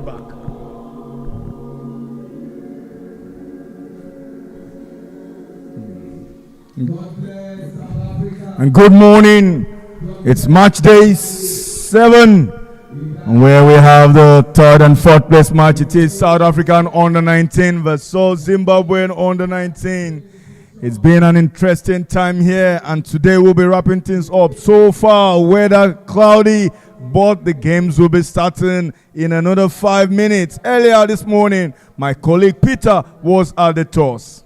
Back. And good morning. It's match day 7, where we have the third and fourth place match. It is South African under 19 versus Zimbabwean under 19. It's been an interesting time here, and today we'll be wrapping things up. So far, weather cloudy, but the games will be starting in another 5 minutes. Earlier this morning, my colleague Peter was at the toss.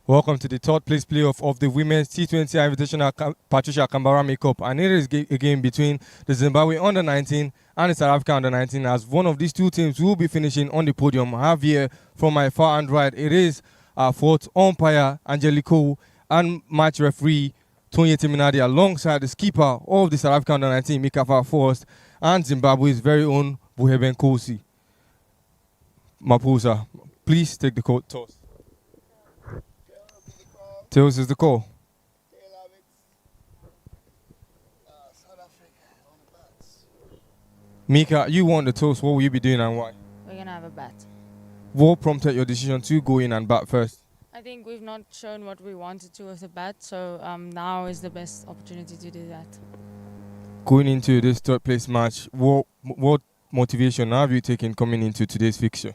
Welcome to the third place playoff of the Women's T20 Invitational Patricia Kambarami Cup. And it is a game between the Zimbabwe under-19 and the South Africa under-19, as one of these two teams will be finishing on the podium. I have here from my far and right, it is our fourth umpire, Angelico, and match referee, Tony Timinadi, alongside the skipper of the South Africa under-19, Mikafa Forrest, and Zimbabwe's very own Buheben Kosi. Mapusa, please take the toss. Tails is the call. Mika, you won the toss. What will you be doing and why? We're going to have a bat. What prompted your decision to go in and bat first? I think we've not shown what we wanted to with the bat, so now is the best opportunity to do that. Going into this third place match, what motivation have you taken coming into today's fixture?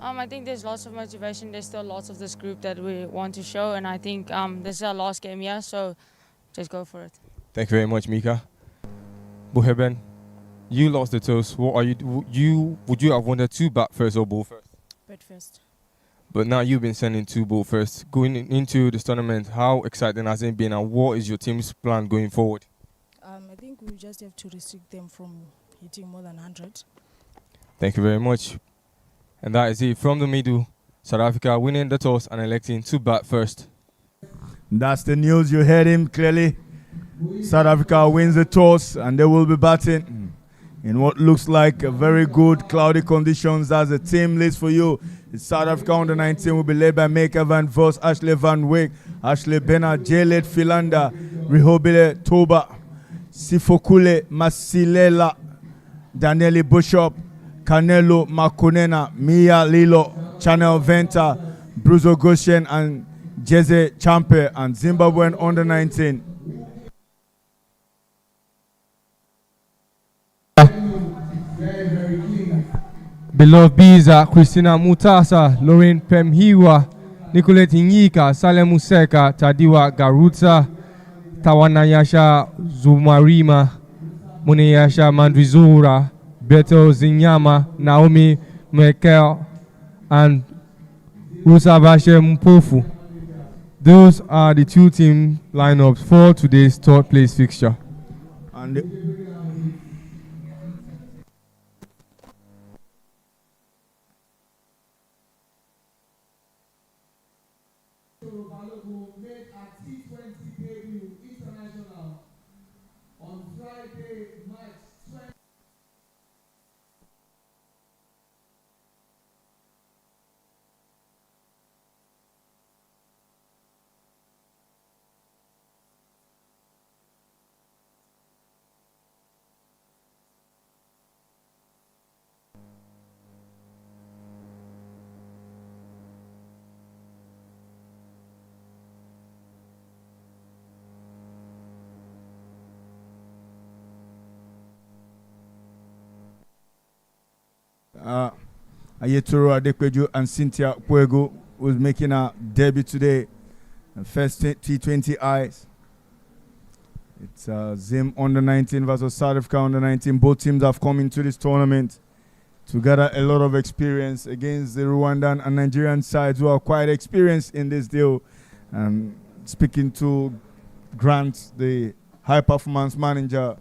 I think there's lots of motivation. There's still lots of this group that we want to show, and I think this is our last game here, so just go for it. Thank you very much, Mika. Buheben, you lost the toss. What are you? Would you have wanted to bat first or bowl first? Bat first. But now you've been sending to bowl first. Going into this tournament, how exciting has it been, and what is your team's plan going forward? I think we just have to restrict them from hitting more than 100. Thank you very much. And that is it from the middle. South Africa winning the toss and electing to bat first. That's the news. You heard him clearly. South Africa wins the toss and they will be batting in what looks like a very good cloudy conditions. As a team list for you, it's South Africa under 19 will be led by Meka Van Vos, Ashley Van Wyk, Ashley Bennett, Jalet Filanda, Rihobile Toba, Sifokule Masilela, Daniele Bishop, Canelo Makunena, Mia Lilo, Channel Venta, Bruzo Goshen, and Jeze Champe, and Zimbabwean under 19. Beloved Biza, Christina Mutasa, Lauren Pemhiwa, Nicolette Nyika, Salem Museka, Tadiwa Garuta, Tawanayasha Zumarima, Muneyasha Mandrizura, Beto Zinyama, Naomi Mekel, and Rusabashe Mpofu. Those are the two team lineups for today's third place fixture. And made a T20 debut international on Friday, March 20. Ayetoro Adekweju and Cynthia Puego was making a debut today. First T20 eyes. It's Zim under 19 versus South Africa under 19. Both teams have come into this tournament to gather a lot of experience against the Rwandan and Nigerian sides who are quite experienced in this deal. And speaking to Grant, the high performance manager,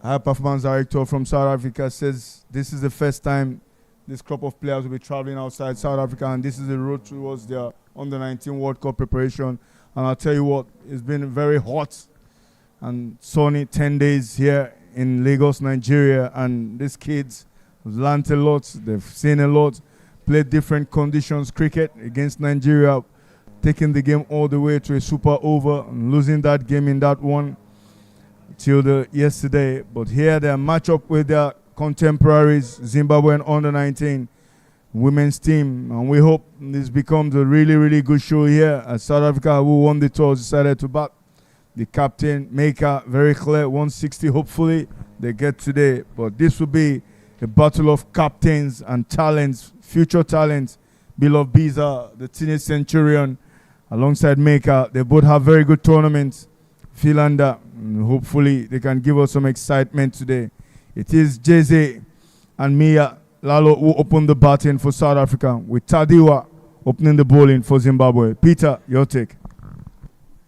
high performance director from South Africa, says this is the first time this crop of players will be traveling outside South Africa, and this is the road towards their under-19 World Cup preparation. And I'll tell you what, it's been very hot and sunny 10 days here in Lagos, Nigeria, and these kids have learned a lot, they've seen a lot, played different conditions cricket against Nigeria, taking the game all the way to a super over and losing that game in that one. till yesterday. But here they match up with their contemporaries, Zimbabwe under 19 women's team. And we hope this becomes a really, really good show here. As South Africa, who won the toss, decided to bat the captain, Maker, very clear, 160. Hopefully they get today. But this will be a battle of captains and talents, future talents. Beloved Biza, the teenage centurion, alongside Maker. They both have very good tournaments. Philander, hopefully they can give us some excitement today. It is Jeze and Mia Lalo who open the batting for South Africa, with Tadiwa opening the bowling for Zimbabwe. Peter, your take.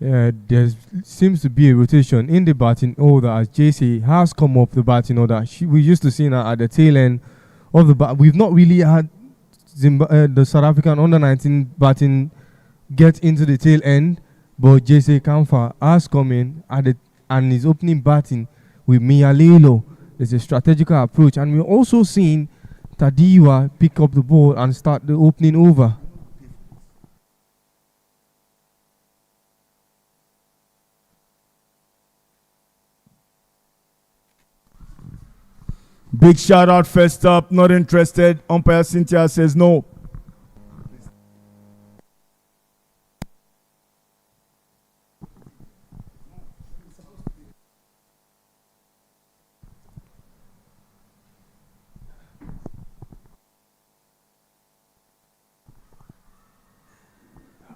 Yeah, there seems to be a rotation in the batting order as JC has come up the batting order. We used to see her at the tail end of the bat. We've not really had the South African under-19 batting get into the tail end, but JC Kamfa has come in and is opening batting with Mia Lelo. There's a strategical approach, and we're also seeing Tadiwa pick up the ball and start the opening over. Big shout out first up, not interested. Umpire Cynthia says no.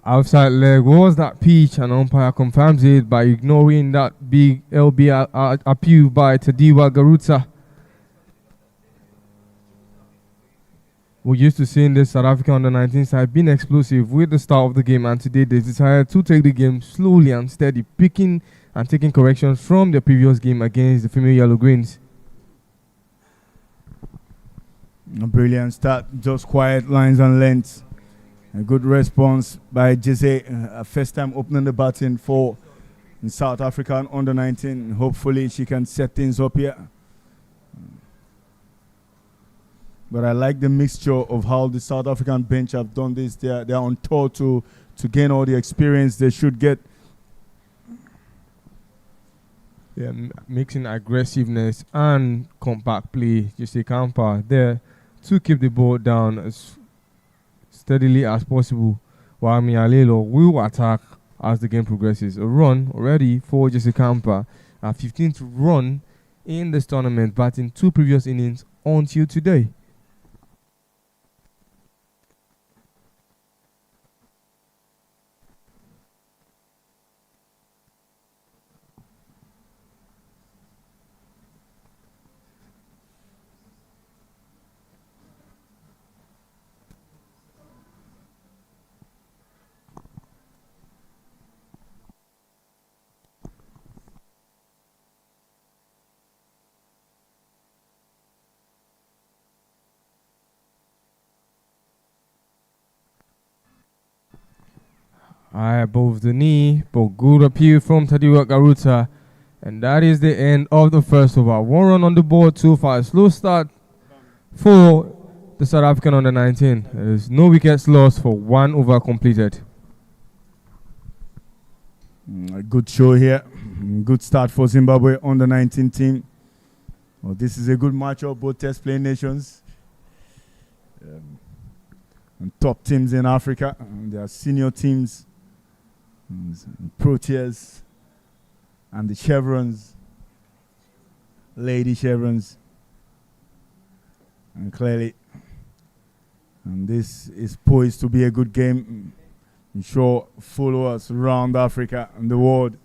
Outside leg was that pitch, and umpire confirms it by ignoring that big LB appeal by Tadiwa Garuta. We're used to seeing this South Africa under-19 side being explosive with the start of the game, and today they decided to take the game slowly and steady, picking and taking corrections from the previous game against the female Yellow Greens. A brilliant start, just quiet lines and lengths. A good response by Jesse, first time opening the batting for South Africa under-19. Hopefully she can set things up here. But I like the mixture of how the South African bench have done this. They are on tour to gain all the experience they should get. Yeah, mixing aggressiveness and compact play. Jesse Kampa there to keep the ball down as steadily as possible, while Mialelo will attack as the game progresses. A run already for Jesse Kampa, a 15th run in this tournament, batting 2 previous innings until today. Above the knee, but good appeal from Tadiwa Garuta. And that is the end of the first over. 1 run on the board so far. Slow start for the South African under-19. There's no wickets lost for 1 over completed. A good show here. Good start for Zimbabwe under-19 team. Well, this is a good matchup, both test playing nations. And top teams in Africa. They are senior teams. Proteas and the Chevrons, Lady Chevrons, and clearly, and this is poised to be a good game. I'm sure followers around Africa and the world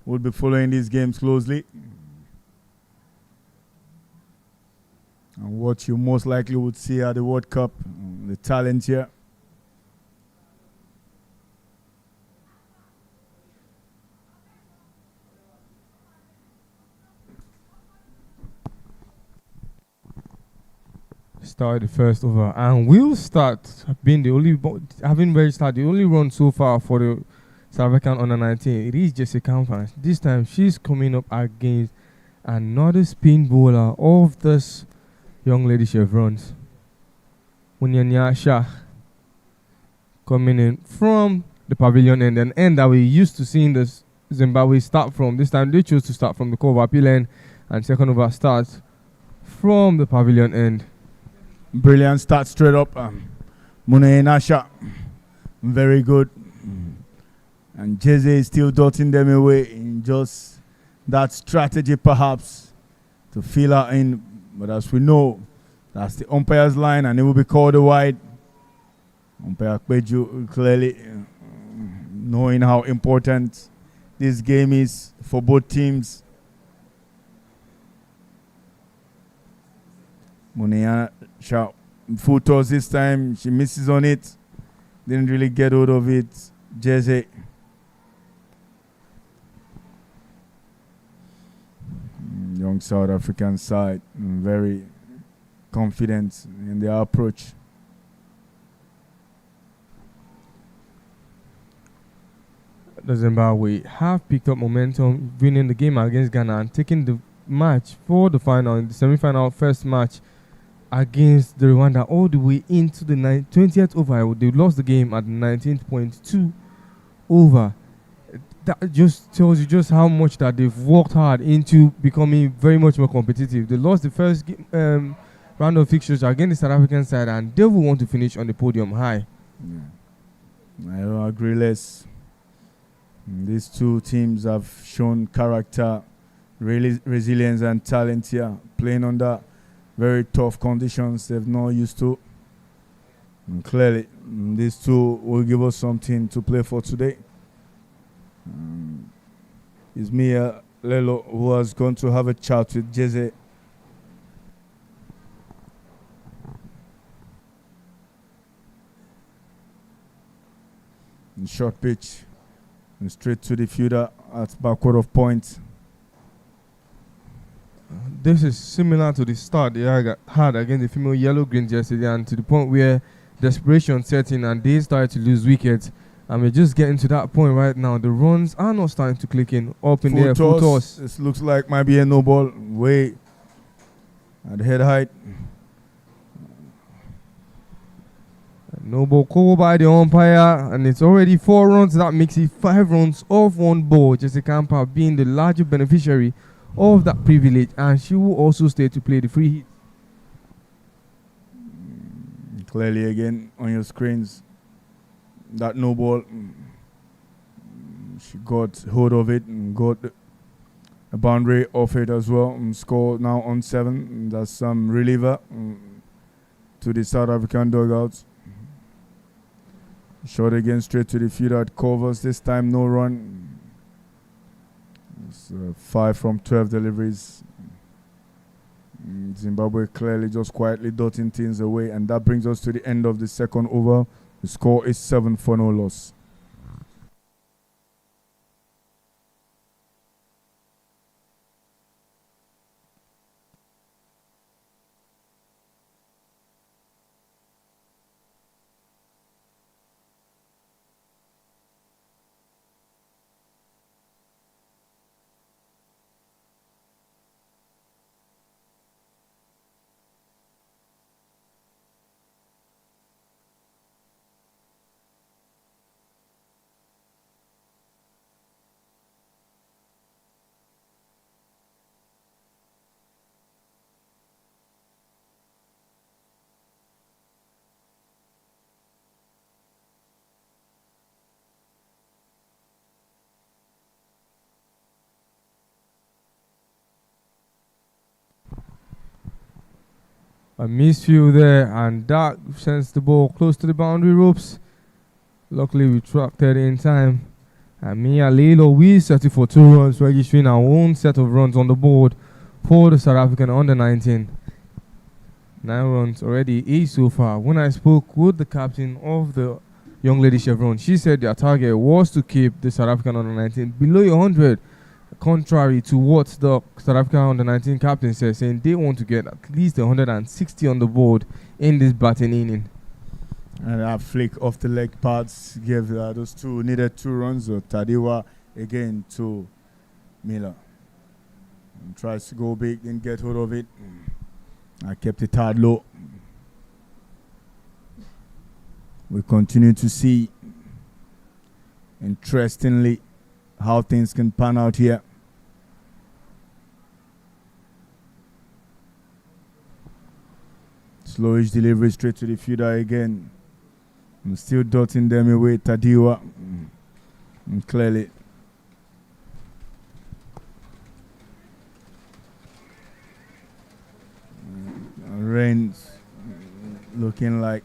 will be following these games closely. And what you most likely would see at the World Cup, the talent here. Start the first over, and we'll start being the only the only run so far for the South African under-19. It is Jesse Kampa. This time she's coming up against another spin bowler of this young lady Chevrons, Munyanya Shah, coming in from the pavilion end, an end that we used to see in this Zimbabwe start from. This time they chose to start from the cover appeal end, and second over starts from the pavilion end. Brilliant start straight up. Mune Nasha, very good. And Jeze is still dotting them away in just that strategy perhaps to fill her in. But as we know, that's the umpire's line and it will be called a wide. Umpire Kweju clearly knowing how important this game is for both teams. Munea shot full toss this time. She misses on it. Didn't really get hold of it. Jeze. Young South African side. Very confident in their approach. The Zimbabwe have picked up momentum, winning the game against Ghana and taking the match for the final, in the semi-final first match against the Rwanda all the way into the 20th over. They lost the game at 19.2 over. That just tells you just how much that they've worked hard into becoming very much more competitive. They lost the first round of fixtures against the South African side and they will want to finish on the podium high. Yeah. I don't agree less. These two teams have shown character, really resilience and talent here, playing under very tough conditions they've not used to. And clearly, these two will give us something to play for today. It's Mia Lelo who has gone to have a chat with Jeze. In short pitch. And straight to the fielder at backward of point. This is similar to the start they had against the female yellow-green yesterday, and to the point where desperation set in and they started to lose wickets. And we're just getting to that point right now. The runs are not starting to click in. Up in there, full toss. This looks like might be a no ball. Way at head height. No ball called by the umpire, and it's already 4 runs. That makes it 5 runs off 1 ball. Jesse Camper being the larger beneficiary of that privilege, and she will also stay to play the free hit. Clearly again on your screens, that no ball. She got hold of it and got a boundary off it as well. And score now on 7. That's some reliever to the South African dugouts. Shot again straight to the fielder at covers. This time no run. It's 5 from 12 deliveries. Zimbabwe clearly just quietly dotting things away, and that brings us to the end of the second over. The score is 7 for no loss. A misfield there, and that sends the ball close to the boundary ropes. Luckily, we tracked it in time. And Mia Lelo, we settled for 2 runs, registering our own set of runs on the board for the South African under-19. 9 runs already, 8 so far. When I spoke with the captain of the Young Lady Chevron, she said their target was to keep the South African under-19 below 100. Contrary to what the South African under-19 captain says, saying they want to get at least 160 on the board in this batting inning. And that flick off the leg pads gave those two needed 2 runs. Tadiwa again to Miller. And tries to go big, didn't get hold of it. I kept it hard low. We continue to see, interestingly, how things can pan out here. Slowish delivery straight to the fielder again. I'm still dotting them away. Tadiwa. Clearly. Rains looking like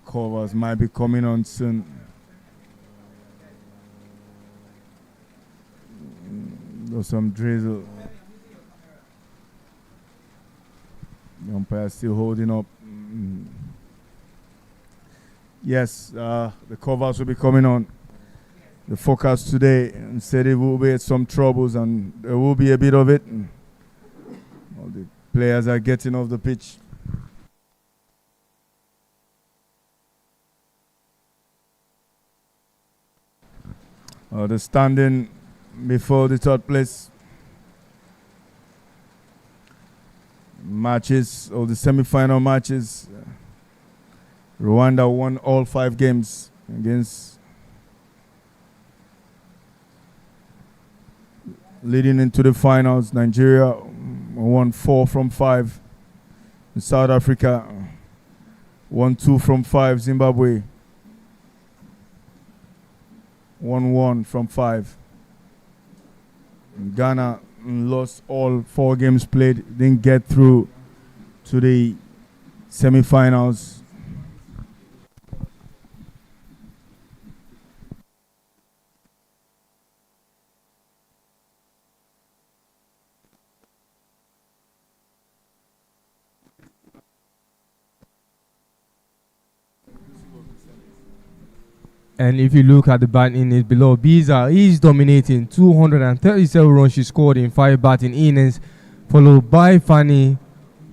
covers might be coming on soon. There's some drizzle. The umpire still holding up. Yes, the covers will be coming on. The forecast today said it will be some troubles, and there will be a bit of it. All the players are getting off the pitch. The standing before the third place matches, or the semi-final matches. Rwanda won all 5 games against, leading into the finals. Nigeria won 4 from 5. South Africa won 2 from 5. Zimbabwe won 1 from 5. Ghana lost all 4 games played, didn't get through to the semi-finals. And if you look at the batting innings below, Biza is dominating. 237 runs she scored in 5 batting innings, followed by Fanny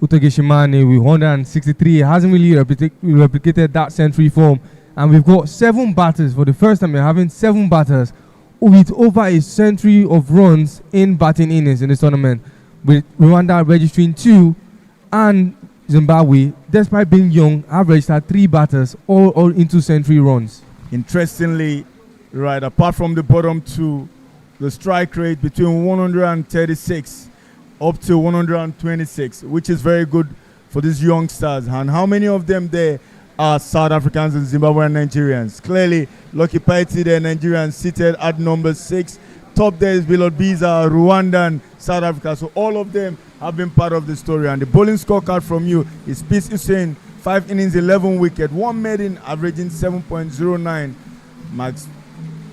Utagishimane with 163. Hasn't really replicated that century form. And we've got 7 batters. For the first time, we're having 7 batters with over a century of runs in batting innings in this tournament, with Rwanda registering 2 and Zimbabwe, despite being young, averaged at 3 batters, all into century runs. Interestingly, right, apart from the bottom 2, the strike rate between 136 up to 126, which is very good for these youngsters. And how many of them there are South Africans and Zimbabwean Nigerians? Clearly, Lucky Paiti, the Nigerians, seated at number 6. Top there is Bilal Biza, Rwanda, and South Africa. So all of them have been part of the story. And the bowling scorecard from you is Peace Hussein, 5 innings, 11 wickets, 1 maiden, averaging 7.09, max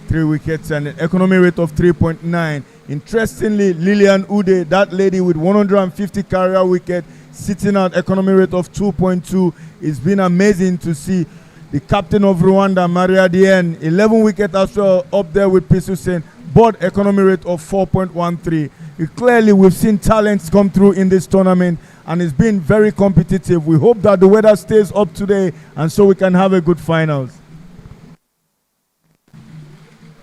3 wickets, and an economy rate of 3.9. Interestingly, Lillian Ude, that lady with 150 career wicket, sitting at economy rate of 2.2. It's been amazing to see the captain of Rwanda, Maria Dien, 11 wickets as well, up there with Peace Hussein, but economy rate of 4.13. Clearly, we've seen talents come through in this tournament, and it's been very competitive. We hope that the weather stays up today, and so we can have a good finals.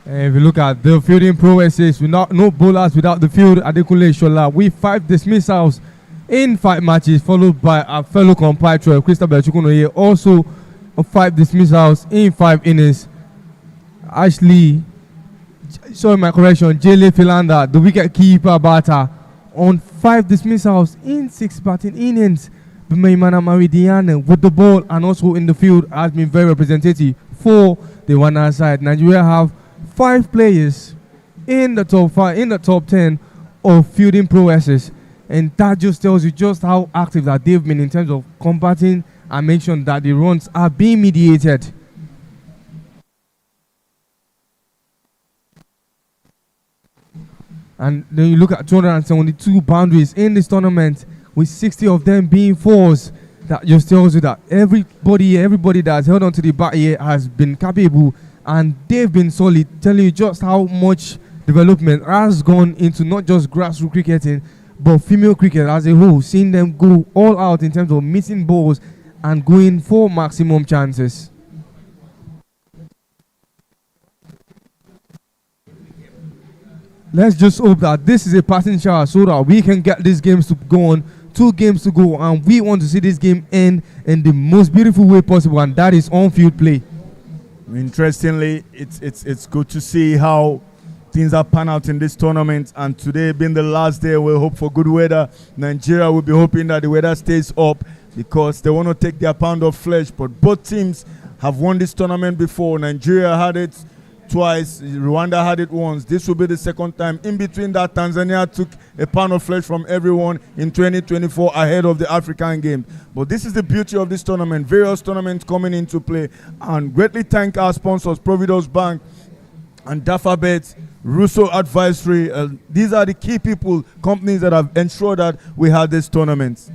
And if you look at the fielding prowesses, no bowlers without the field. Adekunle Shola with 5 dismissals in 5 matches, followed by our fellow compatriot Christabel Chukunoye, also 5 dismissals in 5 innings. Jele Filanda, the wicket keeper batter, on 5 dismissals in 6 batting innings. Bimaimana Maridiane with the ball and also in the field has been very representative for the Rwanda side. Nigeria have 5 players in the top 5, in the top 10 of fielding prowesses, and that just tells you just how active that they've been in terms of combating and making sure that the runs are being mediated. And then you look at 272 boundaries in this tournament, with 60 of them being 4s. That just tells you that everybody that has held on to the bat here has been capable, and they've been solid, telling you just how much development has gone into not just grassroots cricketing, but female cricket as a whole, seeing them go all out in terms of missing balls and going for maximum chances. Let's just hope that this is a passing shower so that we can get these games to go on. 2 games to go, and we want to see this game end in the most beautiful way possible, and that is on-field play. Interestingly, it's good to see how things have panned out in this tournament. And today being the last day, we hope for good weather. Nigeria will be hoping that the weather stays up because they want to take their pound of flesh. But both teams have won this tournament before. Nigeria had it twice. Rwanda had it once. This will be the second time. In between that, Tanzania took a pound of flesh from everyone in 2024 ahead of the African Games. But this is the beauty of this tournament. Various tournaments coming into play. And greatly thank our sponsors, Providence Bank and Dafabet, Russo Advisory. These are the key people, companies that have ensured that we had this tournament.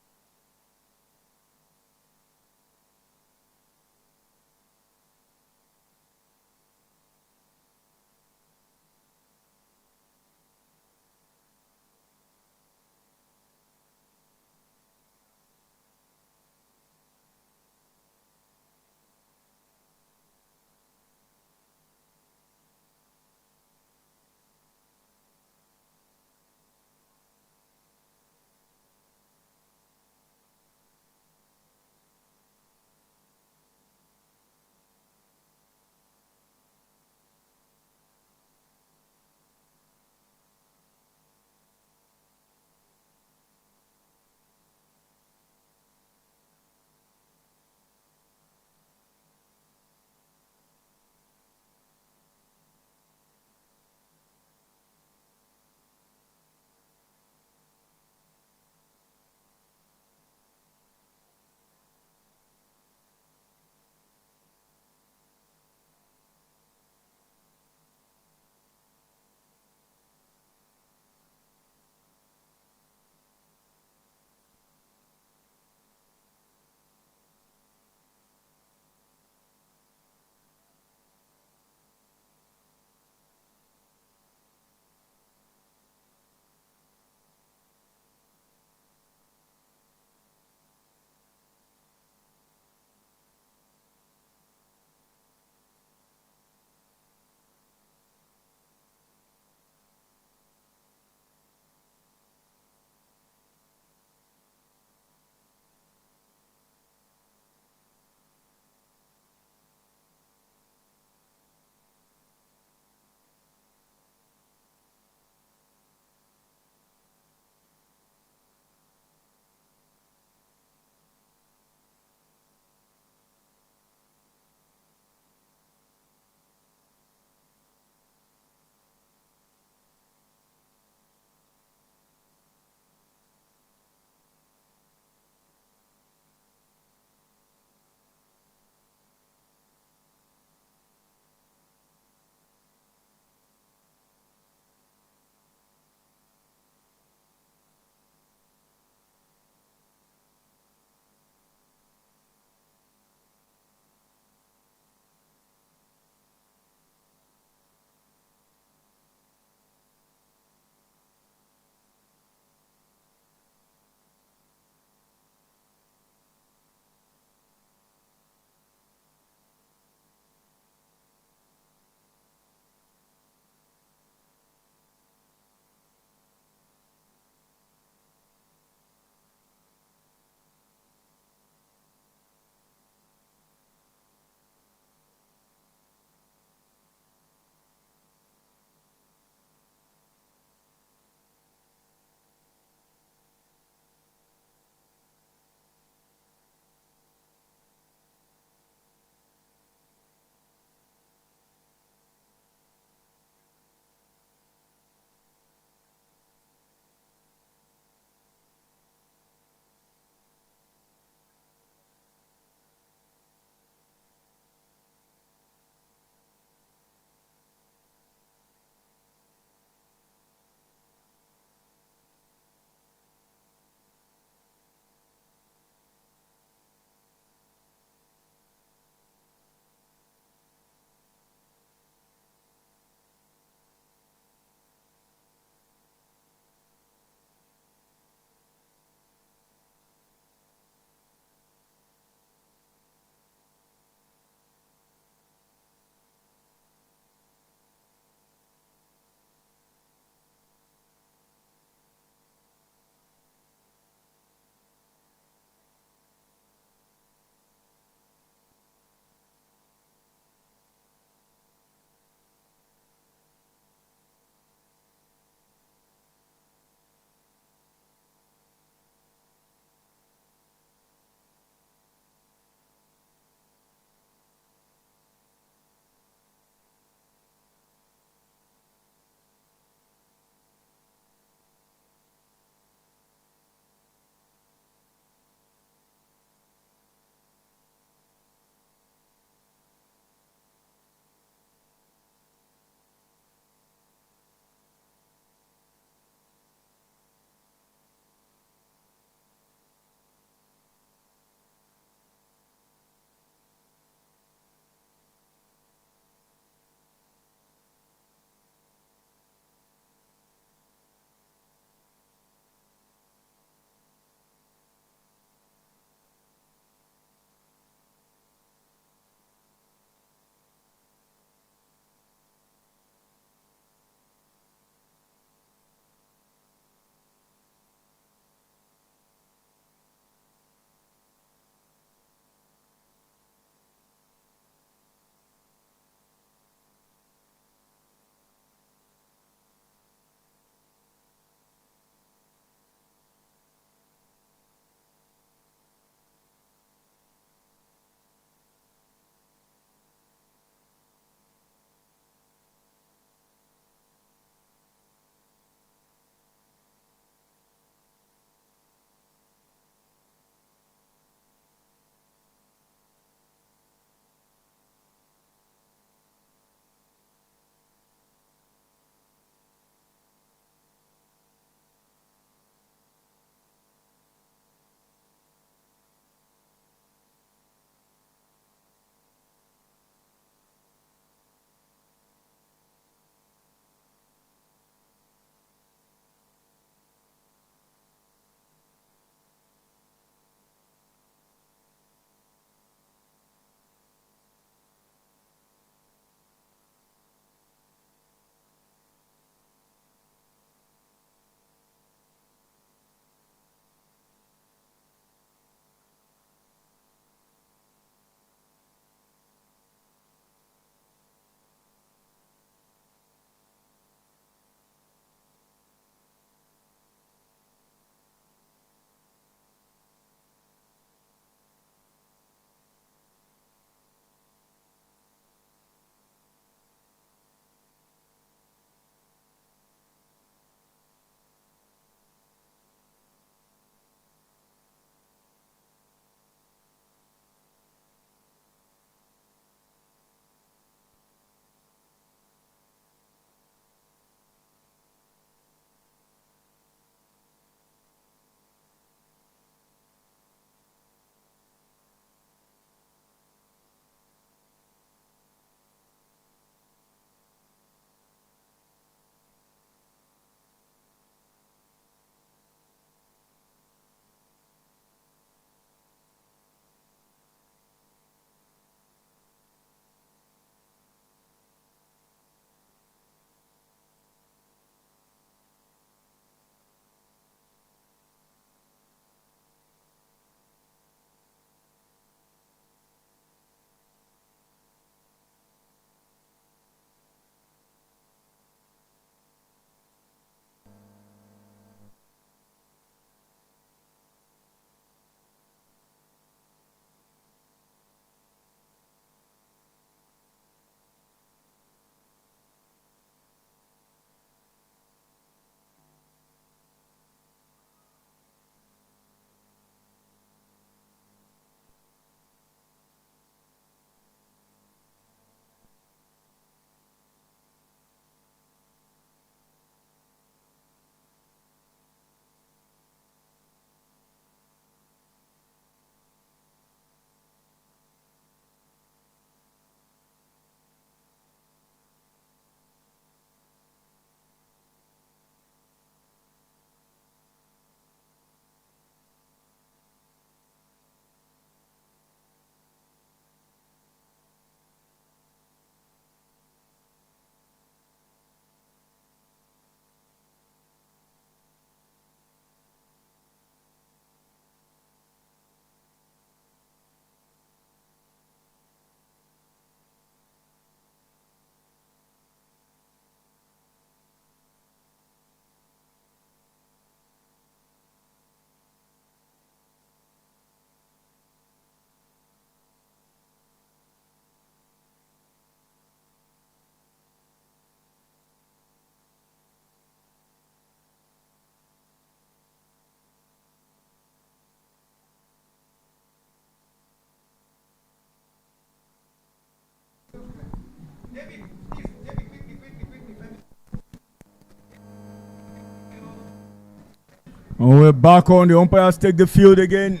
And we're back on. The umpires take the field again.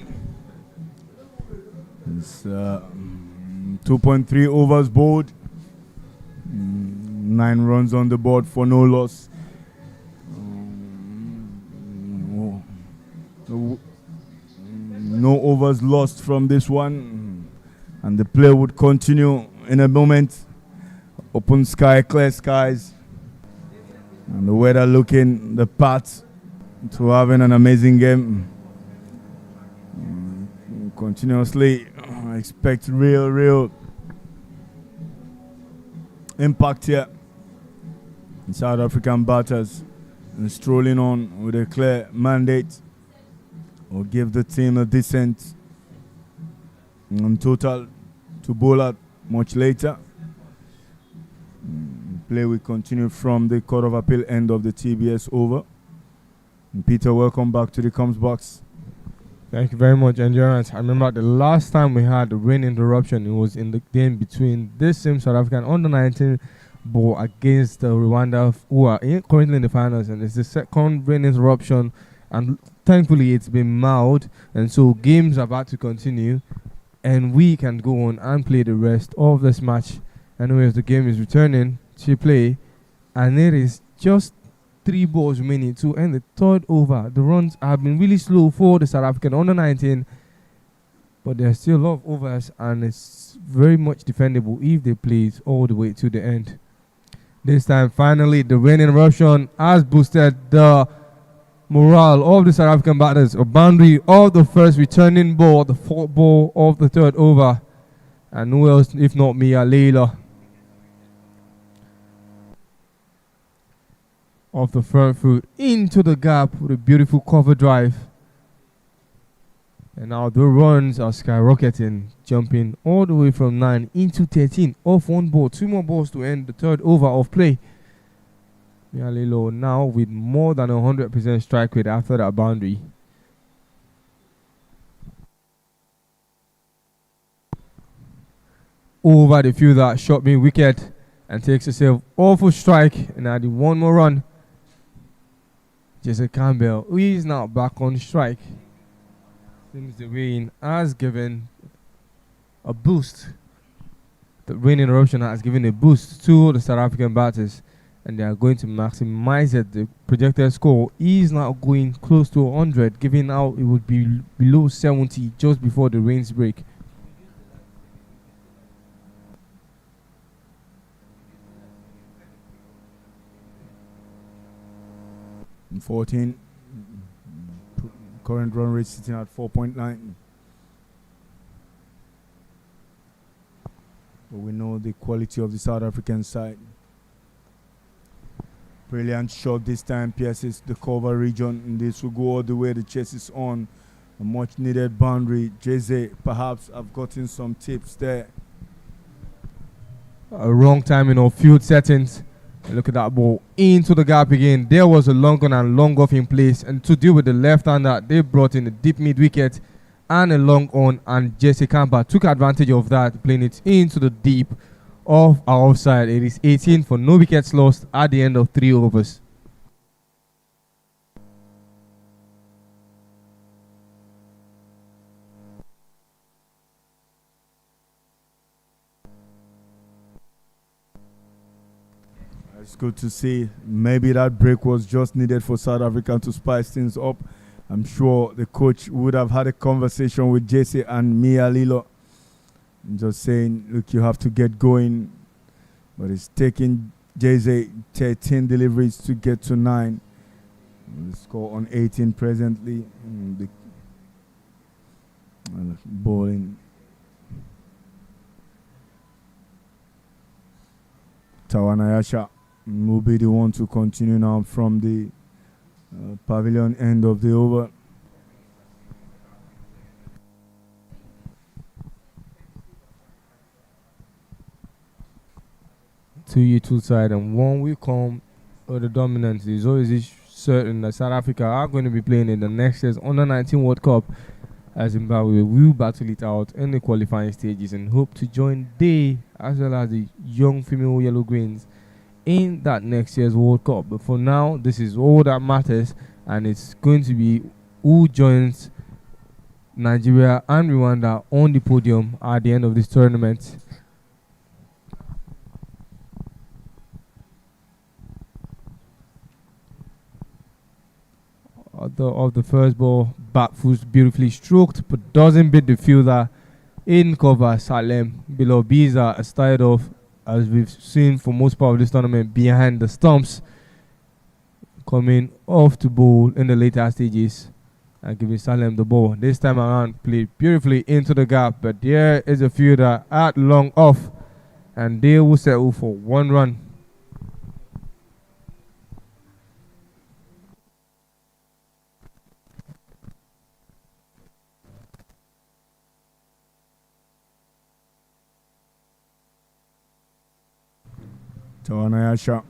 It's 2.3 overs bowled. 9 runs on the board for no loss. No overs lost from this one. And the play would continue in a moment. Open sky, clear skies. And the weather looking the path to having an amazing game. Continuously expect real impact here. South African batters and strolling on with a clear mandate will give the team a decent total to bowl at much later. Play will continue from the Court of Appeal end of the TBS over. And Peter, welcome back to the comms box. Thank you very much, Endurance. I remember the last time we had the rain interruption, it was in the game between this same South African under-19 ball against Rwanda, who are currently in the finals, and it's the second rain interruption, and thankfully it's been mild, and so games are about to continue, and we can go on and play the rest of this match. Anyways, the game is returning to play, and it is just 3 balls remaining to end the third over. The runs have been really slow for the South African under-19, but there's still a lot of overs, and it's very much defendable if they play it all the way to the end. This time, finally, the rain interruption has boosted the morale of the South African batters. A boundary of the first returning ball, the 4th ball of the third over. And who else if not Mia Leila off the front foot into the gap with a beautiful cover drive. And now the runs are skyrocketing, jumping all the way from 9 into 13 off 1 ball. 2 more balls to end the third over of play. Mialilo now with more than 100% strike rate after that boundary. Over the fielder, shot me wicket and takes herself off a strike and adding 1 more run. Jesse Campbell, who is now back on strike. Seems the rain has given a boost. The rain interruption has given a boost to the South African batters, and they are going to maximize it. The projected score is now going close to 100, giving out it would be below 70 just before the rains break. In 14. Current run rate sitting at 4.9. But we know the quality of the South African side. Brilliant shot this time, pierces the cover region, and this will go all the way. The chase is on. A much needed boundary. Jeze, perhaps I've gotten some tips there. A wrong timing of field settings. And look at that ball into the gap again. There was a long on and long off in place, and to deal with the left-hander, they brought in a deep mid wicket and a long on, and Jesse Camper took advantage of that, playing it into the deep of our offside. It is 18 for no wickets lost at the end of 3 overs. It's good to see. Maybe that break was just needed for South Africa to spice things up. I'm sure the coach would have had a conversation with Jesse and Mia Lilo. Just saying, look, you have to get going. But it's taking Jesse 13 deliveries to get to 9. The score on 18 presently. The bowling. Tawanayasha will be the one to continue now from the pavilion end of the over. Two side, and one will come with the dominance. It's always certain that South Africa are going to be playing in the next year's Under-19 World Cup, as Zimbabwe will battle it out in the qualifying stages and hope to join they as well as the young female Yellow Greens in that next year's World Cup. But for now, this is all that matters, and it's going to be who joins Nigeria and Rwanda on the podium at the end of this tournament. Of the first ball, back foot beautifully stroked, but doesn't beat the fielder in cover. Salem below Biza started off, as we've seen for most part of this tournament, behind the stumps, coming off to bowl in the later stages and giving Salem the ball. This time around, played beautifully into the gap, but there is a fielder at long off, and they will settle for 1 run. Tawanayasha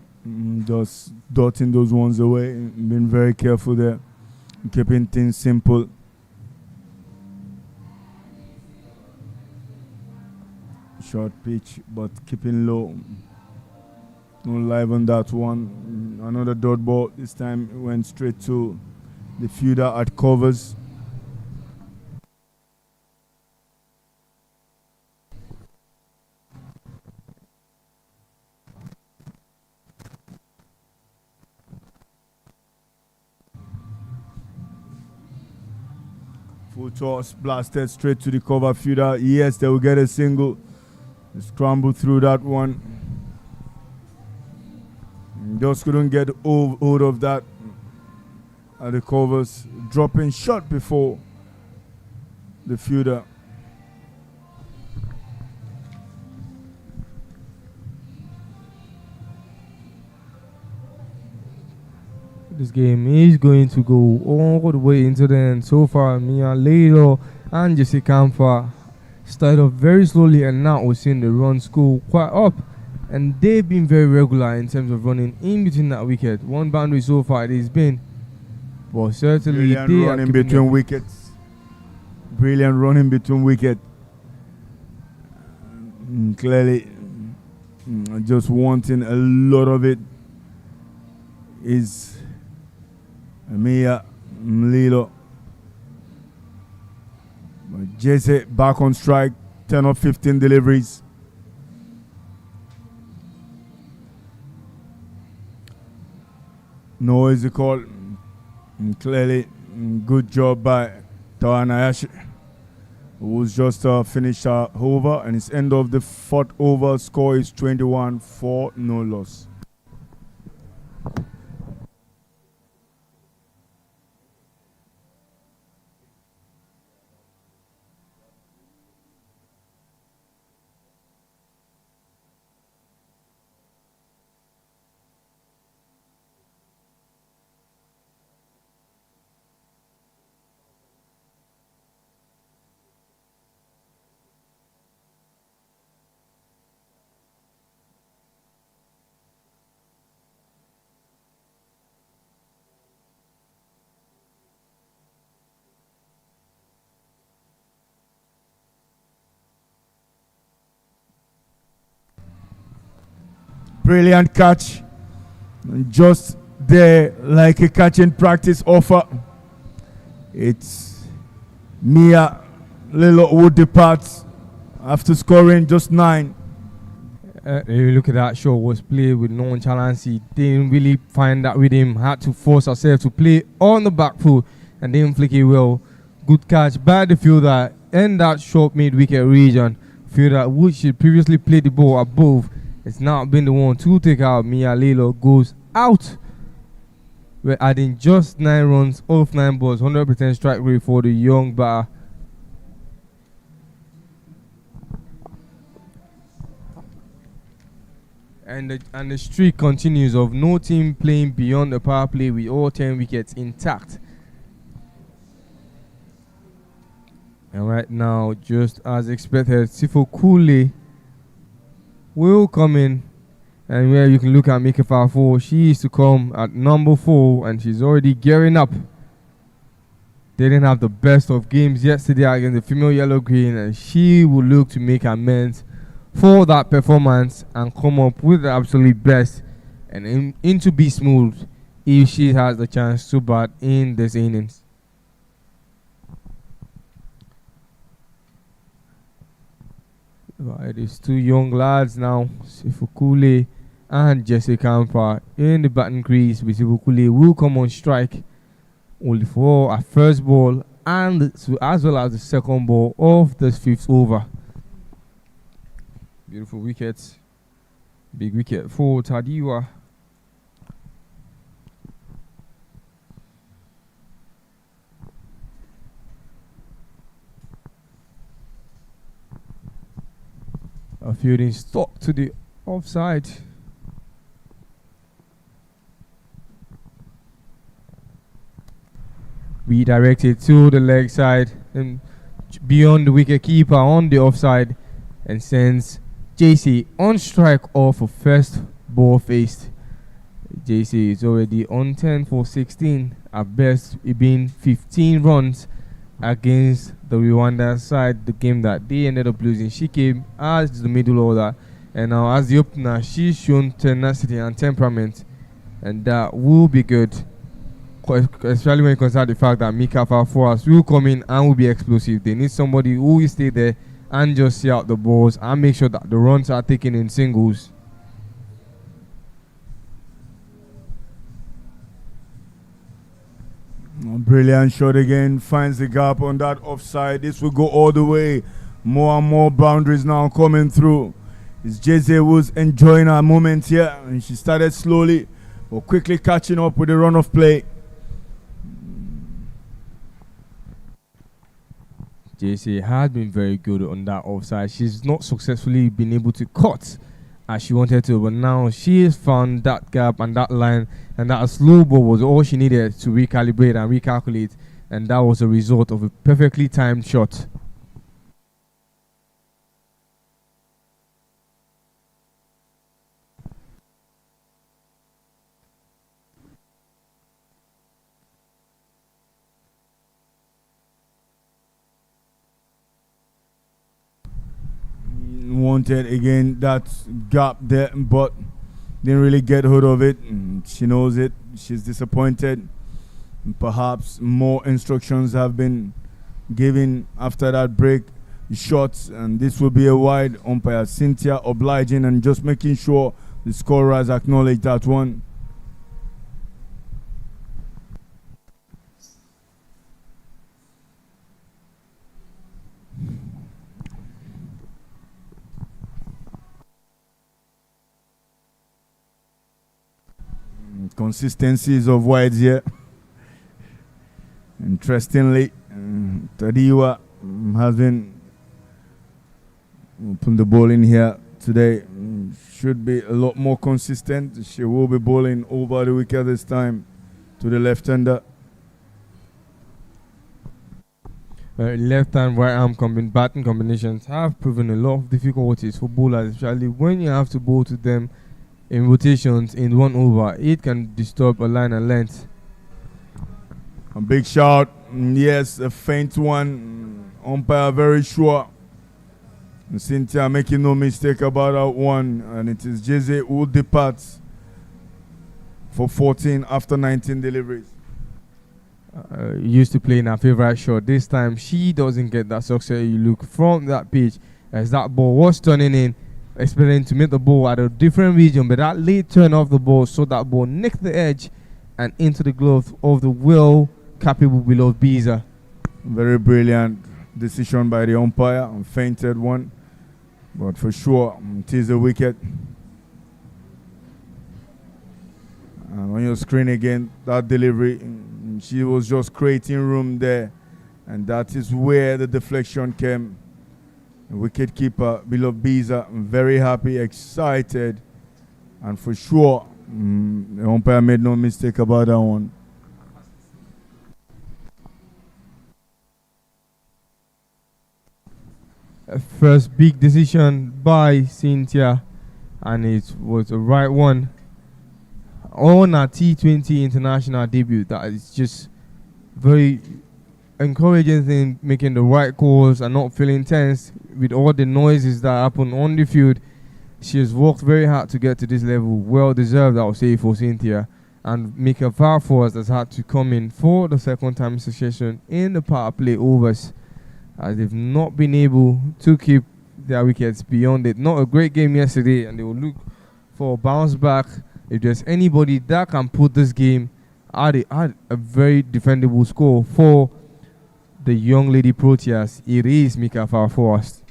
just dotting those ones away, being very careful there, keeping things simple. Short pitch, but keeping low. No live on that one. Another dot ball. This time it went straight to the fielder at covers. Full toss, blasted straight to the cover fielder. Yes, they will get a single. They scramble through that one. Just couldn't get hold of that at the covers. Dropping shot before the fielder. This game is going to go all the way into the end. So far, Mia Lelo and Jesse Kamfa started off very slowly, and now we're seeing the run score quite up. And they've been very regular in terms of running in between that wicket. One boundary so far it has been, but certainly Brilliant they running between wickets. Brilliant running between wicket. Clearly, just wanting a lot of it is Mia Lilo. Jesse back on strike, 10 of 15 deliveries. No is the call. Clearly, good job by Tawanayashi, who's just finished over, and it's end of the 4th over. Score is 21-4, no loss. Brilliant catch. Just there, like a catching practice offer. It's Mia Lilo would depart after scoring just 9. You look at that shot, was played with nonchalance. He didn't really find that with him. Had to force herself to play on the back foot and didn't flick it well. Good catch by the fielder in that short mid-wicket region. Fielder, which had previously played the ball above, it's now been the one to take out. Mia Lilo goes out. We're adding just 9 runs off 9 balls, 100% strike rate for the young batter. And the streak continues of no team playing beyond the power play with all 10 wickets intact. And right now, just as expected, Sifo Kule will come in, and where you can look at Mika Fafo, she is to come at number 4, and she's already gearing up. They didn't have the best of games yesterday against the female yellow green, and she will look to make amends for that performance and come up with the absolute best and into Be Smooth if she has the chance to bat in this innings. Right, it's two young lads now, Sifukule and Jesse Camper in the batting crease. Sifukule will come on strike only for a first ball and as well as the second ball of the fifth over. Beautiful wickets. Big wicket for Tadiwa. A fielding stuck to the offside. Redirected to the leg side and beyond the wicket keeper on the offside, and sends JC on strike off of first ball faced. JC is already on 10 for 16, at best it being 15 runs against the Rwanda side. The game that they ended up losing, she came as the middle order, and now as the opener she's shown tenacity and temperament, and that will be good, especially when you consider the fact that Mika Fafoas will come in and will be explosive. They need somebody who will stay there and just see out the balls and make sure that the runs are taken in singles. Brilliant shot again, finds the gap on that offside. This will go all the way. More and more boundaries now coming through. It's Jeze who's enjoying her moment here, and she started slowly but quickly catching up with the run of play. JC has been very good on that offside. She's not successfully been able to cut as she wanted to, but now she has found that gap and that line, and that slow ball was all she needed to recalibrate and recalculate, and that was a result of a perfectly timed shot. Wanted again that gap there, but didn't really get hold of it. She knows it. She's disappointed. Perhaps more instructions have been given after that break. Shots, and this will be a wide. Umpire Cynthia obliging and just making sure the scorer has acknowledged that one. Consistencies of wides here. Interestingly, Tadiwa has been putting the ball in here today. Should be a lot more consistent. She will be bowling over the wicket this time to the left-hander. Left and right arm batting combinations have proven a lot of difficulties for bowlers, especially when you have to bowl to them in rotations in one over. It can disturb a line and length. A big shot. Yes, a faint one. Umpire very sure. And Cynthia making no mistake about that one. And it is Jeze who departs for 14 after 19 deliveries. Used to play in her favorite shot. This time she doesn't get that success. You look from that pitch as that ball was turning in, expecting to meet the ball at a different region, but that late turn of the ball so that ball nicked the edge and into the glove of the capable beloved Biza. Very brilliant decision by the umpire, and fainted one, but for sure it is a wicket. And on your screen again, that delivery, she was just creating room there, and that is where the deflection came. Wicket keeper beloved Biza very happy, excited, and for sure the umpire made no mistake about that one. First big decision by Cynthia, and it was the right one on a T20 international debut. That is just very encouraging thing, making the right calls and not feeling tense with all the noises that happen on the field. She has worked very hard to get to this level. Well deserved, I would say, for Cynthia. and Mika Varfors has had to come in for the second time association in the power play overs, as they've not been able to keep their wickets beyond it. Not a great game yesterday, and they will look for a bounce back. If there's anybody that can put this game at a very defendable score for the young lady Proteas, it is Mika Varfors.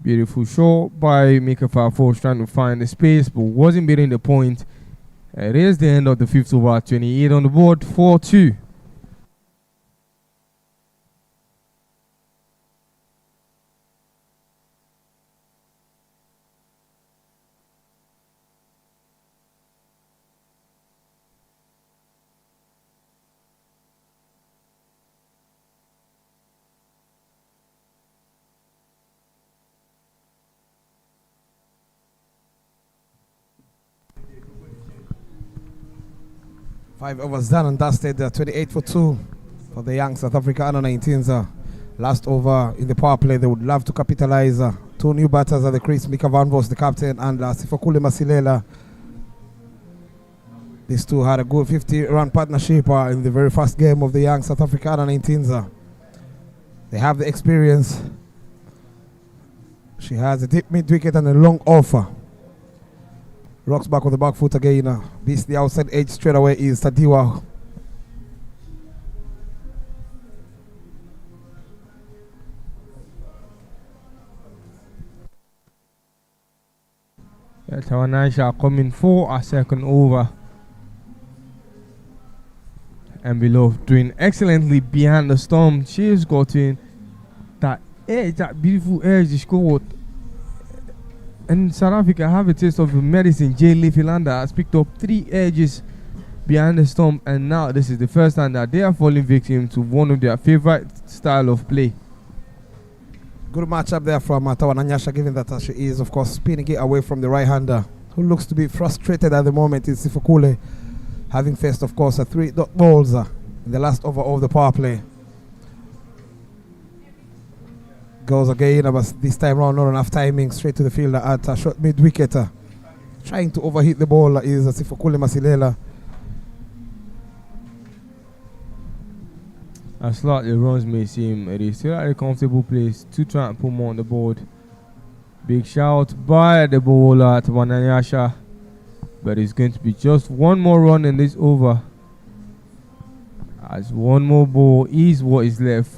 Beautiful shot by Mika Varfors, trying to find the space, but wasn't beating the point. It is the end of the 5th over, 28 on the board, 4-2. Five overs done and dusted, 28 for 2 for the young South Africa under-19s. Last over in the power play, they would love to capitalize. 2 new batters at the crease, Mika Varfors, the captain, and Sifakule Masilela. These two had a good 50-run partnership in the very first game of the young South Africa under-19s. They have the experience. She has a deep mid-wicket and a long offer. Rocks back with the back foot again. Beats the outside edge straight away is Tadiwa. Tawanisha coming for a second over. And below doing excellently behind the stump. She's gotten that edge, that beautiful edge she scored. And South Africa have a taste of medicine. Jay Leafy-Landa has picked up 3 edges behind the stump, and now this is the first time that they are falling victim to one of their favorite style of play. Good matchup there from Tawananyasha, given that she is, of course, spinning it away from the right-hander, who looks to be frustrated at the moment. Is Sifakule, having faced, of course, 3 dot balls in the last over of the power play. Goes again, but this time round not enough timing, straight to the fielder at short mid-wicket. Trying to overhit the ball is Sifakule Masilela. As slightly runs may seem, it is still at a comfortable place to try and put more on the board. Big shout by the bowler at Wananyasha, but it's going to be just one more run in this over, as one more ball is what is left.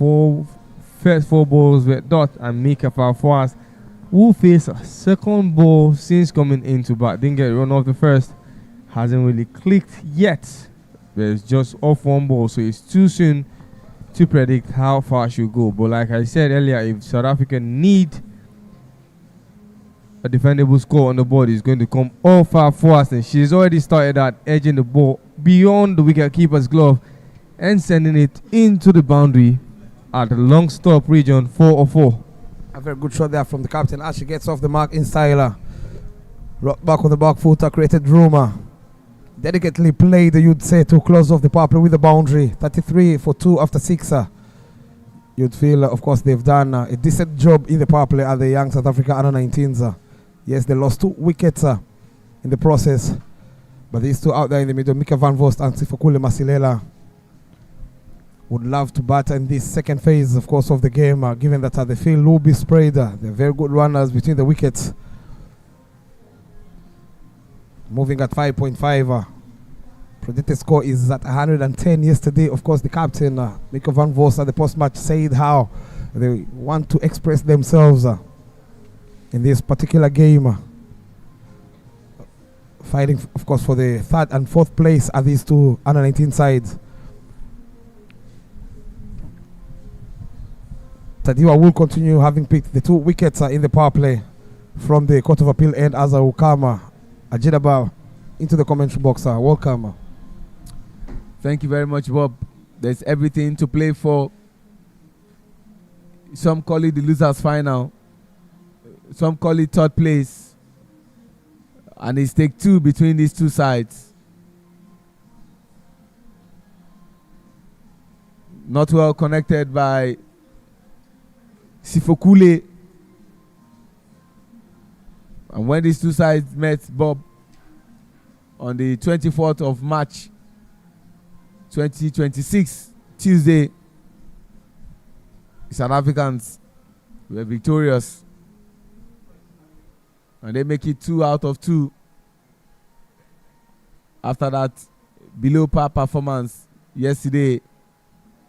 First 4 balls with Dot and Mika Varfors, who face a second ball since coming into bat. Didn't get run off the first, hasn't really clicked yet, but it's just off 1 ball, so it's too soon to predict how far she'll go. But like I said earlier, if South Africa need a defendable score on the board, it's going to come all Varfors, and she's already started at edging the ball beyond the wicketkeeper's glove and sending it into the boundary at the long stop region, 4-4. A very good shot there from the captain as she gets off the mark in style. Rock back with the back footer, created room. Delicately played, you'd say, to close off the power play with the boundary. 33 for 2 after 6. You'd feel, of course, they've done a decent job in the power play at the young South Africa under-19s. Yes, they lost 2 wickets in the process, but these 2 out there in the middle, Mika Varfors and Sifakule Masilela, would love to bat in this second phase, of course, of the game, given that the field will be sprayed. They're very good runners between the wickets. Moving at 5.5. Predicted score is at 110 yesterday. Of course, the captain, Mika Varfors, at the post-match said how they want to express themselves in this particular game. Fighting, of course, for the 3rd and 4th place at these 2 under-19 sides. Tadiwa will continue, having picked the 2 wickets in the power play from the Court of Appeal end as Ukama Ajidaba into the commentary box. Welcome. Thank you very much, Bob. There's everything to play for. Some call it the losers final. Some call it third place. And it's take two between these two sides. Not well connected by Sifokule. And when these two sides met, Bob, on the 24th of March 2026, Tuesday, South Africans were victorious. And they make it 2 out of 2. After that below par performance yesterday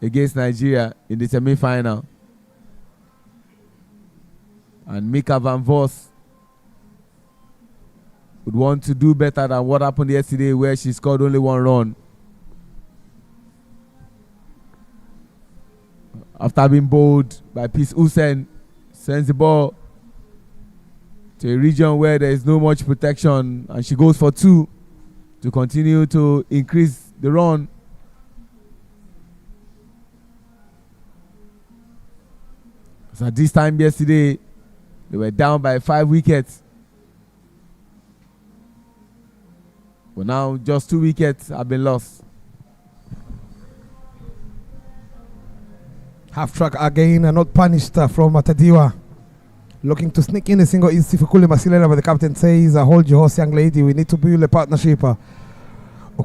against Nigeria in the semi-final. And Mika van Vos would want to do better than what happened yesterday, where she scored only 1 run. After being bowled by Peace Hussein, sends the ball to a region where there is no much protection, and she goes for 2 to continue to increase the run. So at this time yesterday, they were down by 5 wickets. But now just 2 wickets have been lost. Half track again and not punished from Tadiwa. Looking to sneak in a single is Sifukule Masilela, but the captain says, hold your horse, young lady. We need to build a partnership. Of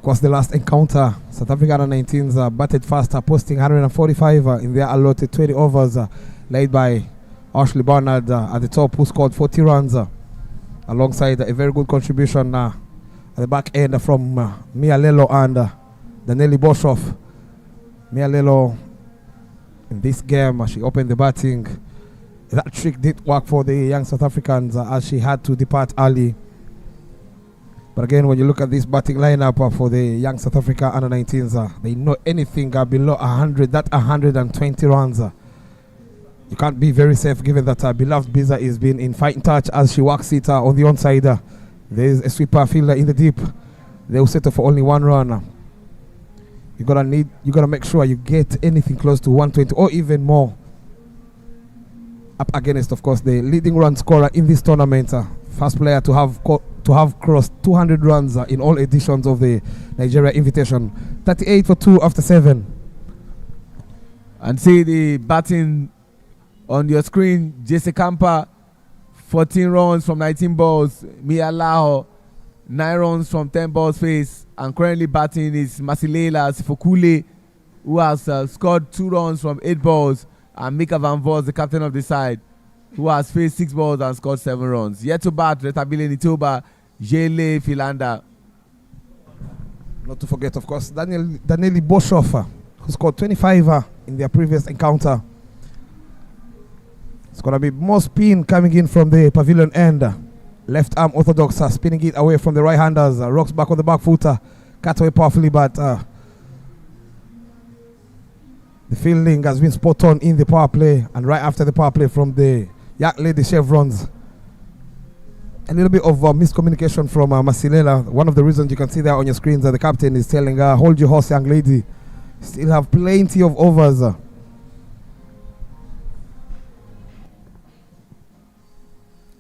course, the last encounter, South Africa under-19s batted faster, posting 145 in their allotted 20 overs, led by Ashley Barnard at the top, who scored 40 runs, alongside a very good contribution at the back end from Mia Lelo and Daneli Boshoff. Mia Lelo, in this game, she opened the batting. That trick did work for the young South Africans as she had to depart early. But again, when you look at this batting lineup for the young South Africa under-19s, they know anything below 100, that 120 runs. You can't be very safe given that beloved Biza is being in fighting touch as she walks it on the onside. There's a sweeper fielder in the deep. They will settle for only 1 run. You gotta make sure you get anything close to 120 or even more. Up against, of course, the leading run scorer in this tournament. First player to have crossed 200 runs in all editions of the Nigeria Invitation. 38 for 2 after 7. And see the batting on your screen. Jesse Kampa, 14 runs from 19 balls. Mia Lao, 9 runs from 10 balls faced. And currently batting is Masilela Sifokule, who has scored 2 runs from 8 balls. And Mika van Vos, the captain of the side, who has faced 6 balls and scored 7 runs. Yet to bat, Retabile Nitoba, Jele Filanda. Not to forget, of course, Daneli Boshoff, who scored 25 in their previous encounter. It's going to be more spin coming in from the pavilion end. Left arm orthodox, spinning it away from the right-handers. Rocks back on the back footer. Cut away powerfully, but the fielding has been spot on in the power play, and right after the power play from the young lady chevrons. A little bit of miscommunication from Masilela. One of the reasons you can see there on your screens that the captain is telling her, hold your horse, young lady. Still have plenty of overs.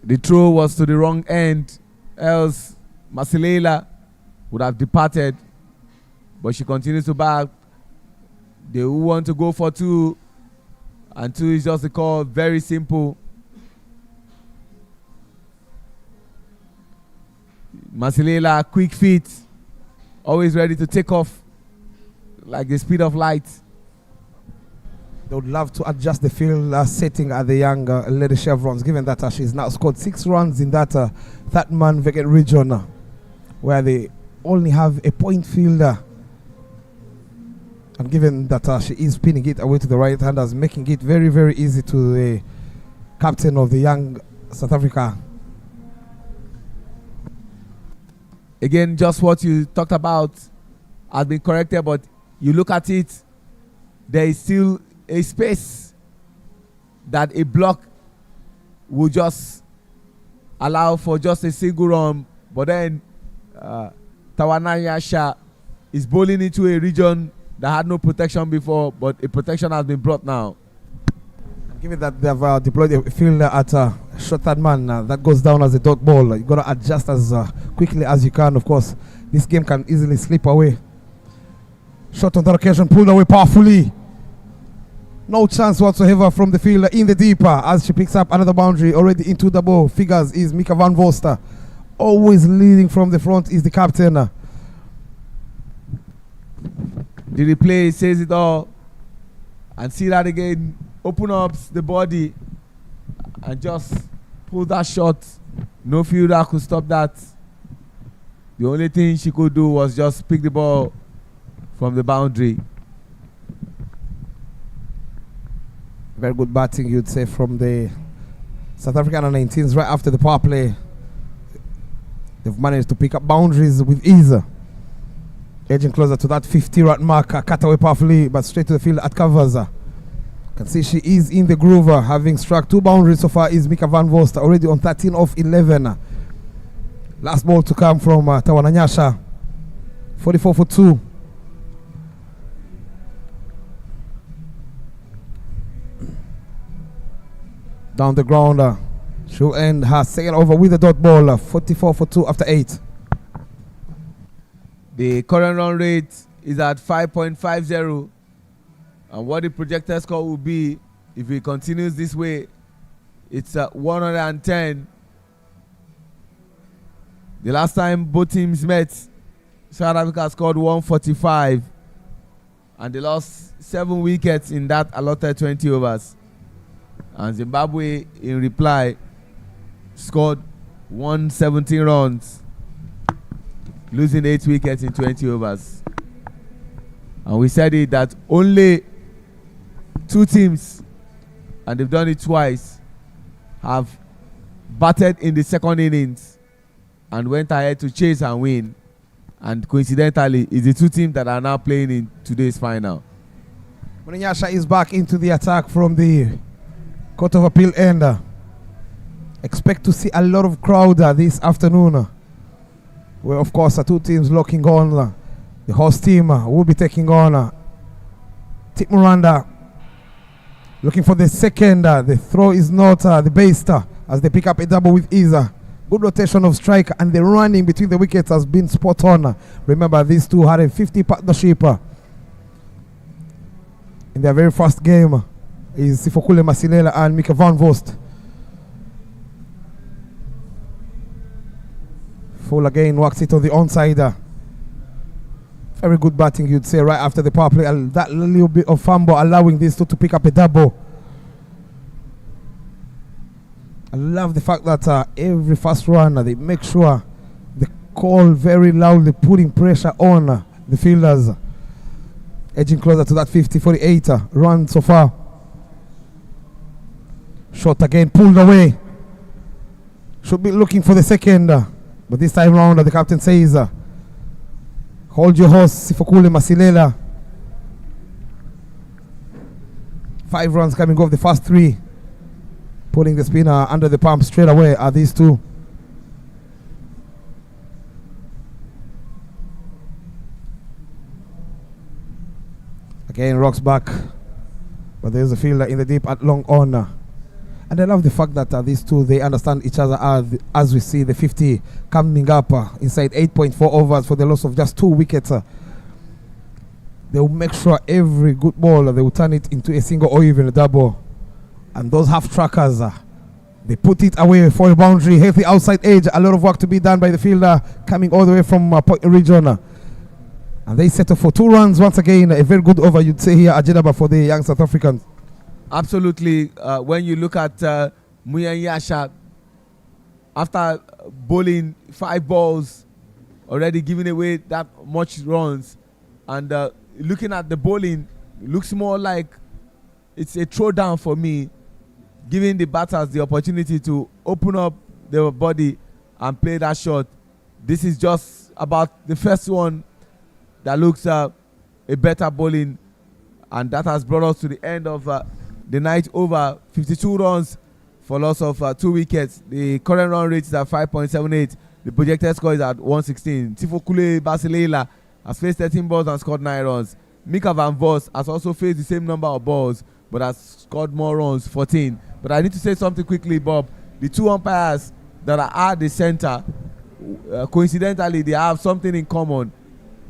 The throw was to the wrong end, else Masilela would have departed, but she continues to back. They will want to go for 2, and 2 is just the call. Very simple. Masilela, quick feet, always ready to take off like the speed of light. They would love to adjust the field setting at the young lady chevrons, given that she's now scored 6 runs in that third-man vacant region, where they only have a point fielder. And given that she is spinning it away to the right-handers, making it very, very easy to the captain of the young South Africa. Again, just what you talked about has been corrected, but you look at it, there is still a space that a block will just allow for just a single run, but then Tawanaya Shah is bowling into a region that had no protection before, but a protection has been brought now. Given that they've deployed a fielder at short third man, that goes down as a dot ball. You got to adjust as quickly as you can. Of course, this game can easily slip away. Shot on that occasion, pulled away powerfully. No chance whatsoever from the fielder in the deeper as she picks up another boundary already into the ball. Figures is Mika van Voster. Always leading from the front is the captain. The replay says it all. And see that again. Open up the body and just pull that shot. No fielder could stop that. The only thing she could do was just pick the ball from the boundary. Very good batting, you'd say, from the South African under-19s right after the power play. They've managed to pick up boundaries with ease. Edging closer to that 50-run mark. Cut away powerfully, but straight to the field at covers. Can see she is in the groove, having struck 2 boundaries so far is Mika van Voster, already on 13 of 11. Last ball to come from Tawana Nyasha. 44 for 2. Down the ground. She'll end her second over with a dot ball. 44 for 2 after 8. The current run rate is at 5.50. And what the projected score will be if it continues this way, it's 110. The last time both teams met, South Africa scored 145. And they lost 7 wickets in that allotted 20 overs. And Zimbabwe, in reply, scored 117 runs, losing 8 wickets in 20 overs. And we said it that only 2 teams, and they've done it twice, have batted in the second innings and went ahead to chase and win. And coincidentally, it's the 2 teams that are now playing in today's final. Nyasha is back into the attack from the Court of Appeal end. Expect to see a lot of crowd this afternoon, where of course 2 teams locking on. The host team will be taking on Tip Miranda, looking for the second. The throw is not the base as they pick up a double with ease. Good rotation of strike, and the running between the wickets has been spot on. Remember, these 2 had a 50 partnership in their very first game. Is Sifokule Masilela and Mika van Vost. Full again, works it on the onside. Very good batting, you'd say, right after the power play. That little bit of fumble allowing these 2 to pick up a double. I love the fact that every first runner, they make sure they call very loudly, putting pressure on the fielders. Edging closer to that 50-48 run so far. Shot again, pulled away. Should be looking for the second. But this time round, the captain says, hold your horse, Sifokule Masilela. 5 runs coming off the first 3. Putting the spinner under the pump straight away are these 2. Again, rocks back. But there's a fielder in the deep at long on. And I love the fact that these 2, they understand each other as we see the 50 coming up inside 8.4 overs for the loss of just 2 wickets. They will make sure every good ball, they will turn it into a single or even a double. And those half trackers, they put it away for a boundary, healthy outside edge. A lot of work to be done by the fielder coming all the way from Point Region. And they settle for 2 runs once again. A very good over, you'd say here at Jeddah for the young South Africans. Absolutely. When you look at Nyasha, after bowling 5 balls, already giving away that much runs, and looking at the bowling, looks more like it's a throwdown for me, giving the batters the opportunity to open up their body and play that shot. This is just about the first one that looks a better bowling, and that has brought us to the end of the night over. 52 runs for loss of 2 wickets. The current run rate is at 5.78. The projected score is at 116. Sifokule Masilela has faced 13 balls and scored 9 runs. Mika van Vost has also faced the same number of balls but has scored more runs, 14. But I need to say something quickly, Bob. The two umpires that are at the center, coincidentally, they have something in common.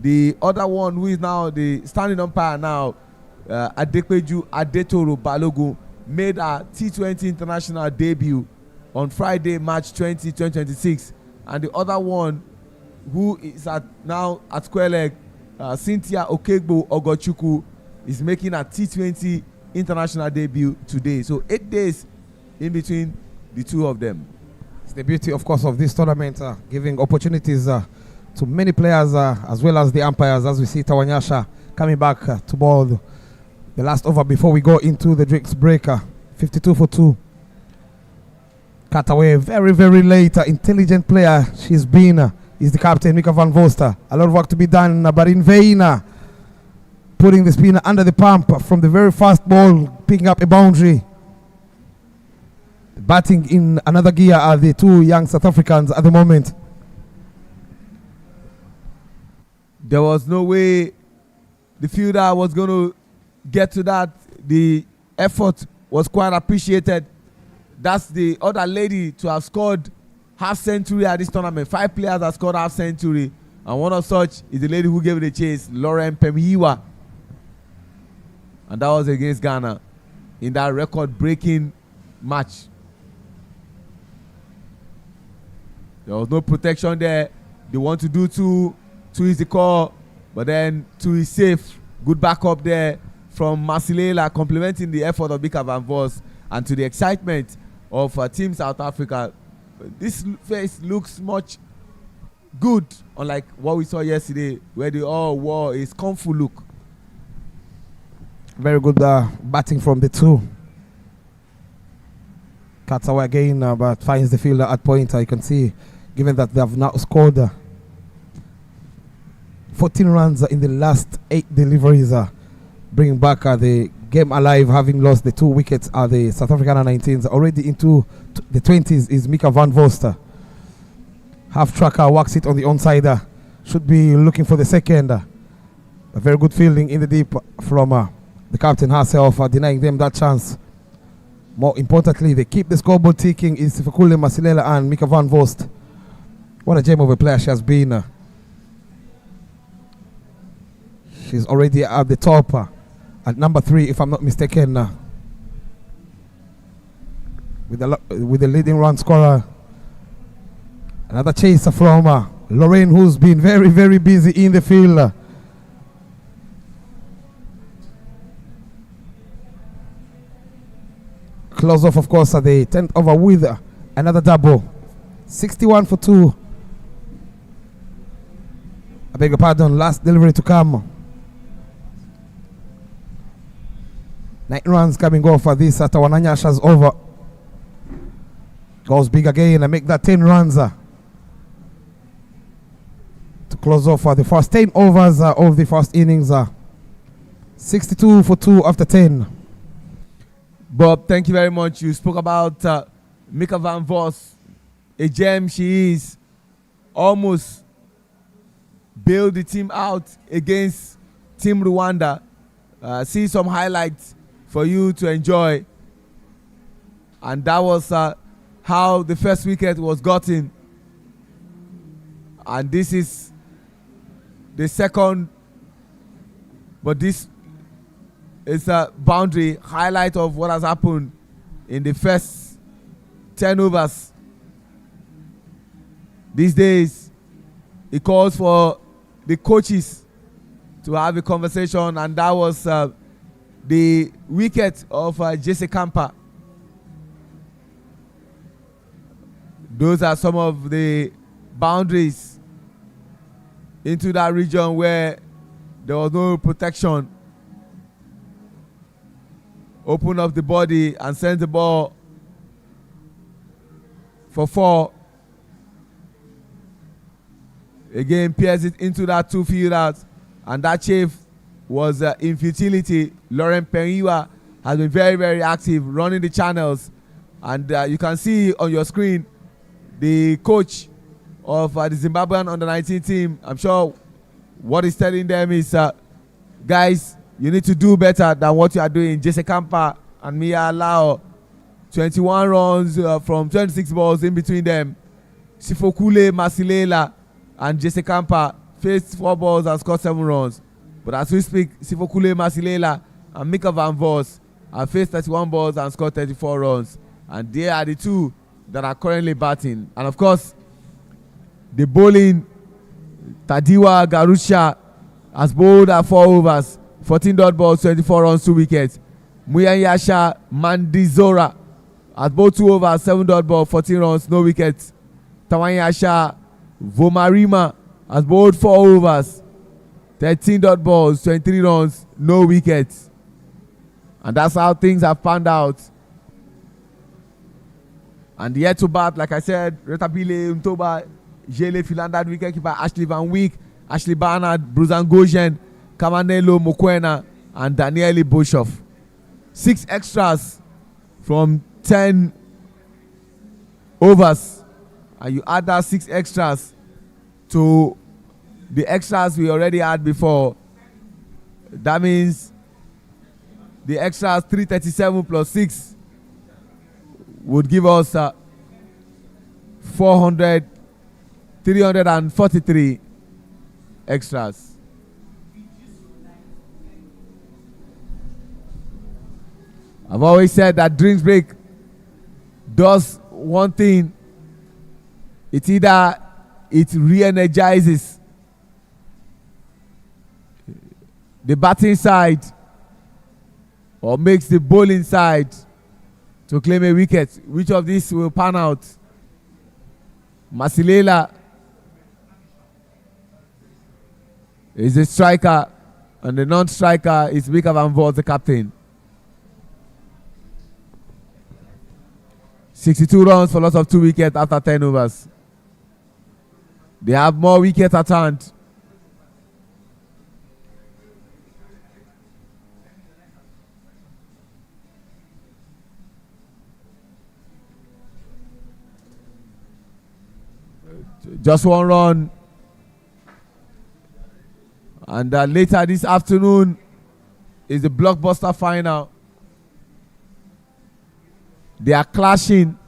The other one, who is now the standing umpire now, Adekweju Adetoro Balogun, made a T20 international debut on Friday, March 20, 2026. And the other one, who is now at square leg, Cynthia Okegbo Ogochukwu, is making a T20 international debut today. So 8 days in between the two of them. It's the beauty, of course, of this tournament, giving opportunities to many players as well as the umpires, as we see Tawanyasha coming back to ball the last over before we go into the drinks breaker. 52 for 2. Cut away very, very late. Intelligent player she's been. Is the captain, Mika van Voster. A lot of work to be done, but in vain. Putting the spinner under the pump from the very first ball, picking up a boundary. Batting in another gear are the two young South Africans at the moment. There was no way the fielder was going to get to that. The effort was quite appreciated. That's the other lady to have scored half century at this tournament. 5 players have scored half century, and one of such is the lady who gave it a chase, Lauren Pemiwa. And that was against Ghana in that record-breaking match. There was no protection there. They want to do 2. 2 is the call, but then 2 is safe. Good backup there from Masilela, complementing the effort of Mika van Vos, and to the excitement of Team South Africa. This face looks much good, unlike what we saw yesterday, where they all wore a scornful look. Very good batting from the two. Cuts away again, but finds the fielder at point. You can see, given that they have now scored 14 runs in the last 8 deliveries, bringing back the game alive, having lost the 2 wickets. The South African 19s already into the 20s is Mika van Voster. Half tracker works it on the onside. Should be looking for the second. A very good fielding in the deep from the captain herself, denying them that chance. More importantly, they keep the scoreboard ticking. Is Fikule Masilela and Mika van Vost. What a gem of a player she has been. She's already at the top at number 3, if I'm not mistaken, with the leading run scorer. Another chaser from Lorraine, who's been very, very busy in the field. Close off, of course, at the 10th over with another double. 61 for 2. I beg your pardon, last delivery to come. 9 runs coming off for this Tawananyasha's over. Goes big again and make that 10 runs to close off for the first 10 overs of the first innings. 62 for 2 after 10. Bob, thank you very much. You spoke about Mika van Vos, a gem she is. Almost bailed the team out against Team Rwanda. See some highlights for you to enjoy. And that was how the first wicket was gotten. And this is the second, but this is a boundary highlight of what has happened in the first 10 overs. These days, it calls for the coaches to have a conversation, and that was the wicket of Jesse Kampa. Those are some of the boundaries into that region where there was no protection. Open up the body and send the ball for 4. Again, pierce it into that 2 fielders, and that chase was in futility. Lauren Peniwa has been very, very active running the channels, and you can see on your screen the coach of the Zimbabwean under-19 team. I'm sure what he's telling them is, guys, You need to do better than what you are doing. Jesse Kampa and Mia Lao, 21 runs from 26 balls in between them. Sifokule Masilela and Jesse Kampa faced 4 balls and scored 7 runs. But as we speak, Sifokule Masilela and Mika Van Vos have faced 31 balls and scored 34 runs. And they are the two that are currently batting. And of course, the bowling, Tadiwa Garusha has bowled at 4 overs, 14 dot balls, 24 runs, 2 wickets. Muyanyasha Mandizora has bowled 2 overs, 7 dot balls, 14 runs, no wickets. Tawanyasha Vomarima has bowled 4 overs, 13 dot balls, 23 runs, no wickets. And that's how things have panned out. And yet to bat, like I said, Retabile Umtoba, Jele Philandered wicketkeeper Ashley Van Wyk, Ashley Barnard, Bruzan Gojen, Kamanelo Mokwena, and Daniele Boshoff. 6 extras from 10 overs. And you add that 6 extras to the extras we already had before. That means the extras 337 plus 6 would give us 343 extras. I've always said that drinks break does one thing. It either it re-energizes the batting side or makes the bowling side to claim a wicket. Which of these will pan out? Masilela is the striker, and the non-striker is Mika Van Vos, the captain. 62 runs for loss of 2 wickets after 10 overs. They have more wickets at hand. Just 1 run. And later this afternoon is the blockbuster final. They are clashing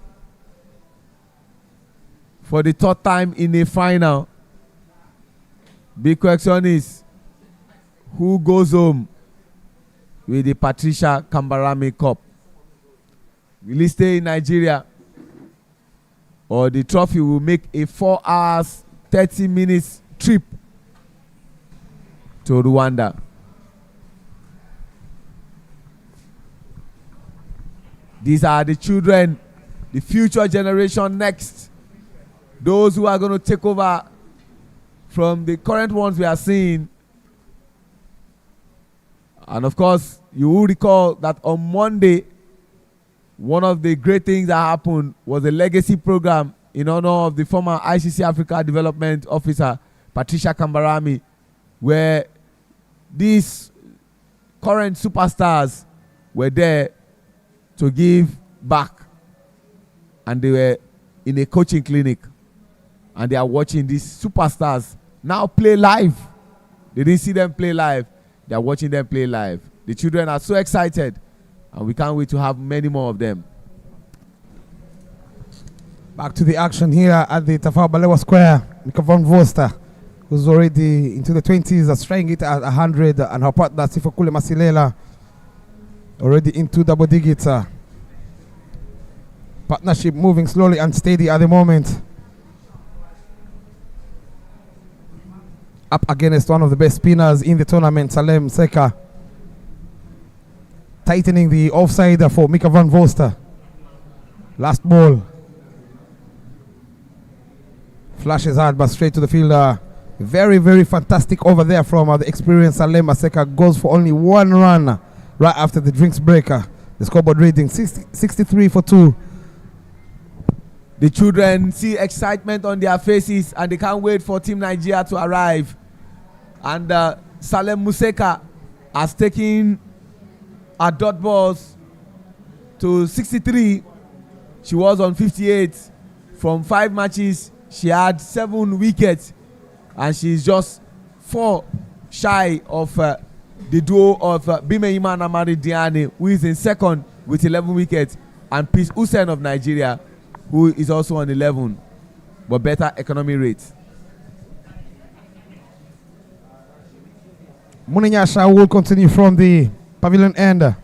for the 3rd time in a final. Big question is, who goes home with the Patricia Kambarami Cup? Will he stay in Nigeria, or the trophy will make a 4 hours 30 minutes trip to Rwanda? These are the children, the future generation next. Those who are going to take over from the current ones we are seeing. And of course, you will recall that on Monday, one of the great things that happened was a legacy program in honor of the former ICC Africa Development Officer, Patricia Kambarami, where these current superstars were there to give back. And they were in a coaching clinic. And they are watching these superstars now play live. They didn't see them play live. They are watching them play live. The children are so excited. And we can't wait to have many more of them. Back to the action here at the Tafawa Balewa Square. Mika Van Vosta, who's already into the 20s, trying it at 100, and her partner Sifokule Masilela already into double digits. Partnership moving slowly and steady at the moment. Up against one of the best spinners in the tournament, Salem Seka. Tightening the offside for Mika Van Vosta. Last ball. Flashes hard but straight to the fielder. Very, very fantastic over there from the experienced Salem Seka. Goes for only 1 run right after the drinks breaker. The scoreboard reading 63 for 2. The children see excitement on their faces and they can't wait for Team Nigeria to arrive. And Salem Museka has taken her dot balls to 63. She was on 58. From 5 matches, she had 7 wickets. And she's just 4 shy of the duo of Bimeima and Amari Diane, who is in second with 11 wickets, and Peace Hussein of Nigeria, who is also on 11, but better economy rates. Muninyasha will continue from the pavilion end.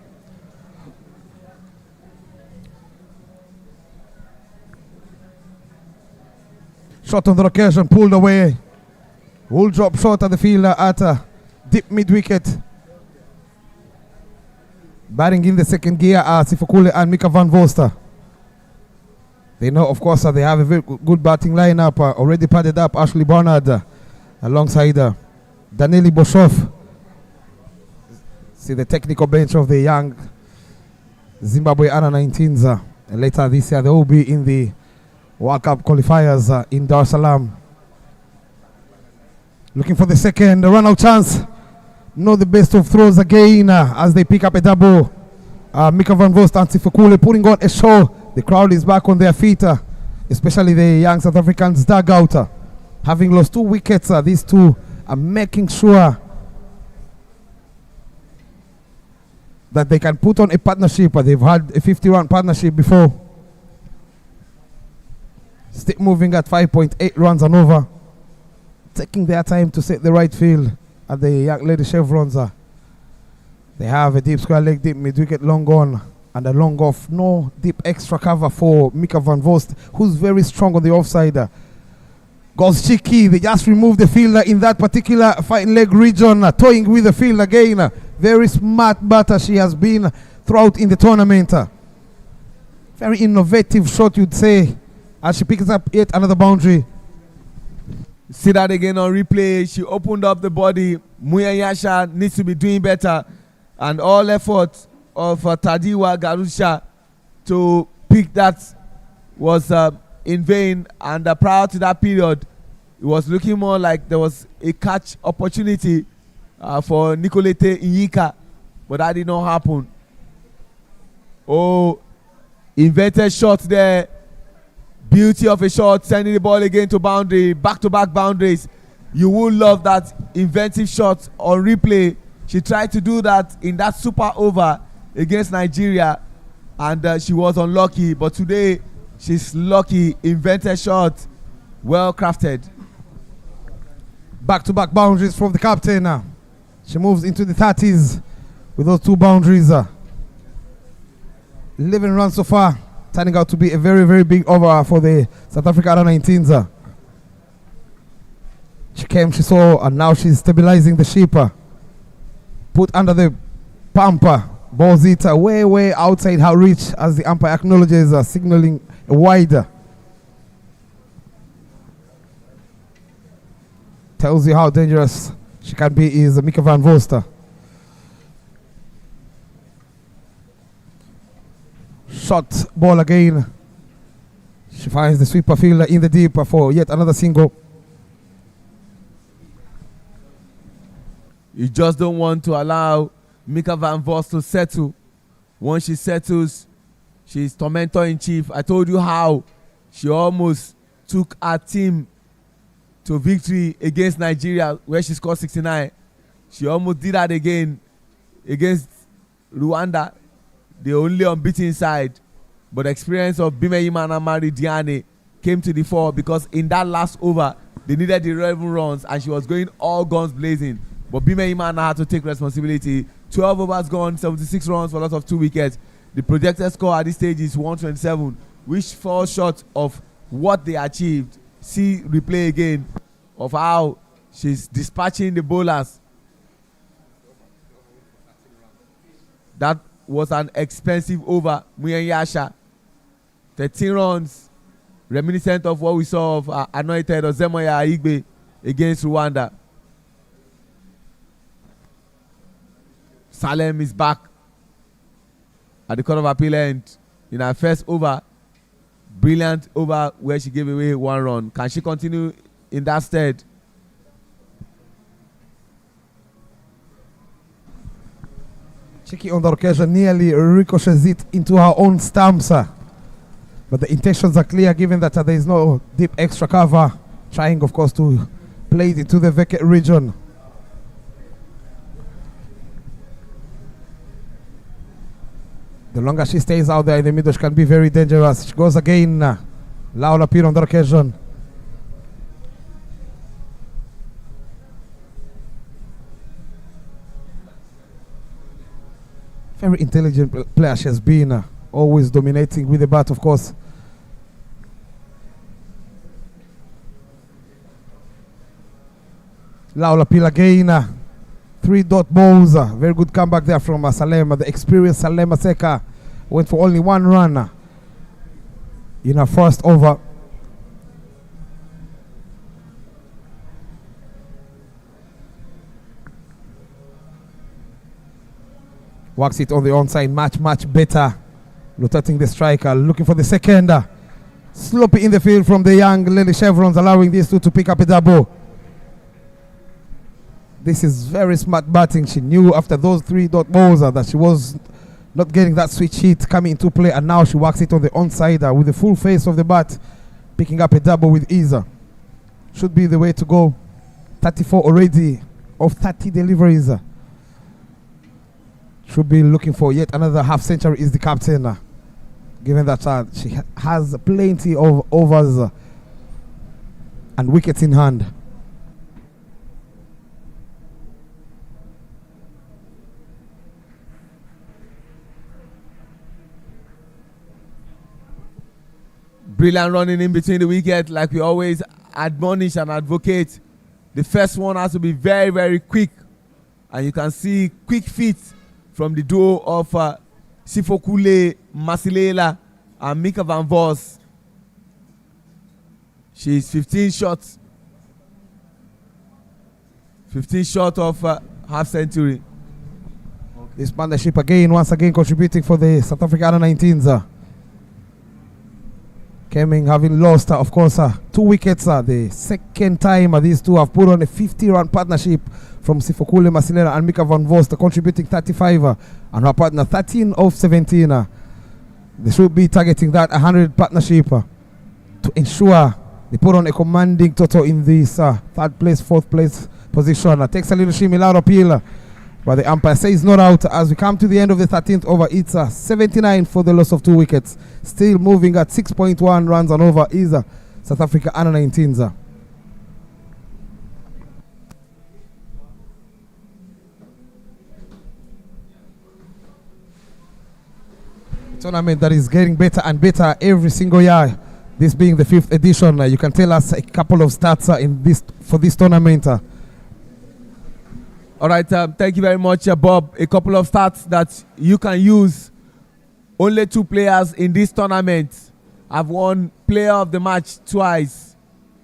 Shot on the occasion, pulled away. Will drop short at the fielder at deep mid-wicket. Batting in the second gear are Sifakule and Mika van Voster. They know, of course, they have a very good batting lineup. Already padded up Ashley Barnard alongside Danili Boshoff. See the technical bench of the young Zimbabwe under 19s. And later this year they will be in the World Cup qualifiers in Dar es Salaam. Looking for the second run-out chance. No, the best of throws again as they pick up a double. Mika van Vost and Sifakule putting on a show. The crowd is back on their feet, especially the young South Africans dugout. Having lost 2 wickets, these two are making sure that they can put on a partnership. They've had a 50-run partnership before. Still moving at 5.8 runs and over. Taking their time to set the right field at the young lady chevrons. They have a deep square leg, deep mid-wicket long on and a long off. No deep extra cover for Mika van Vost, who's very strong on the offside. Goes cheeky. They just removed the fielder in that particular fine leg region, toying with the field again. Very smart batter she has been throughout in the tournament. Very innovative shot, you'd say, as she picks up yet another boundary. See that again on replay. She opened up the body. Muyanyasha needs to be doing better. And all effort of Tadiwa Garusha to pick that was in vain. And prior to that period, it was looking more like there was a catch opportunity for Nicolete Inyika. But that did not happen. Oh, invented shot there. Beauty of a shot, sending the ball again to boundary, back-to-back boundaries. You will love that inventive shot on replay. She tried to do that in that super over against Nigeria, and she was unlucky. But today, she's lucky. Invented shot, well crafted. Back-to-back boundaries from the captain. She moves into the 30s with those 2 boundaries. 11 runs so far. Turning out to be a very, very big over for the South Africa under-19s. She came, she saw, and now she's stabilizing the ship. Put under the pumper. Balls it way, way outside her reach as the umpire acknowledges, signaling a wide. Tells you how dangerous she can be is Mika van Voster. Shot ball again. She finds the sweeper fielder in the deep for yet another single. You just don't want to allow Mika van Vost to settle. Once she settles, she's tormentor in chief. I told you how she almost took her team to victory against Nigeria where she scored 69. She almost did that again against Rwanda, the only unbeaten side. But the experience of Bimeima and Amari Diane came to the fore because in that last over, they needed the 11 runs and she was going all guns blazing. But Bimeima had to take responsibility. 12 overs gone, 76 runs for a lot of 2 wickets. The projected score at this stage is 127, which falls short of what they achieved. See replay again of how she's dispatching the bowlers. That was an expensive over. Muyanyasha, 13 runs, reminiscent of what we saw of Anointed or Zemoya Igbe against Rwanda. Salem is back at the Court of Appeal end in her first over. Brilliant over where she gave away 1 run. Can she continue in that stead? Cheeky on the occasion nearly ricochets it into her own stumps. But the intentions are clear given that there is no deep extra cover. Trying, of course, to play it into the vacant region. The longer she stays out there in the middle, she can be very dangerous. She goes again. Loud appeal on the occasion. Very intelligent player she has been. Always dominating with the bat, of course. Loud appeal again. 3-dot balls. Very good comeback there from Salema. The experienced Salema Seka went for only 1 run in her first over. Works it on the onside, much better. Rotating the striker, looking for the second. Sloppy in the field from the young Lily Chevrons, allowing these two to pick up a double. This is very smart batting. She knew after those 3-dot balls that she was not getting that switch hit coming into play, and now she works it on the onside with the full face of the bat, picking up a double with ease. Should be the way to go. 34 already of 30 deliveries. Should be looking for yet another half century is the captain, given that she has plenty of overs and wickets in hand. Brilliant running in between the wicket, like we always admonish and advocate. The first one has to be very quick, and you can see quick feet from the duo of Sifokule Masilela and Mika Van Vos. She's 15 shots. 15 short of half century. This partnership again, once again contributing for the South Africa Under-19s. Keming having lost, of course, 2 wickets. The second time these two have put on a 50-run partnership from Sifokule Masilela and Mika Van Vost, contributing 35, and her partner 13 of 17. They should be targeting that 100 partnership to ensure they put on a commanding total in this 3rd place, 4th place position. Takes a little shimmy, loud appeal, but the umpire says not out as we come to the end of the 13th over. It's 79 for the loss of 2 wickets. Still moving at 6.1 runs and over is South Africa Under-19s. Tournament that is getting better and better every single year. This being the 5th edition, you can tell us a couple of stats in this for this tournament. All right, thank you very much, Bob. A couple of stats that you can use. Only 2 players in this tournament have won Player of the Match twice,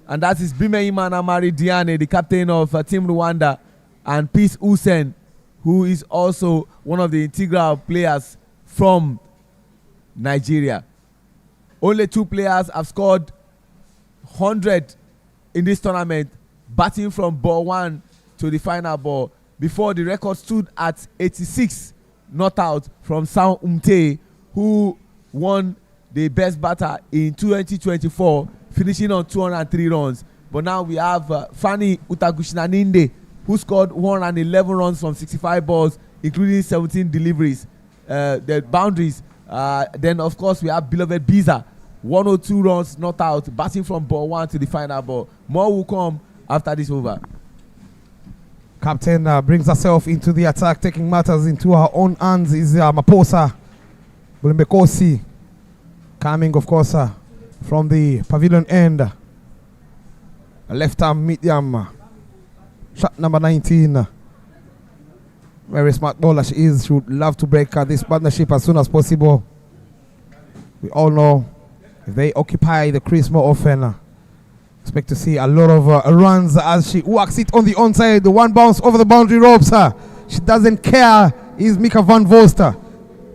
and that is Bimeima Namari Diane, the captain of Team Rwanda, and Peace Usen, who is also one of the integral players from Nigeria. Only 2 players have scored 100 in this tournament, batting from ball 1 to the final ball. Before, the record stood at 86 not out from Sao Umte, who won the best batter in 2024, finishing on 203 runs. But now we have Fanny Utagushina-Ninde, who scored 111 runs from 65 balls, including 17 deliveries, the boundaries. Then, of course, we have beloved Biza, 102 runs not out, batting from ball 1 to the final ball. More will come after this over. Captain brings herself into the attack, taking matters into her own hands is Maposa Bulembekosi, coming, of course, from the pavilion end. A left arm medium, shot number 19. Very smart bowler she is. She would love to break this partnership as soon as possible. We all know if they occupy the crease more often, expect to see a lot of runs as she works it on the onside. The one bounce over the boundary ropes. She doesn't care. Is Mika Van Voster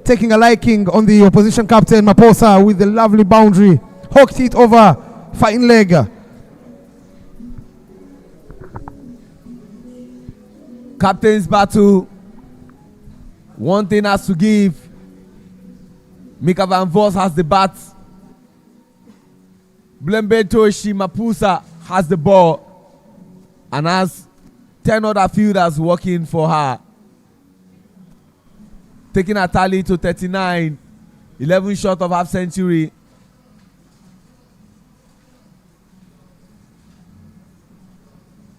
taking a liking on the opposition captain Maposa with the lovely boundary. Hooked it over fine leg. Captain's battle. One thing has to give. Mika Van Vos has the bat. Blembetoshi Mapusa has the ball and has 10 other fielders working for her, taking a tally to 39 11 short of half century.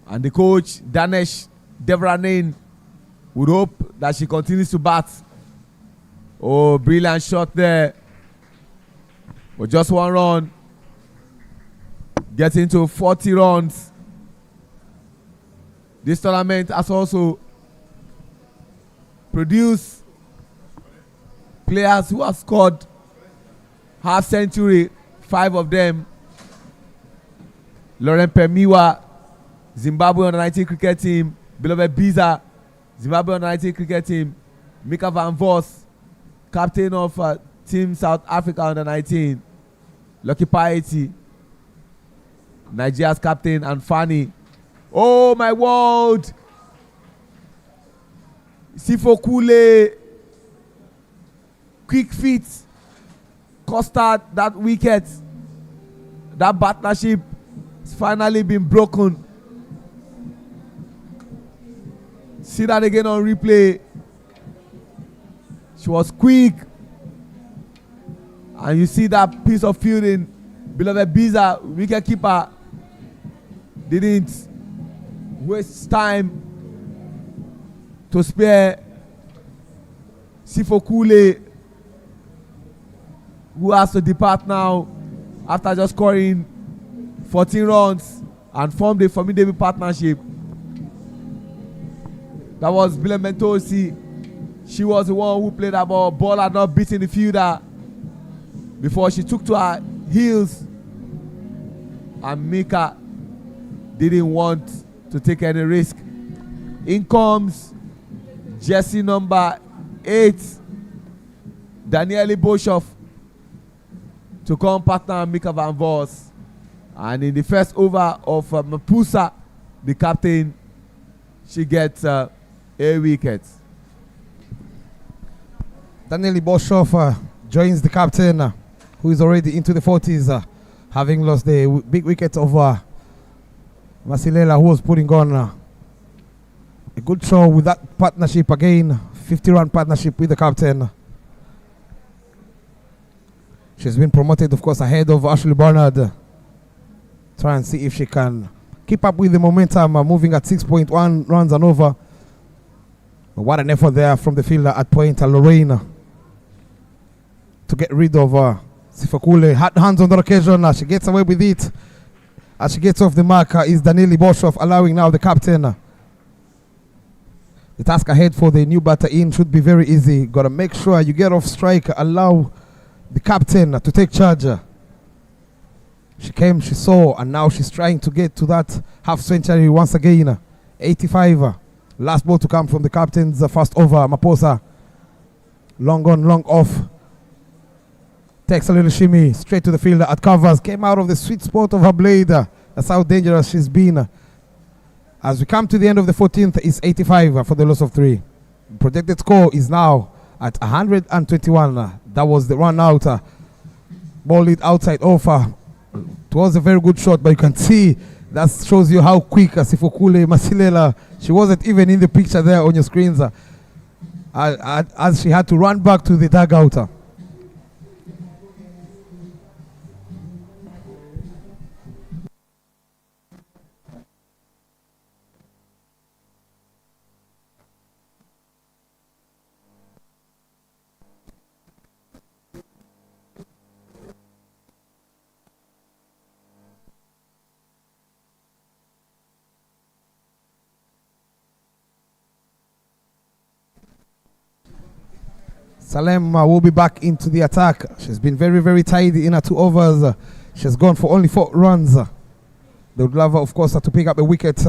And the coach, Danesh Devranain, would hope that she continues to bat. Oh, brilliant shot there. But just one run. Getting to 40 runs. This tournament has also produced players who have scored half century, 5 of them. Lauren Pemiwa, Zimbabwe under-19 cricket team. Beloved Biza, Zimbabwe under-19 cricket team. Mika Van Vos, captain of Team South Africa under-19. Lucky Piety, Nigeria's captain, and Fanny. Oh my world! Sifokule, quick feet, Costa, that wicket, that partnership has finally been broken. See that again on replay. She was quick. And you see that piece of fielding. Beloved Biza, wicket keeper, didn't waste time to spare Sifokule, who has to depart now after just scoring 14 runs and formed a formidable partnership. That was Billy Mentosi. She was the one who played that ball had not beaten the fielder before she took to her heels, and Mika didn't want to take any risk. In comes jersey number 8, Daniele Boshoff, to come partner Mika Van Vos. And in the first over of Mapusa, the captain, she gets a wicket. Daniele Boshoff joins the captain, who is already into the 40s, having lost the big wicket of Masilela, who was putting on a good show with that partnership again. 50-run partnership with the captain. She's been promoted, of course, ahead of Ashley Barnard. Try and see if she can keep up with the momentum, moving at 6.1 runs and over. But what an effort there from the fielder at point, Lorraine, to get rid of Sifokule. Had hands on the occasion. She gets away with it. As she gets off the mark is Daniele Boshoff, allowing now the captain. The task ahead for the new batter in should be very easy. Got to make sure you get off strike, allow the captain to take charge. She came, she saw, and now she's trying to get to that half century once again. 85. Last ball to come from the captain's first over. Maposa. Long on, long off. Takes a little shimmy straight to the fielder at covers. Came out of the sweet spot of her blade. That's how dangerous she's been. As we come to the end of the 14th, it's 85 for the loss of 3. Projected score is now at 121. That was the run out. Ball lead outside offer. It was a very good shot, but you can see that shows you how quick Sifokule Masilela. She wasn't even in the picture there on your screens as she had to run back to the dugout. Salem will be back into the attack. She's been very, very tidy in her 2 overs. She's gone for only 4 runs. They would love her, of course, to pick up a wicket.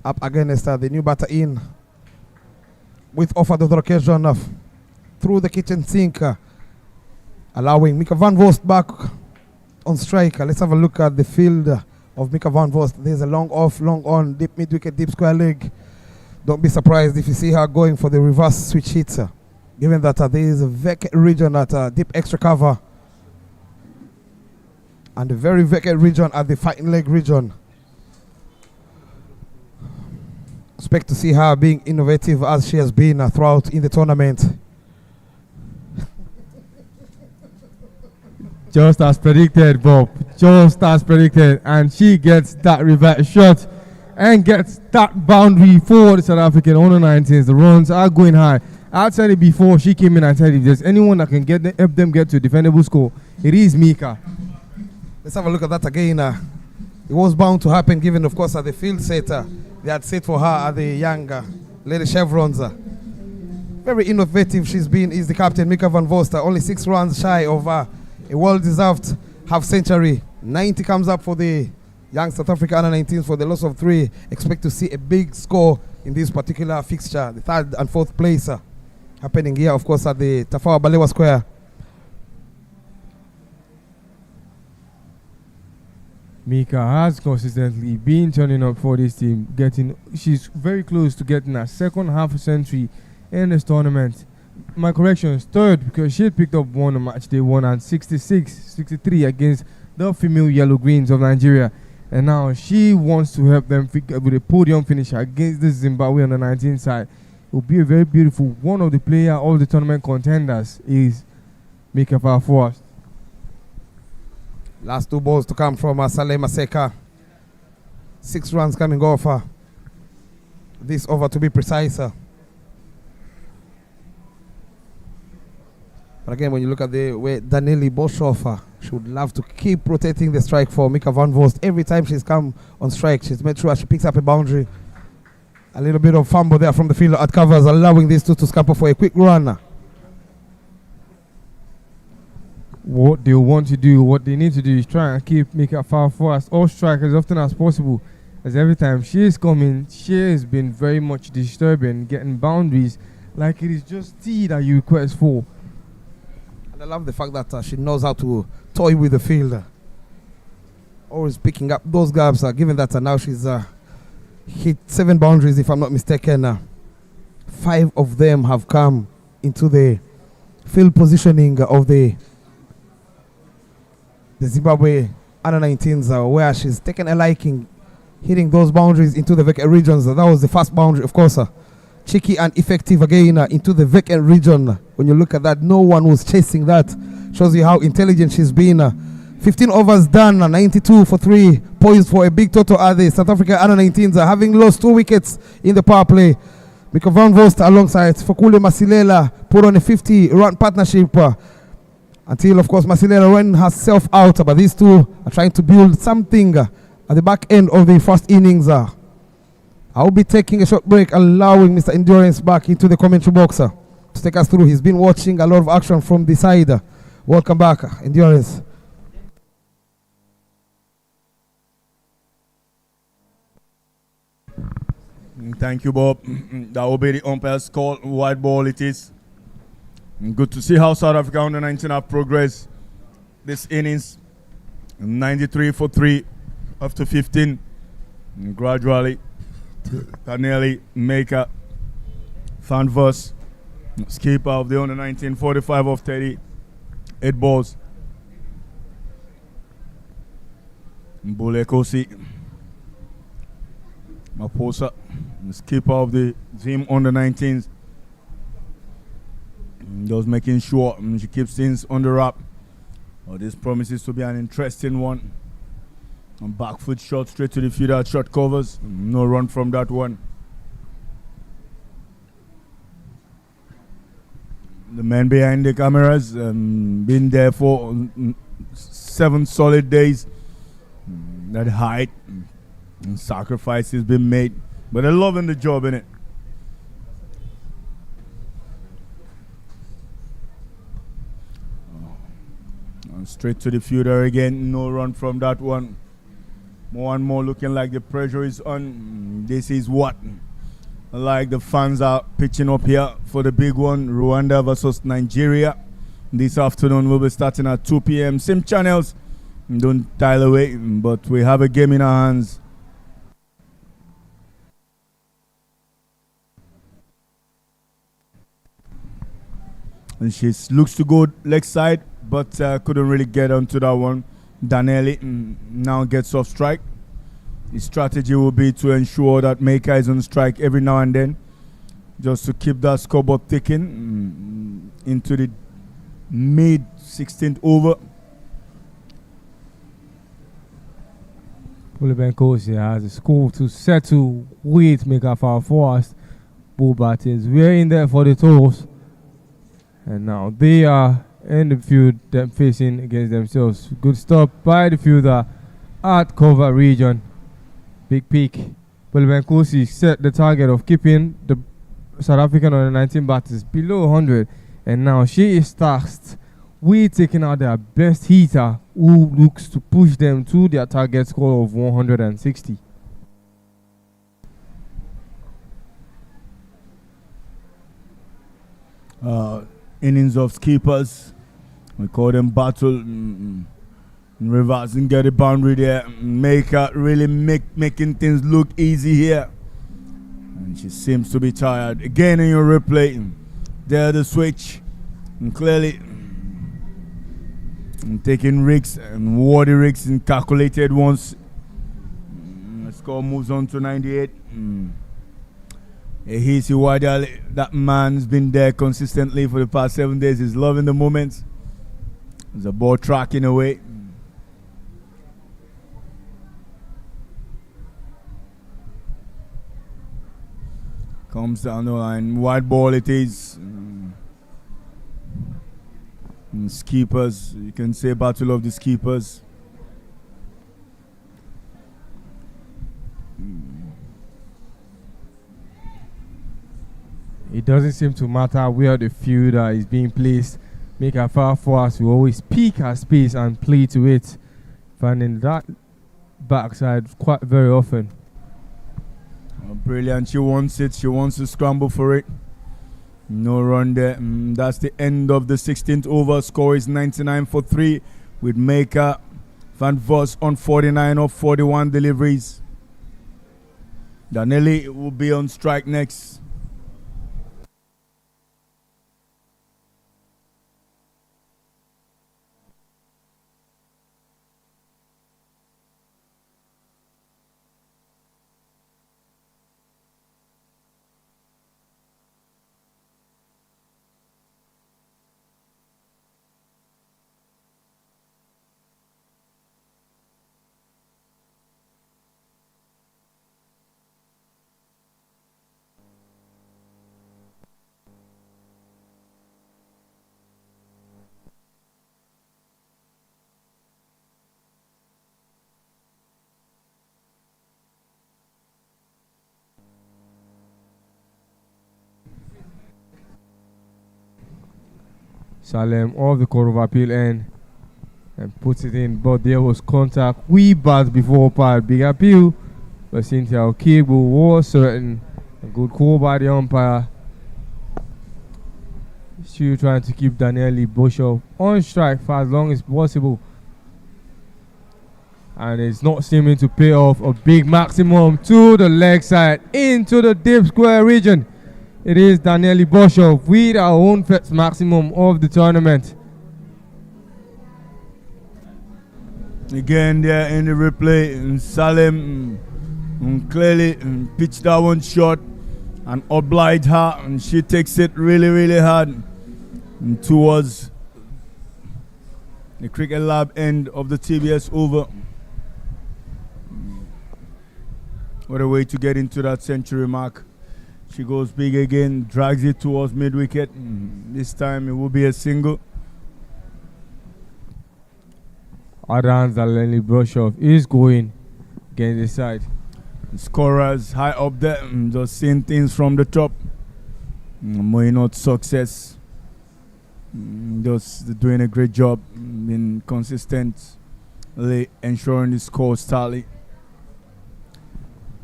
Up against the new batter in with offered the occasion through the kitchen sink, allowing Mika Van Vost back on strike. Let's have a look at the field of Mika Van Vost. There's a long off, long on, deep mid wicket, deep square leg. Don't be surprised if you see her going for the reverse switch hit, given that there is a vacant region at deep extra cover and a very vacant region at the fighting leg region. Expect to see her being innovative as she has been throughout in the tournament. Just as predicted, Bob. Just as predicted. And she gets that reverse shot and gets that boundary for the South African under 19s. The runs are going high. I said it before she came in. I said if there's anyone that can help them get to a defendable score, it is Mika. Let's have a look at that again. It was bound to happen given, of course, the field setter they had set for her at the young Lady Chevrons. Very innovative she's been, is the captain, Mika van Voster. Only 6 runs shy of a well-deserved half-century. 90 comes up for the young South Africa under-19s for the loss of 3. Expect to see a big score in this particular fixture, the 3rd and 4th place happening here, of course, at the Tafawa Balewa Square. Mika has consistently been turning up for this team. She's very close to getting a second half century in this tournament. My correction is 3rd because she had picked up one on match day 1 and 63 against the female Yellow Greens of Nigeria. And now she wants to help them with a podium finish against the Zimbabwe on the 19 side. It will be a very beautiful one of the player of the tournament contenders is Mika Farfwas. Last 2 balls to come from Saleh Maseka. 6 runs coming off this over, to be precise. But again, when you look at the way Danieli Boshoff, she would love to keep rotating the strike for Mika van Vost. Every time she's come on strike, she's made sure she picks up a boundary. A little bit of fumble there from the fielder at covers, allowing these two to scamper for a quick run. What they want to do, what they need to do is try and keep Mika Farfwas off strike as often as possible. As every time she is coming, she has been very much disturbing, getting boundaries like it is just tea that you request for. And I love the fact that she knows how to toy with the field. Always picking up those gaps, given that now she's hit 7 boundaries, if I'm not mistaken. 5 of them have come into the field positioning of the Zimbabwe under-19s, where she's taken a liking, hitting those boundaries into the vacant regions. That was the first boundary, of course. Cheeky and effective again into the vacant region. When you look at that, no one was chasing that. Shows you how intelligent she's been. 15 overs done, 92 for 3, poised for a big total at the South Africa under-19s, having lost 2 wickets in the power play. Mika van Vost alongside Fokule Masilela put on a 50-run partnership until, of course, Masilela ran herself out. But these two are trying to build something at the back end of the first innings. I'll be taking a short break, allowing Mr. Endurance back into the commentary box to take us through. He's been watching a lot of action from the side. Welcome back, Endurance. Thank you, Bob. That will be the umpire's call. White ball it is. Good to see how South Africa under 19 have progressed this innings. 93 for 3 after 15. And gradually, Danieli Mika van Vost, skipper of the under 19, 45 of 30, 8 balls. Mbule Kosi Maposa, skipper of the Zim under 19s. Just making sure she keeps things on the wrap. This promises to be an interesting one. And back foot shot straight to the fielder, shot covers. No run from that one. The men behind the cameras been there for 7 solid days. That height and sacrifice has been made, but they're loving the job, innit? Straight to the fielder again, no run from that one. More and more looking like the pressure is on. This is what like the fans are pitching up here for the big one, Rwanda versus Nigeria. This afternoon we'll be starting at 2 p.m. Same channels, don't dial away, but we have a game in our hands. And she looks to go leg side, but couldn't really get onto that one. Danieli now gets off strike. his strategy will be to ensure that Maker is on strike every now and then, just to keep that scoreboard ticking into the mid 16th over. Powerplay has a score to settle with Maker far forward. Ball batters, we're in there for the toss. And now they are in the field, them facing against themselves. Good stop by the fielder at cover region. Big peak. Powerplay set the target of keeping the South African under 19 batters below 100. And now she is tasked with taking out their best hitter, who looks to push them to their target score of 160. Innings of keepers. We call them battle. Reverse and get the boundary there. Maker really making things look easy here. And she seems to be tired. Again in your replay. There the switch. And clearly taking risks and worthy risks and calculated ones. The score moves on to 98. He's Wadali. That man's been there consistently for the past 7 days. He's loving the moments. There's a ball tracking away. Comes down the line. Wide ball it is. And keepers. You can say battle of the keepers. It doesn't seem to matter where the fielder is being placed. Make a far for us. We always peek our space and play to it. Finding that backside quite very often. Oh, brilliant. She wants it. She wants to scramble for it. No run there. That's the end of the 16th over. Score is 99 for 3 with Maker Van Vos on 49 of 41 deliveries. Danelli will be on strike next. Salem off the court of appeal end and puts it in, but there was contact. We bat before part. Big appeal, but Cynthia Okigbo was certain. A good call by the umpire. Still trying to keep Daniele Boshoff on strike for as long as possible. And it's not seeming to pay off. A big maximum to the leg side into the deep square region. It is Daniele Boshoff with our own first maximum of the tournament. Again there in the replay, Salem clearly pitched that one shot and obliged her, and she takes it really, really hard towards the Cricket Lab end of the TBS over. What a way to get into that century mark. She goes big again, drags it towards mid-wicket. This time it will be a single. Adams Daniele Boshoff is going against the side. Scorers high up there, just seeing things from the top. Moinot success. Just doing a great job in consistently ensuring the scores tally.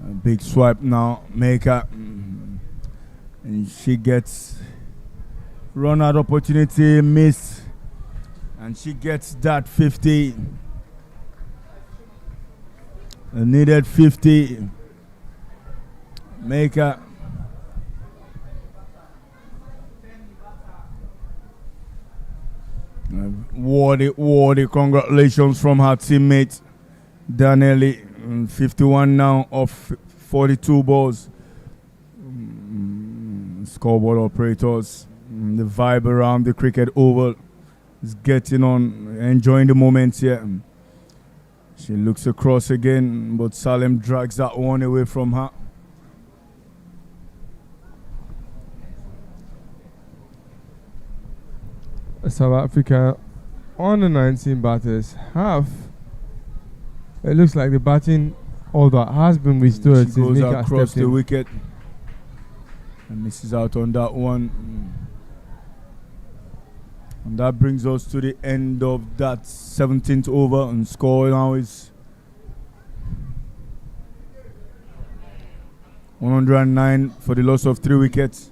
A big swipe now, Maker. And she gets run out opportunity, missed. And she gets that 50. A needed 50. Maker. Worthy congratulations from her teammate Danelli. 51 now of 42 balls. Scoreboard operators. The vibe around the cricket oval is getting on, enjoying the moment here. She looks across again, but Salem drags that one away from her. South Africa on the 19 batters have. It looks like the batting order has been restored. She goes across the wicket and misses out on that one. And that brings us to the end of that 17th over, and score now is 109 for the loss of 3 wickets.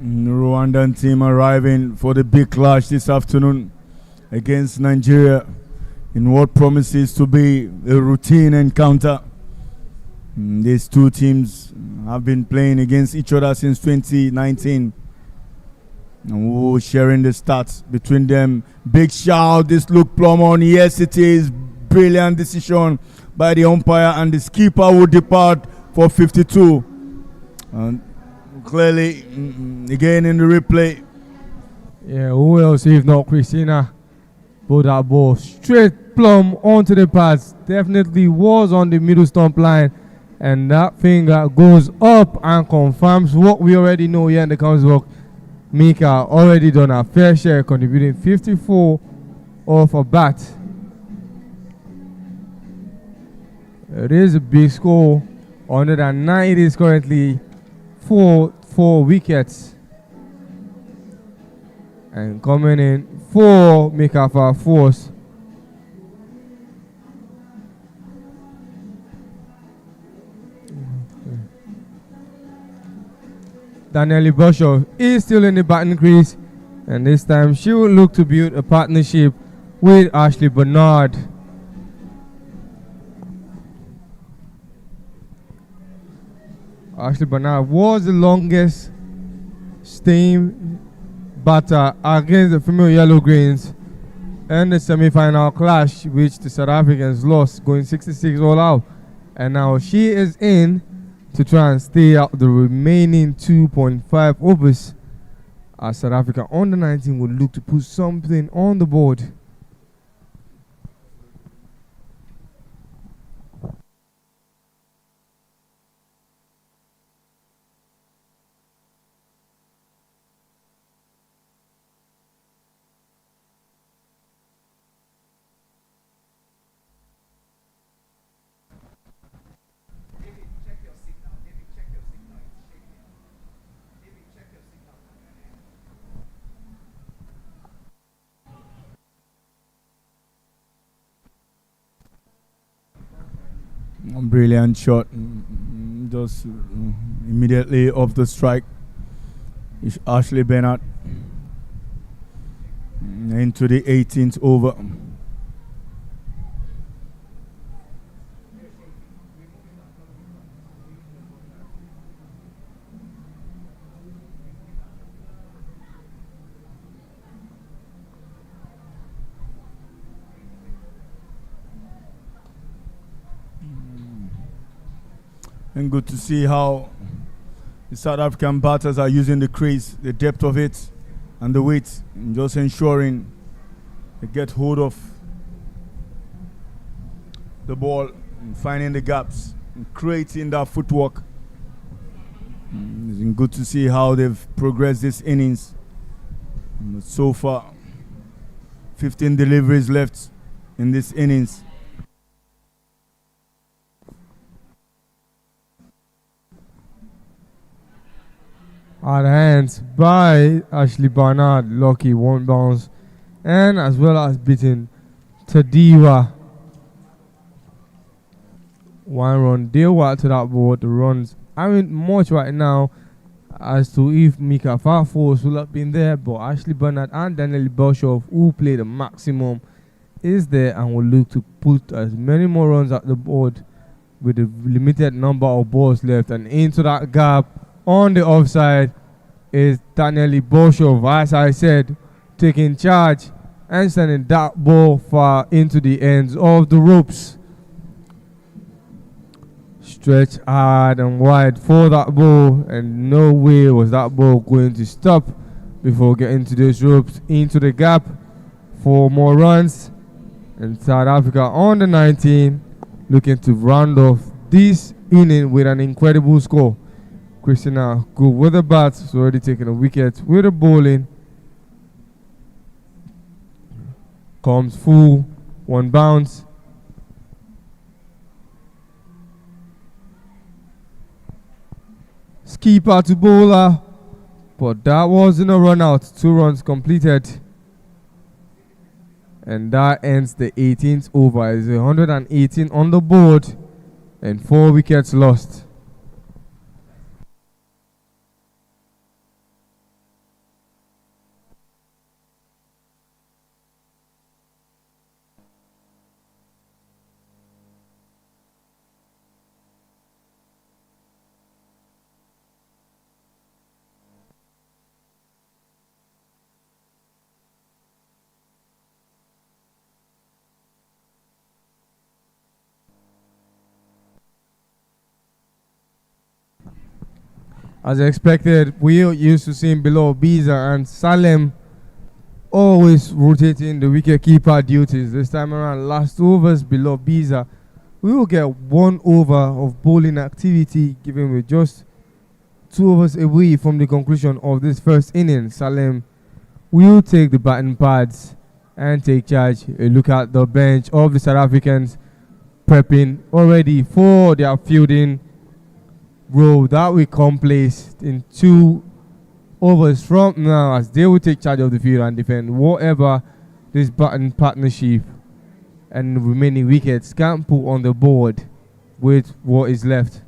Rwandan team arriving for the big clash this afternoon against Nigeria in what promises to be a routine encounter. These two teams have been playing against each other since 2019. And sharing the stats between them. Big shout, this look plumb on. Yes, it is. Brilliant decision by the umpire, and the skipper would depart for 52. And clearly, again in the replay. Yeah, who else if not Christina? Put that ball straight plumb onto the pads. Definitely was on the middle stump line. And that finger goes up and confirms what we already know here in the Council. Mika already done a fair share, contributing 54 off a bat. It is a big score. 109 is currently 4 wickets. And coming in 4 Mika for force. Danielle Bosho is still in the batting crease, and this time she will look to build a partnership with Ashley Bernard. Ashley Bernard was the longest staying batter against the female Yellow Greens in the semi-final clash, which the South Africans lost, going 66 all out. And now she is in to try and stay out the remaining 2.5 overs, as South Africa under 19 would look to put something on the board. Brilliant shot, just immediately off the strike. It's Ashley Bernard into the 18th over. And good to see how the South African batters are using the crease, the depth of it, and the weight, and just ensuring they get hold of the ball and finding the gaps and creating that footwork. It's been good to see how they've progressed this innings. And so far, 15 deliveries left in this innings. Out of hands by Ashley Barnard. Lucky one bounce. And as well as beating Tadiwa. 1 run. They were to that board. The runs aren't much right now as to if Mika Farfos will have been there, but Ashley Barnard and Daniel Belshoff, who played the maximum, is there and will look to put as many more runs at the board with the limited number of balls left. And into that gap on the offside is Daniel Belshoff, as I said, taking charge and sending that ball far into the ends of the ropes. Stretch hard and wide for that ball, and no way was that ball going to stop before getting to those ropes into the gap for more runs. And South Africa on the 19 looking to round off this inning with an incredible score. Christina good with the bats, has already taken a wicket with the bowling. Comes full, 1 bounce. Skipper to bowler, but that wasn't a run out. 2 runs completed. And that ends the 18th over. It's 118 on the board and 4 wickets lost. As expected, we used to see below Biza and Salem always rotating the wicket-keeper duties. This time around, last overs below Biza, we will get 1 over of bowling activity, given with just 2 overs away from the conclusion of this first inning. Salem will take the batting pads and take charge. A look at the bench of the South Africans prepping already for their fielding role that will come placed in 2 overs from now, as they will take charge of the field and defend whatever this batting partnership and remaining wickets can put on the board with what is left.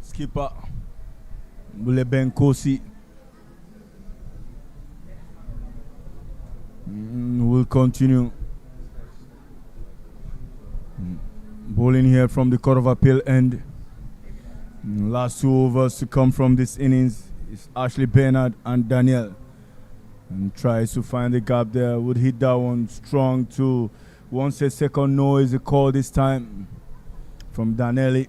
Skipper Bule Ben Kosi will continue bowling here from the Court of Appeal end. Last 2 overs to come from this innings is Ashley Bernard and Daniel, and tries to find the gap there. Would hit that one strong too. Once a second no is a call this time from Danelli.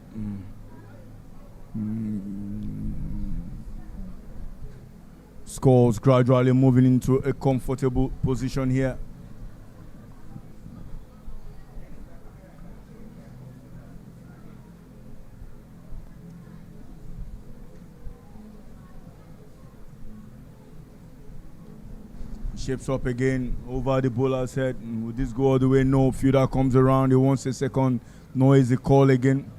Scores gradually moving into a comfortable position here. Shapes up again over the bowler's head. Would this go all the way? No. Fielder comes around. He wants a second. No is the call again.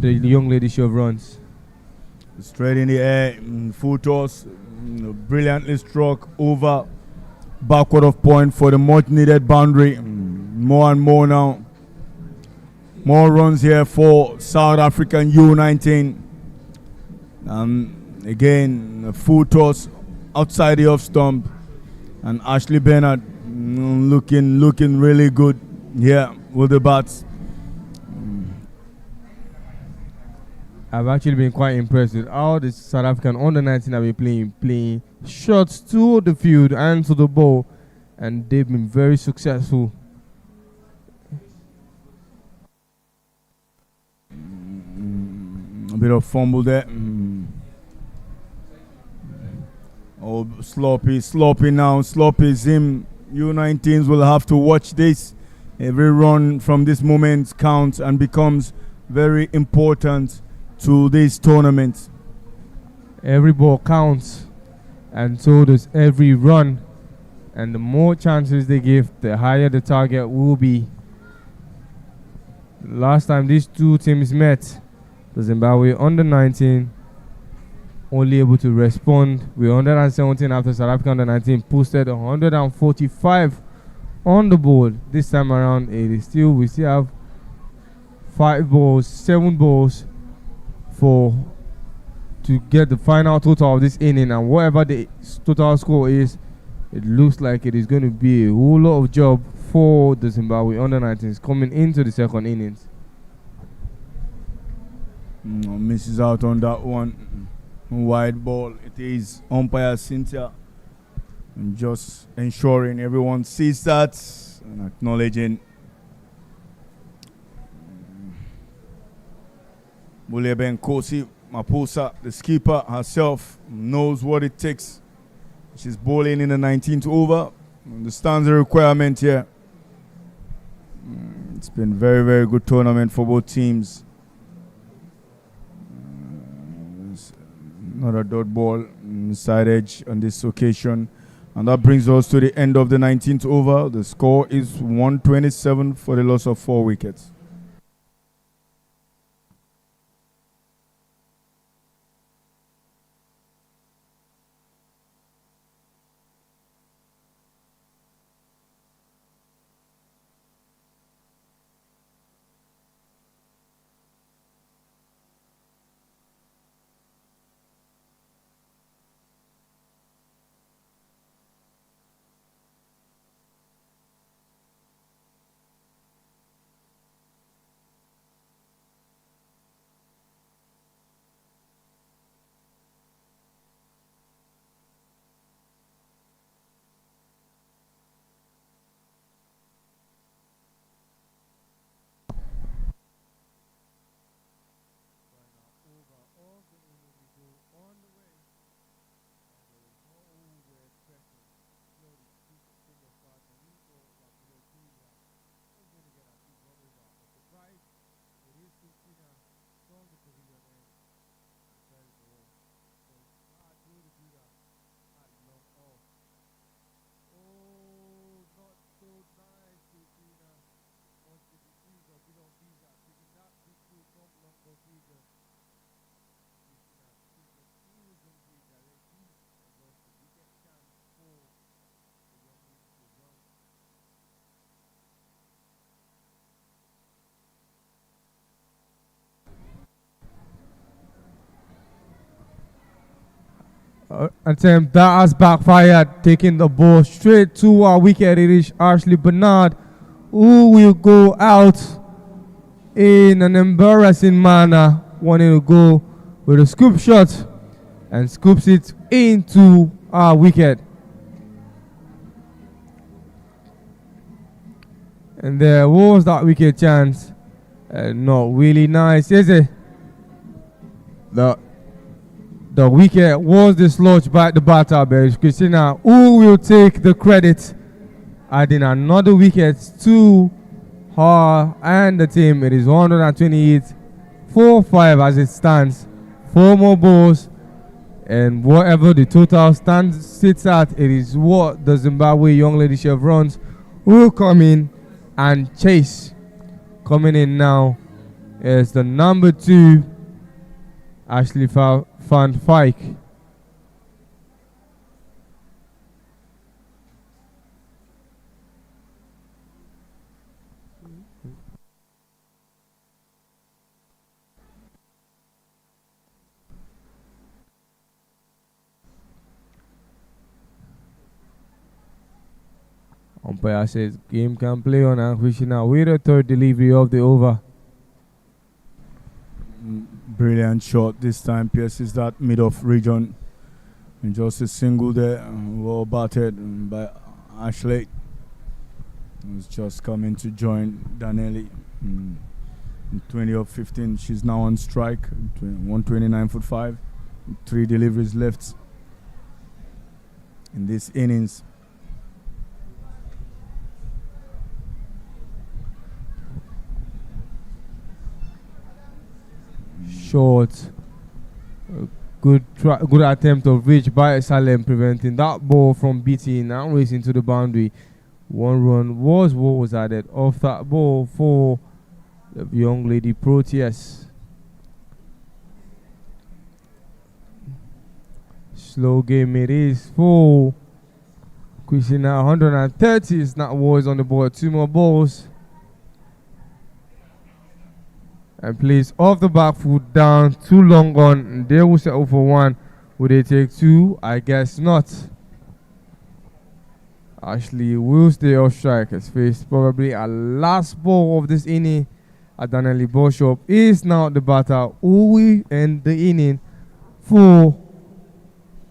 The young lady show runs. Straight in the air, full toss, brilliantly struck over, backward of point for the much needed boundary. More and more now. More runs here for South African U19. Again, a full toss outside the off stump, and Ashley Bernard looking really good here with the bats. I've actually been quite impressed with how the South African under 19 have been playing shots to the field and to the ball, and they've been very successful. A bit of fumble there. Oh, sloppy now. Sloppy. Zim U19s will have to watch this. Every run from this moment counts and becomes very important to this tournament. Every ball counts, and so does every run. And the more chances they give, the higher the target will be. Last time these two teams met, the Zimbabwe under 19 only able to respond with 117 after South Africa under 19 posted 145 on the board. This time around, we still have 7 balls to get the final total of this inning, and whatever the total score is, it looks like it is going to be a whole lot of job for the Zimbabwe under 19s coming into the second innings. Misses out on that one. Wide ball. It is umpire Cynthia. And just ensuring everyone sees that and acknowledging. Buleben Kosi Mapusa, the skipper herself, knows what it takes. She's bowling in the 19th over. Understands the requirement here. It's been very, very good tournament for both teams. Another dot ball side edge on this occasion. And that brings us to the end of the 19th over. The score is 127 for the loss of 4 wickets. Attempt that has backfired, taking the ball straight to our wicket. It is Ashley Bernard who will go out in an embarrassing manner, wanting to go with a scoop shot and scoops it into our wicket. And there was that wicket chance. Not really nice, is it? The wicket was dislodged by the batter, but Christina, who will take the credit, adding another wicket to her and the team. It is 128 4-5 as it stands. 4 more balls, and whatever the total sits at, it is what the Zimbabwe Young Lady Chevrons will come in and chase. Coming in now is the number 2, Ashley Van Fyke. Umpire says game can play on, and Krishna with a third delivery of the over. Brilliant shot this time. Pierces that mid-off region. And just a single there. Well batted by Ashley. Who's just coming to join Danelli. 20 of 15. She's now on strike. 129.5. 3 deliveries left in this innings. Short. Good attempt of reach by Salem, preventing that ball from beating and racing to the boundary. 1 run was added off that ball for the young lady Proteas. Slow game it is for Christina. 130 is not was on the board. 2 more balls. And plays off the back foot down, too long on. And they will settle for 1. Would they take 2? I guess not. Ashley will stay off strike. Has faced probably a last ball of this inning. Adanelli Boshop is now the batter who will end the inning for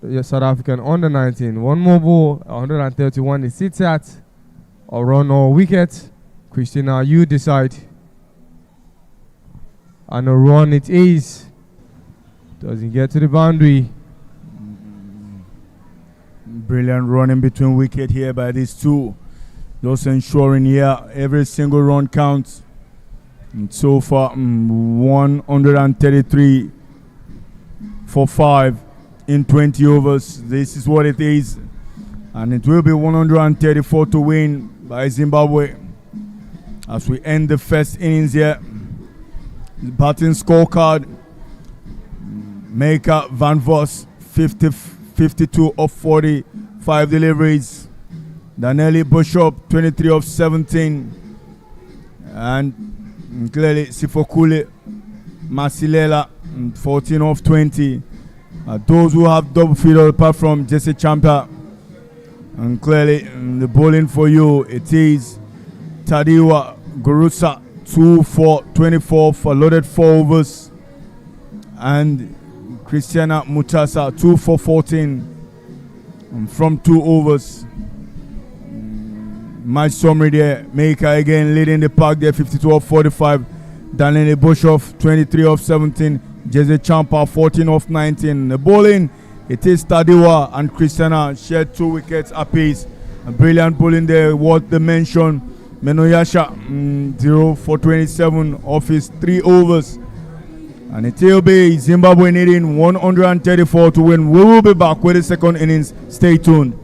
the South African under 19. 1 more ball, 131 it sits at. A run or wicket. Christina, you decide. And a run it is. Doesn't get to the boundary. Brilliant running between wicket here by these two. Just ensuring here every single run counts. And so far, 133 for 5 in 20 overs. This is what it is. And it will be 134 to win by Zimbabwe. As we end the first innings here. The batting scorecard. Maker Van Vos 52 of 45 deliveries. Danelli Bishop 23 of 17. And clearly Sifokule Masilela 14 of 20. Those who have double field apart from Jesse Champa. And clearly the bowling for you, it is Tadiwa Gurusa 2 for 24 for loaded 4 overs. And Christiana Mutasa 2 for 14 from 2 overs. Match summary there. Maker again leading the pack there, 52 of 45. Danelli Bishop 23 of 17. Jesse Champa 14 of 19. The bowling, it is Tadiwa and Christiana shared 2 wickets apiece. A brilliant bowling there, worth the mention. Menoyasha 0 for 27 of his 3 overs. And it will be Zimbabwe needing 134 to win. We will be back with the second innings. Stay tuned.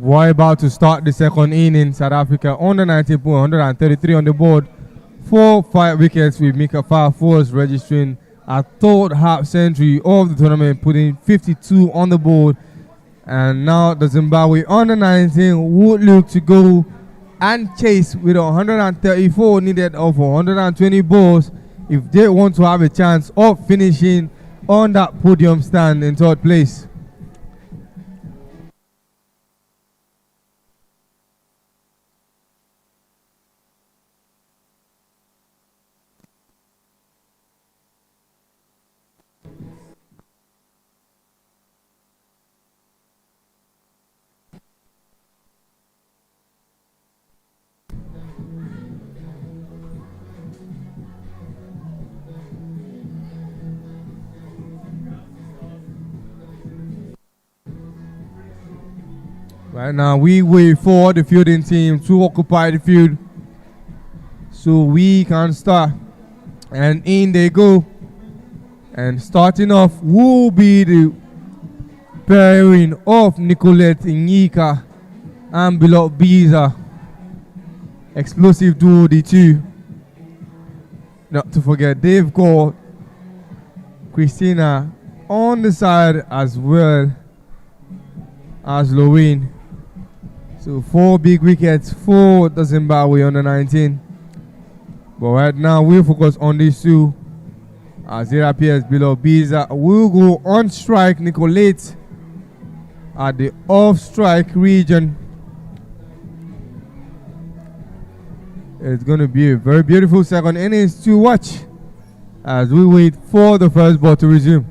We're about to start the second inning. South Africa under 19 point, 133 on the board. 4-5 wickets with Mika Force registering a third half century of the tournament, putting 52 on the board. And now the Zimbabwe under 19 would look to go and chase with 134 needed of 120 balls if they want to have a chance of finishing on that podium stand in third place. Right now, we wait for the fielding team to occupy the field so we can start. And in they go. And starting off will be the pairing of Nicolette Inyika and Beloved Biza. Explosive duo, the two. Not to forget, they've got Christina on the side as well as Lorraine. So 4 big wickets for the Zimbabwe under 19. But right now we'll focus on these two. As it appears, Beloved Biza will go on strike. Nicolette at the off-strike region. It's going to be a very beautiful second innings to watch as we wait for the first ball to resume.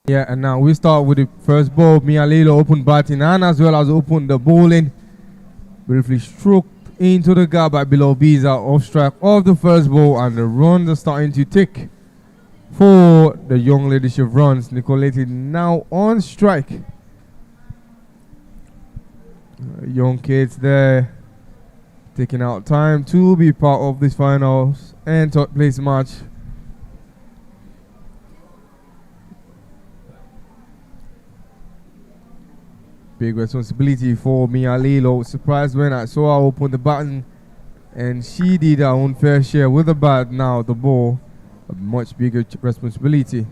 Yeah, and now we start with the first ball. Mia Lilo open batting and as well as open the bowling. Briefly stroked into the gap by Beloved Biza off strike of the first ball, and the runs are starting to tick for the young lady chevrons. Nicolette now on strike. Young kids there taking out time to be part of this finals and third place match. Big responsibility for Mia Lilo. Surprised when I saw her open the button, and she did her own fair share with the bat. Now the ball, a much bigger responsibility.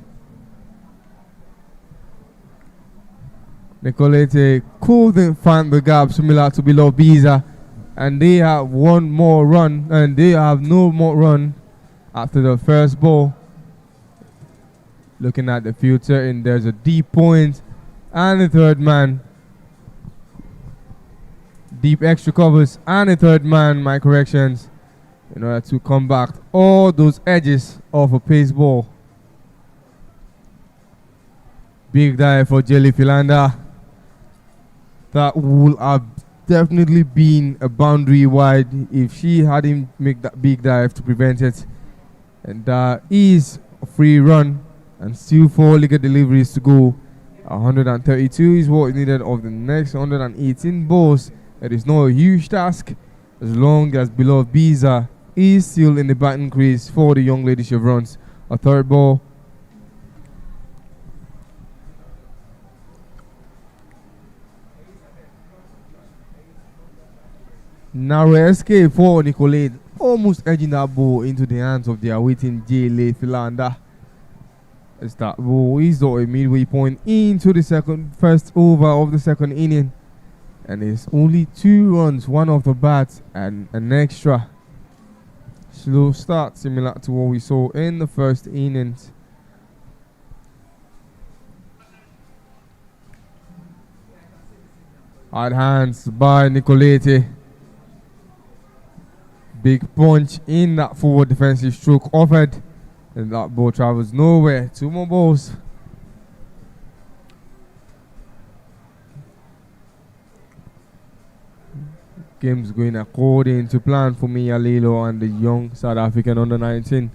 Nicolette couldn't find the gap similar to Beloved Biza, and they have one more run, and they have no more run after the first ball. Looking at the future, and there's a deep point, and the third man. Deep extra covers and a third man, my corrections, in order to combat all those edges of a pace ball. Big dive for Jelly Philander. That would have definitely been a boundary wide if she hadn't make that big dive to prevent it. And that is a free run and still 4 legged deliveries to go. 132 is what is needed of the next 118 balls. It is not a huge task as long as Beloved Biza is still in the batting crease for the young lady chevrons. A third ball. Narrow escape for Nicolette, almost edging that ball into the hands of the awaiting Jelly Philander. As that ball is at a midway point into the first over of the second inning. And it's only 2 runs, one off the bat and an extra. Slow start, similar to what we saw in the first innings. Hard hands by Nicolete. Big punch in that forward defensive stroke offered. And that ball travels nowhere. 2 more balls. Game's going according to plan for Mia Lilo and the young South African under 19.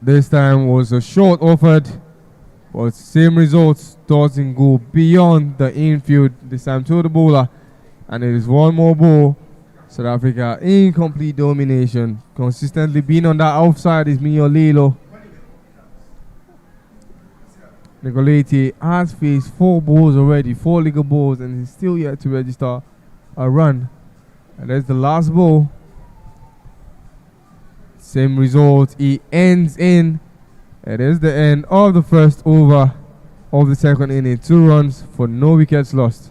This time was a short offered, but same results doesn't go beyond the infield. This time to the bowler, and it is 1 more ball. South Africa in complete domination. Consistently being on that outside is Mia Lilo. Nicolete has faced 4 balls already, 4 legal balls, and he's still yet to register a run. And there's the last ball. Same result. He ends in. It is the end of the first over of the second inning. 2 runs for no wickets lost.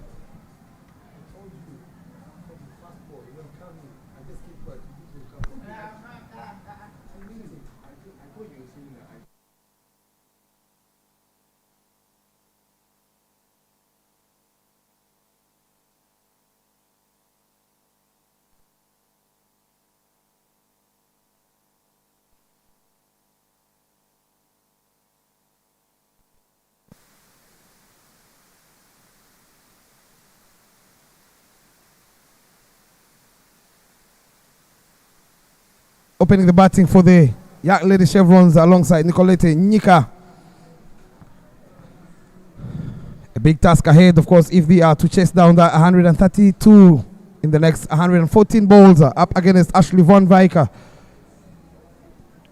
Opening the batting for the Young Lady Chevrons alongside Nicolete Nyika. A big task ahead, of course, if they are to chase down that 132 in the next 114 balls up against Ashley Van Wyk.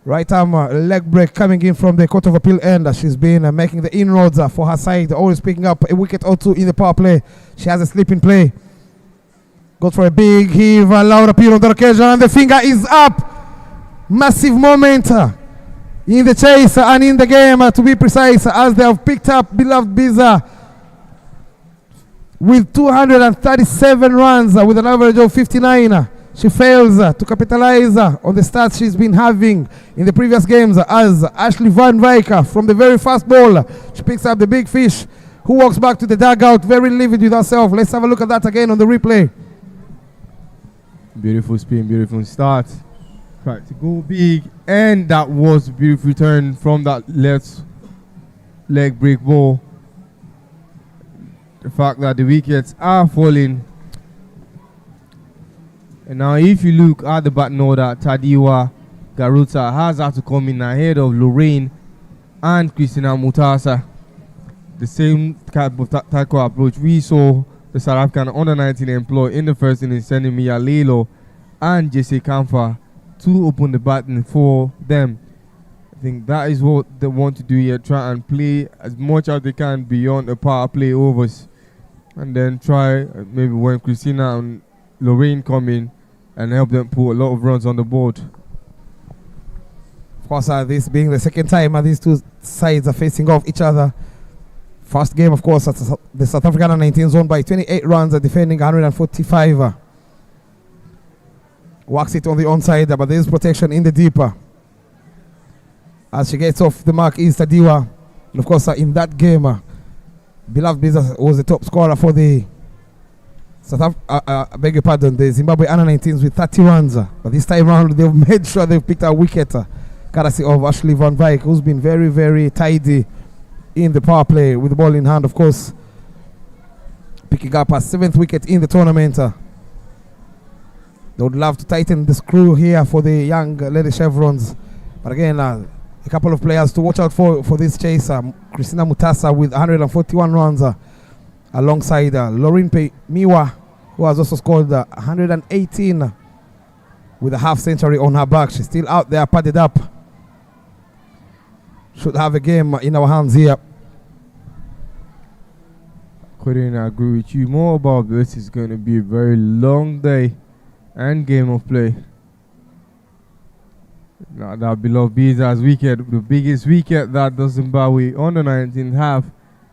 Right arm leg break coming in from the Court of Appeal end. She's been making the inroads for her side, always picking up a wicket or 2 in the power play. She has a slip in play. Goes for a big heave, loud appeal on the occasion, and the finger is up. Massive moment in the chase and in the game, to be precise, as they have picked up beloved Biza with 237 runs with an average of 59. She fails to capitalize on the stats she's been having in the previous games, as Ashley Van Wyk from the very first ball, she picks up the big fish, who walks back to the dugout very livid with herself. Let's have a look at that again on the replay. Beautiful spin, beautiful start. Tried to go big, and that was a beautiful return from that left leg break ball. The fact that the wickets are falling. And now if you look at the batting order, Tadiwa Garuta has had to come in ahead of Lorraine and Christina Mutasa. The same type of tackle approach we saw the South African under-19 employ in the first inning, sending Mia Lilo and Jesse Kamfa to open the batting for them. I think that is what they want to do here, try and play as much as they can beyond the power play overs, and then try maybe when Christina and Lorraine come in and help them put a lot of runs on the board. Of course, this being the second time these two sides are facing off each other. First game, of course, the South African under-19 zone by 28 runs, defending 145. Walks it on the onside, but there is protection in the deeper. As she gets off the mark is Tadiwa. And of course, in that game, beloved Biza was the top scorer for the beg your pardon, the Zimbabwe under-19s with 30 runs. But this time around, they've made sure they've picked a wicket, courtesy of Ashley Van Wyk, who's been very, very tidy in the power play with the ball in hand, of course. Picking up a 7th wicket in the tournament. They would love to tighten the screw here for the young lady Chevrons. But again, a couple of players to watch out for this chase. Christina Mutasa with 141 runs alongside Lauren Miwa, who has also scored 118 with a half century on her back. She's still out there, padded up. Should have a game in our hands here. Couldn't agree with you more, Bob. This is going to be a very long day and game of play. Now that beloved Biza's wicket, the biggest wicket that the Zimbabwe under-19 have,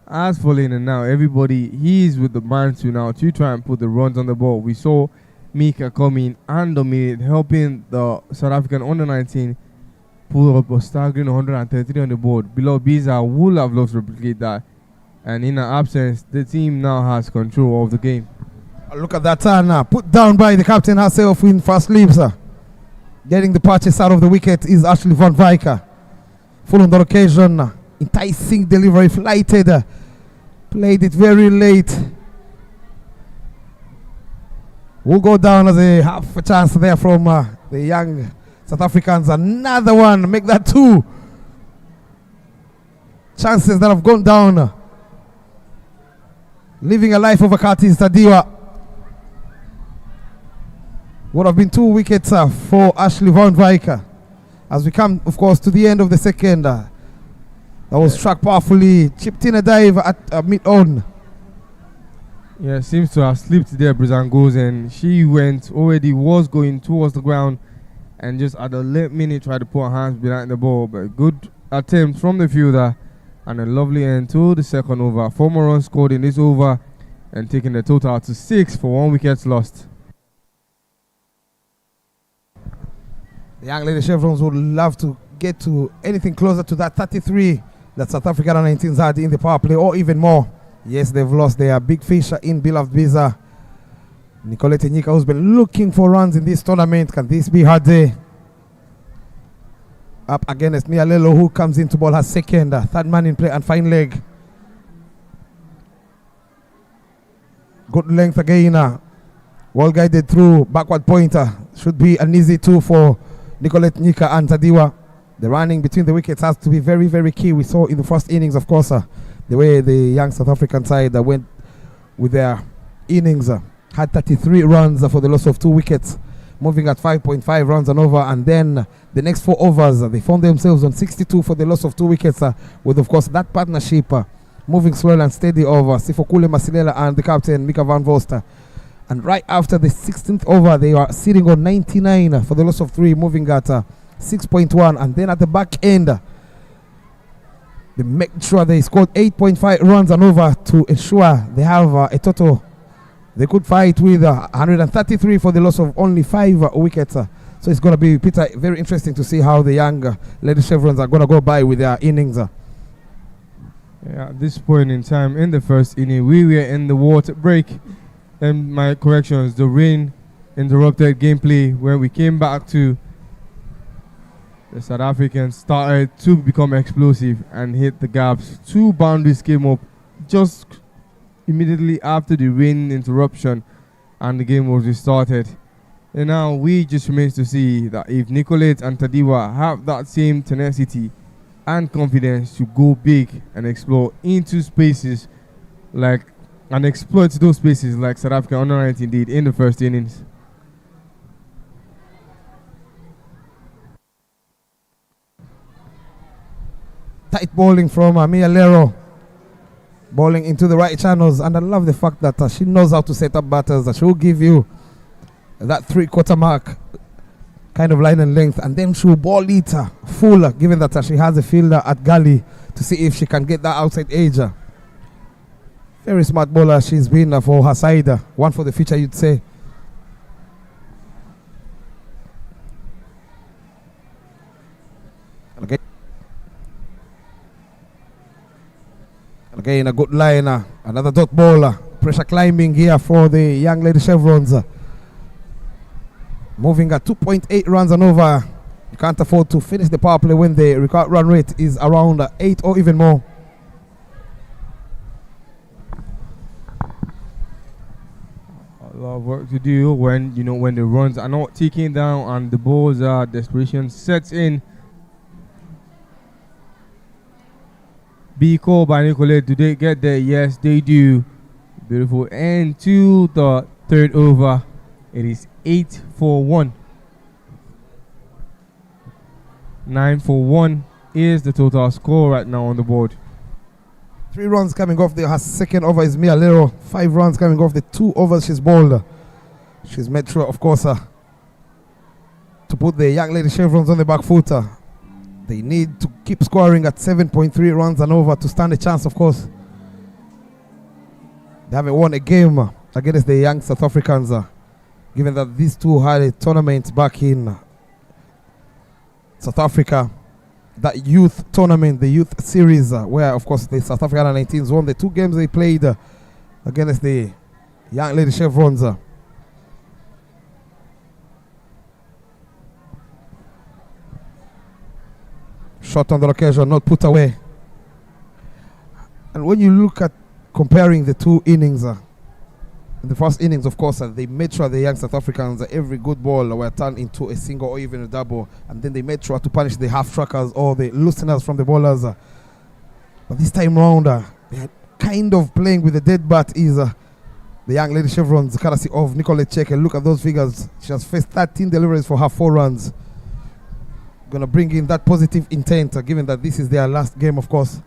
has fallen, and now everybody he's with the man to now to try and put the runs on the ball. We saw Mika come in and dominate, helping the South African under-19 pull up a staggering 133 on the board. Below Biza would have loved to replicate that. And in her absence, the team now has control of the game. Look at that turn now. Put down by the captain herself in first leaves. Getting the purchase out of the wicket is Ashley Van Wyk. Full on the occasion. Enticing delivery, flighted. Played it very late. Will go down as a half a chance there from the young South Africans. Another one. Make that 2. Chances that have gone down. Living a life of a Curtis Tadiwa. Would have been 2 wickets for Ashley Van Wyk. As we come, of course, to the end of the second. That was struck powerfully. Chipped in a dive at mid-on. Yeah, seems to have slipped there, Brizangos, and she was going towards the ground, and just at the late minute tried to put her hands behind the ball. But good attempt from the fielder. And a lovely end to the second over. 4 more runs scored in this over and taking the total to 6 for 1 wicket lost. The young lady Chevrons would love to get to anything closer to that 33 that South Africa U19s had in the power play, or even more. Yes, they've lost their big fish in beloved Biza. Nicolette Nyika, who's been looking for runs in this tournament. Can this be her day? Up against Mia Lelo, who comes in to bowl her second. Third man in play and fine leg. Good length again. Well guided through backward pointer. Should be an easy 2 for Nicolette Nyika and Tadiwa. The running between the wickets has to be very, very key. We saw in the first innings, of course, the way the young South African side went with their innings. Had 33 runs for the loss of 2 wickets. Moving at 5.5 runs and over, and then the next 4 overs they found themselves on 62 for the loss of 2 wickets, with of course that partnership moving slowly and steady over Sifokule Masilela and the captain Mika van Voster. And right after the 16th over they are sitting on 99 for the loss of 3, moving at 6.1, and then at the back end they make sure they scored 8.5 runs and over to ensure they have a total. They could fight with 133 for the loss of only 5 wickets. So it's going to be, Peter, very interesting to see how the young Lady Chevrons are going to go by with their innings. Yeah, at this point in time in the first inning, we were in the water break. And my corrections, the rain interrupted gameplay when we came back to the South Africans started to become explosive and hit the gaps. 2 boundaries came up just immediately after the rain interruption and the game was restarted. And now we just remains to see that if Nicolette and Tadiwa have that same tenacity and confidence to go big and explore into spaces and exploit those spaces like South Africa U19 did in the first innings. Tight bowling from Mia Lero. Bowling into the right channels, and I love the fact that she knows how to set up batters. She will give you that 3/4 mark kind of line and length, and then she will ball it full, given that she has a fielder at gully to see if she can get that outside edge. Very smart bowler she's been for her side. One for the future, you'd say. Okay. Again, a good liner. Another dot bowler. Pressure climbing here for the young lady Chevrons. Moving at 2.8 runs and over. You can't afford to finish the power play when the required run rate is around 8 or even more. A lot of work to do when the runs are not ticking down and the balls are desperation sets in. Be called by Nicolette. Do they get there? Yes, they do. Beautiful end to the 3rd over. It is 8 for 1. 9 for 1 is the total score right now on the board. 3 runs coming off her second over is Mia Lero. 5 runs coming off the 2 overs she's bowled. She's made sure, of course, to put the young lady Chevrons on the back foot. They need to keep scoring at 7.3 runs and over to stand a chance, of course. They haven't won a game against the young South Africans, given that these two had a tournament back in South Africa. that youth tournament, the youth series, where of course the South African under-19s won the 2 games they played against the young lady chevrons. Shot on the occasion, not put away. And when you look at comparing the 2 innings, in the first innings, of course, they made sure the young South Africans, every good ball were turned into a single or even a double, and then they made sure to punish the half-trackers or the looseners from the bowlers. But this time round, they are kind of playing with the dead bat is the young lady chevrons, courtesy of Nicolette Cheke. Look at those figures. She has faced 13 deliveries for her 4 runs. Going to bring in that positive intent, given that this is their last game, of course.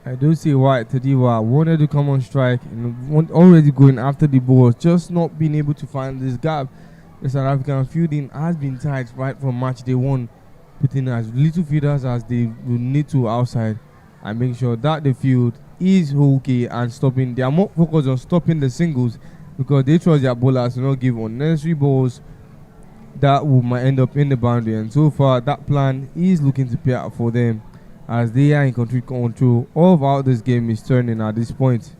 I do see why Tadiwa wanted to come on strike and already going after the ball, just not being able to find this gap. The South African fielding has been tight right from match day 1, putting as little fielders as they will need to outside and make sure that the field is okay and stopping. They are more focused on stopping the singles because they trust their bowlers to not give unnecessary balls that might end up in the boundary. And so far, that plan is looking to pay out for them as they are in complete control of how this game is turning at this point.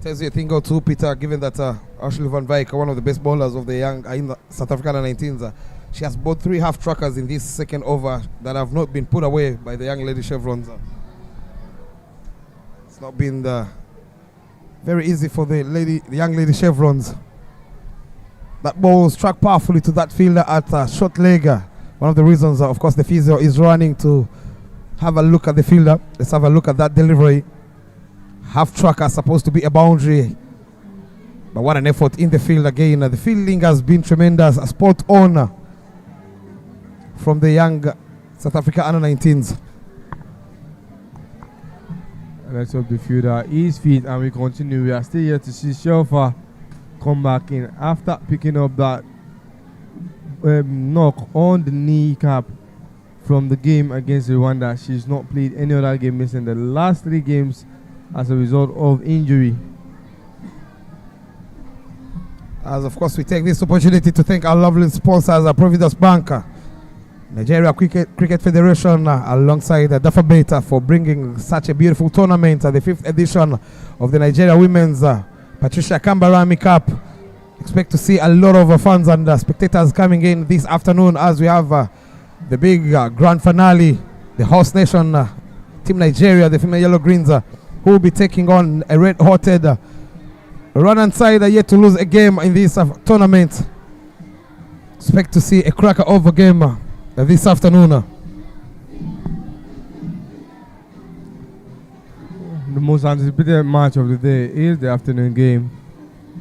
Tells you a thing or two, Peter, given that Ashley van Wyk, one of the best bowlers of the young in the South African under-19s, she has bowled 3 half-trackers in this second over that have not been put away by the young lady chevrons. It's not been very easy for the young lady chevrons. That ball struck powerfully to that fielder at short leg. One of the reasons, of course, the physio is running to have a look at the fielder. Let's have a look at that delivery. Half-tracker supposed to be a boundary. But what an effort in the field again. The fielding has been tremendous. A spot on from the young South Africa under-19s. Let's hope the fielder is fit and we continue. We are still here to see Shelfa come back in after picking up that knock on the kneecap from the game against Rwanda. She's not played any other game, missing the last 3 games as a result of injury. As of course we take this opportunity to thank our lovely sponsors, Providence Bank, Nigeria Cricket Federation, alongside Dafa Beta for bringing such a beautiful tournament, the 5th edition of the Nigeria Women's Patricia Kambarami Cup. Expect to see a lot of fans and spectators coming in this afternoon as we have the big grand finale, the host nation, Team Nigeria, the female Yellow Greens, who will be taking on a red-hotted run-and side yet to lose a game in this tournament. Expect to see a cracker of a game this afternoon. The most anticipated match of the day is the afternoon game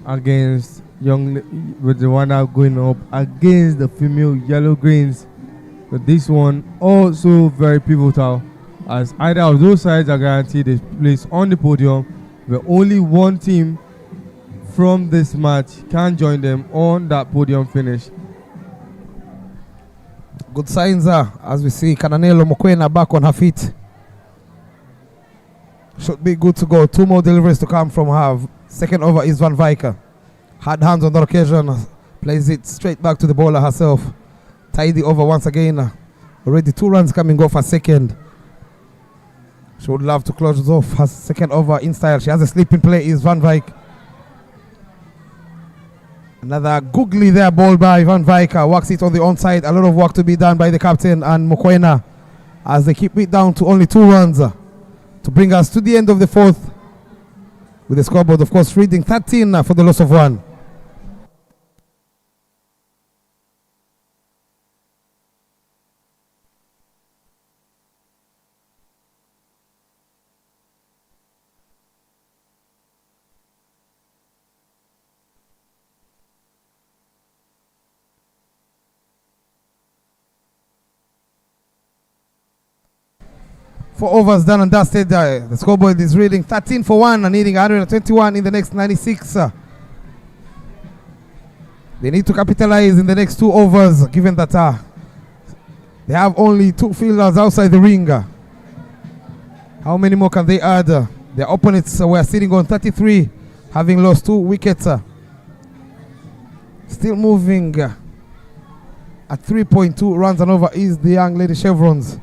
against with the one now going up against the female Yellow Greens. But this one also very pivotal, as either of those sides are guaranteed a place on the podium, where only one team from this match can join them on that podium finish. Good signs as we see Kananelo Mokoena back on her feet. Should be good to go. 2 more deliveries to come from her. Second over is Van Wyk. Hard hands on that occasion. Plays it straight back to the bowler herself. Tidy over once again. Already 2 runs coming off her second. She would love to close off her second over in style. She has a sleeping play is Van Wyk. Another googly there ball by Van Wyk. Works it on the onside. A lot of work to be done by the captain and Mokoena as they keep it down to only 2 runs to bring us to the end of the 4th, with the scoreboard of course reading 13 for the loss of 1. Four overs done and dusted. The scoreboard is reading 13 for 1 and needing 121 in the next 96. They need to capitalize in the next 2 overs, given that they have only 2 fielders outside the ring. How many more can they add? Their opponents were sitting on 33, having lost 2 wickets. Still moving at 3.2 runs and over is the young lady Chevrons.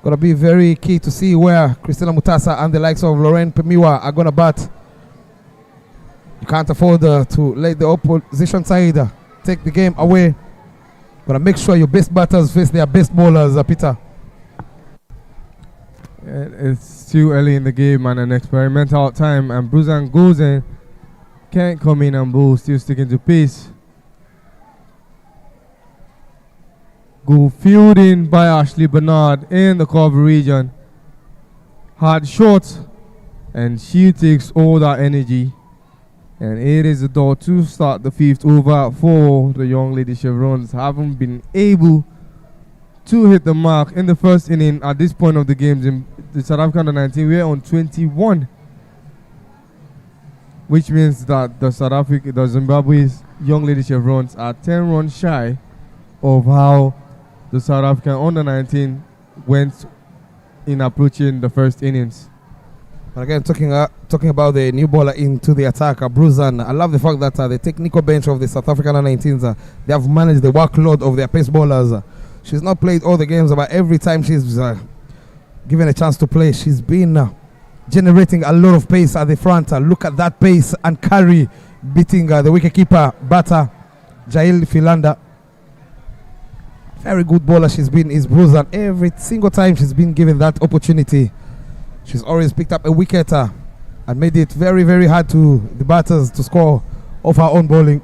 Gonna be very key to see where Christina Mutasa and the likes of Lauren Pemiwa are gonna bat. You can't afford to let the opposition side take the game away. Gonna make sure your best batters face their best bowlers, Peter. It's too early in the game and an experimental time, and Bruzan goes in, can't come in and bowl, still sticking to pace. Go fielding by Ashley Bernard in the cover region. Hard shot, and she takes all that energy. And it is a door to start the 5th over for the young lady Chevrons. Haven't been able to hit the mark in the first inning at this point of the games. In the South Africa under-19, we're on 21. Which means that the Zimbabwe's young lady Chevrons are 10 runs shy of how the South African under-19 went in approaching the first innings. And again, talking about the new bowler into the attack, Bruzan. I love the fact that the technical bench of the South African under-19s, they have managed the workload of their pace bowlers. She's not played all the games, but every time she's given a chance to play, she's been generating a lot of pace at the front. Look at that pace and carry, beating the wicketkeeper batter Jail Filanda. Very good bowler she's been, is Bruzan. Every single time she's been given that opportunity, she's always picked up a wicket and made it very, very hard to the batters to score off her own bowling.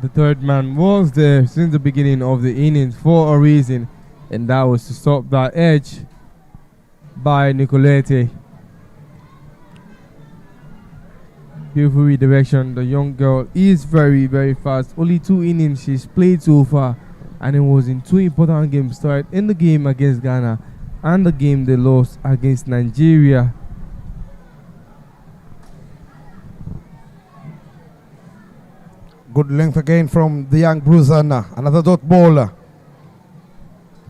The third man was there since the beginning of the innings for a reason, and that was to stop that edge by Nicolette. Beautiful redirection. The young girl is very, very fast. Only 2 innings she's played so far, and it was in 2 important games. Started in the game against Ghana and the game they lost against Nigeria. Good length again from the young Bruzan. Another dot ball.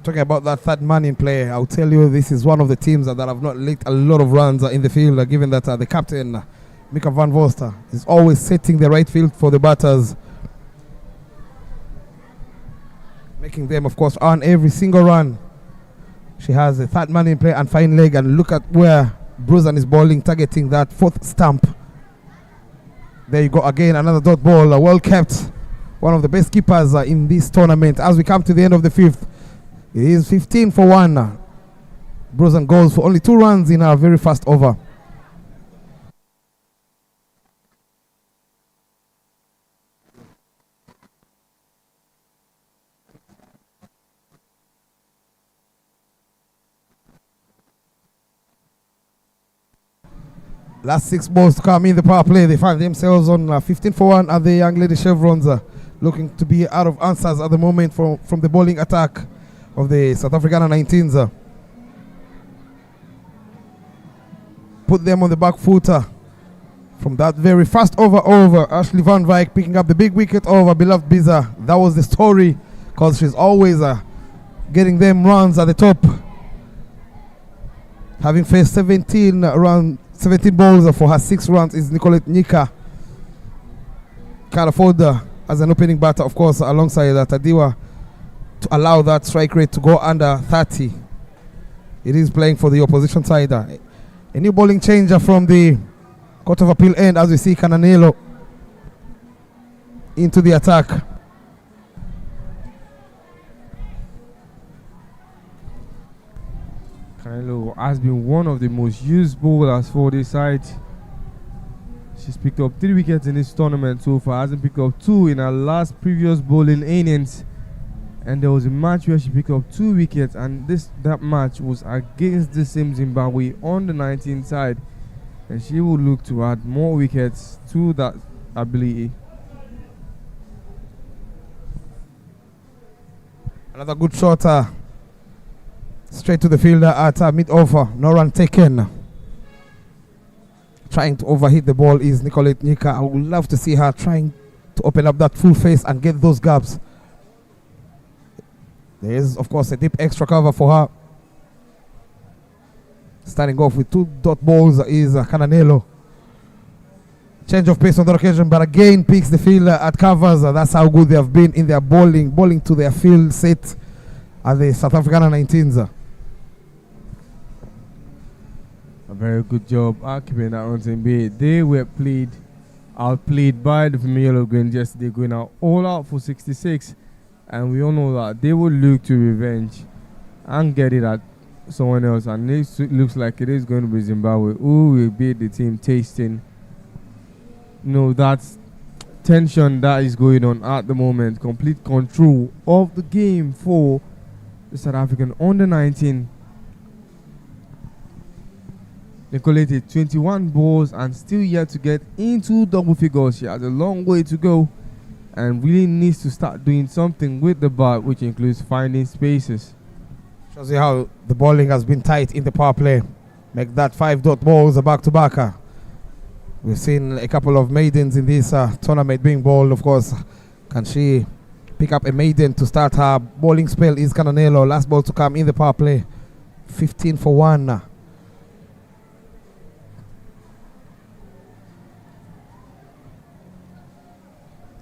Talking about that third man in play, I'll tell you this is one of the teams that have not leaked a lot of runs in the field, given that the captain, Mika van Voster, is always setting the right field for the batters, making them, of course, earn every single run. She has a third man in play and fine leg, and look at where Bruzan is bowling, targeting that 4th stump. There you go again, another dot ball, well kept. One of the best keepers in this tournament. As we come to the end of the 5th, it is 15 for 1. Bruzan goes for only 2 runs in a very fast over. Last 6 balls to come in the power play. They find themselves on 15 for 1 at the young lady Chevrons, looking to be out of answers at the moment from the bowling attack of the South African 19s. Put them on the back foot from that very fast over. Ashley Van Wyk picking up the big wicket over Beloved Biza. That was the story, because she's always getting them runs at the top. Having faced 17 balls for her 6 runs is Nicolette Nika. Can't afford as an opening batter, of course, alongside Tadiwa, to allow that strike rate to go under 30. It is playing for the opposition side. A new bowling changer from the Court of Appeal end, as we see Cananelo into the attack. Canelo has been one of the most used bowlers for this side. She's picked up 3 wickets in this tournament so far. Hasn't picked up 2 in her last previous bowling innings. And there was a match where she picked up 2 wickets, and that match was against the same Zimbabwe on the 19th side. And she will look to add more wickets to that ability. Another good shot. straight to the fielder at mid-over. No run taken. Trying to overhit the ball is Nicolette Nika. I would love to see her trying to open up that full face and get those gaps. There is, of course, a deep extra cover for her. Starting off with 2 dot balls is Cananelo. Change of pace on the occasion, but again picks the field at covers. That's how good they have been in their bowling to their field set at the South African 19s. A very good job keeping that runs in bay. They were outplayed by the Familiar Green yesterday, going out all out for 66. And we all know that they will look to revenge and get it at someone else. And it looks like it is going to be Zimbabwe who will be the team tasting that tension that is going on at the moment. Complete control of the game for the South African under-19. They collected 21 balls and still yet to get into double figures. She has a long way to go and really needs to start doing something with the bat, which includes finding spaces. Shows you how the bowling has been tight in the power play. Make that 5 dot balls a back-to-backer. We've seen a couple of maidens in this tournament being bowled, of course. Can she pick up a maiden to start her bowling spell? Is Cananelo. Last ball to come in the power play. 15 for 1.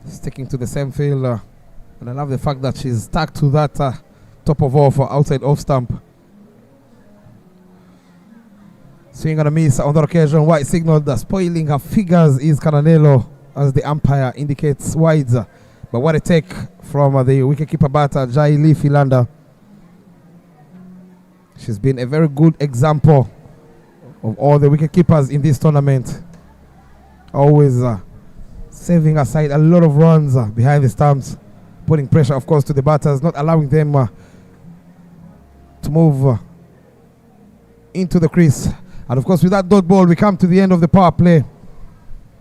Sticking to the same field. And I love the fact that she's stuck to that top of off outside off stump. Swing and a miss on the occasion. White signal that spoiling her figures is Cananelo as the umpire indicates wides. But what a take from the wicketkeeper batter Jai Lee Philander. She's been a very good example of all the wicketkeepers in this tournament. Always saving aside a lot of runs behind the stumps, putting pressure, of course, to the batters, not allowing them to move into the crease. And of course, with that dot ball, we come to the end of the power play.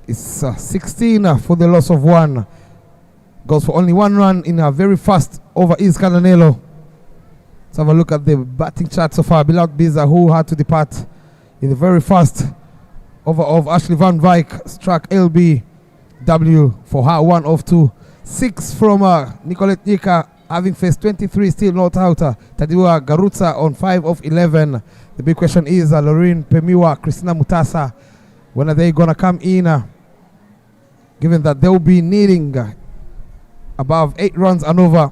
It's 16 for the loss of 1. Goes for only 1 run in a very fast over is Cananelo. Let's have a look at the batting chart so far. Beloud Biza, who had to depart in the very fast over of Ashley Van Wyk, struck LBW for her 1 of 2. 6 from Nicolette Nika, having faced 23, still not out. Tadiwa Garutsa on 5 of 11. The big question is Lorraine Pemiwa, Christina Mutasa, when are they going to come in? Given that they will be needing above 8 runs and over.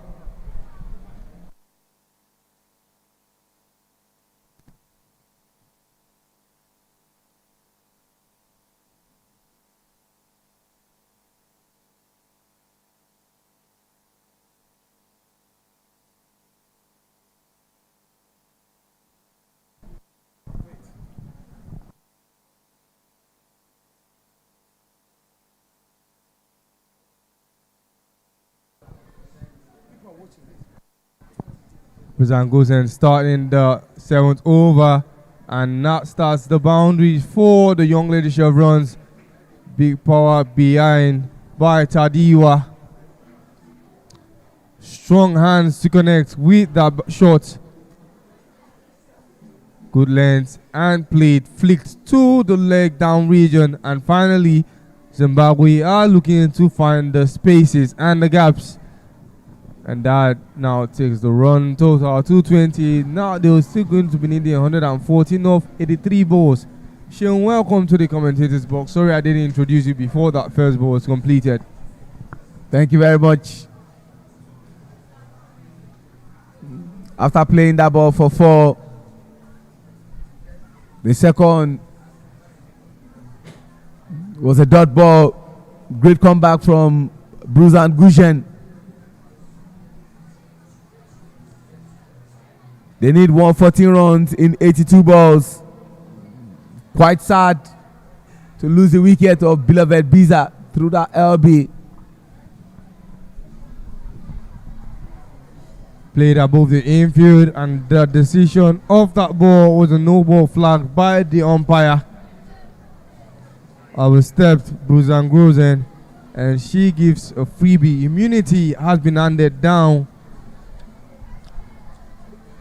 Brazan goes in starting the 7th over, and that starts the boundaries for the young lady chevrons. Big power behind by Tadiwa. Strong hands to connect with that shot. Good length and played, flicked to the leg down region, and finally Zimbabwe are looking to find the spaces and the gaps. And that now takes the run total 220. Now they're still going to be needing 114 of 83 balls. Sean, welcome to the commentators box. Sorry I didn't introduce you before that first ball was completed. Thank you very much. After playing that ball for 4, the second was a dot ball. Great comeback from Bruzan Gushen. They need 114 runs in 82 balls. Quite sad to lose the wicket of beloved Biza through that LB. Played above the infield, and the decision of that ball was a no ball flag by the umpire. Overstepped Bruzan Grozen, and she gives a freebie. Immunity has been handed down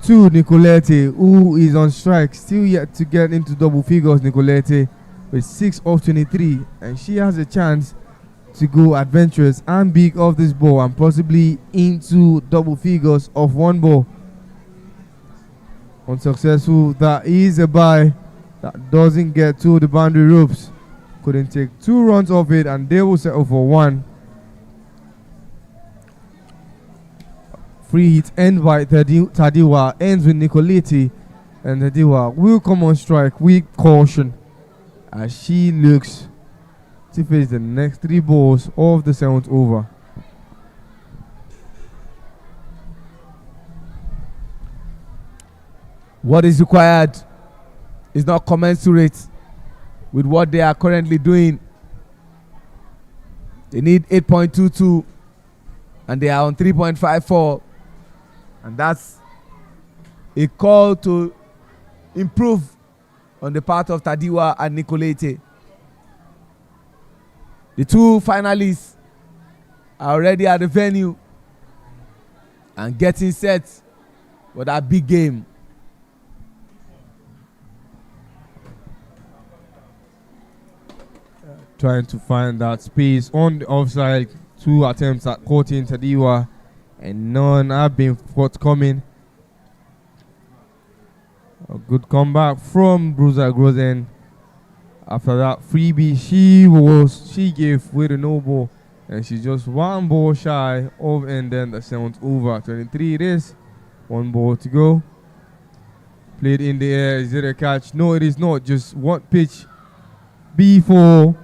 to Nicolette, who is on strike, still yet to get into double figures. Nicolette with 6 off 23, and she has a chance to go adventurous and big off this ball and possibly into double figures of 1 ball. Unsuccessful, that is a bye that doesn't get to the boundary ropes. Couldn't take 2 runs off it, and they will settle for 1. Free hit end by Tadiwa, ends with Nicoletti, and Tadiwa will come on strike with caution as she looks to face the next 3 balls of the 7th over. What is required is not commensurate with what they are currently doing. They need 8.22 and they are on 3.54, and that's a call to improve on the part of Tadiwa and Nicolete. The 2 finalists are already at the venue and getting set for that big game. Trying to find that space on the offside. 2 attempts at quoting Tadiwa, and none have been forthcoming. A good comeback from Bruiser Grozen. After that freebie, she gave with a no ball, and she's just 1 ball shy of ending the 7th over. 23 it is. 1 ball to go. Played in the air. Is it a catch? No, it is not. Just 1 pitch before.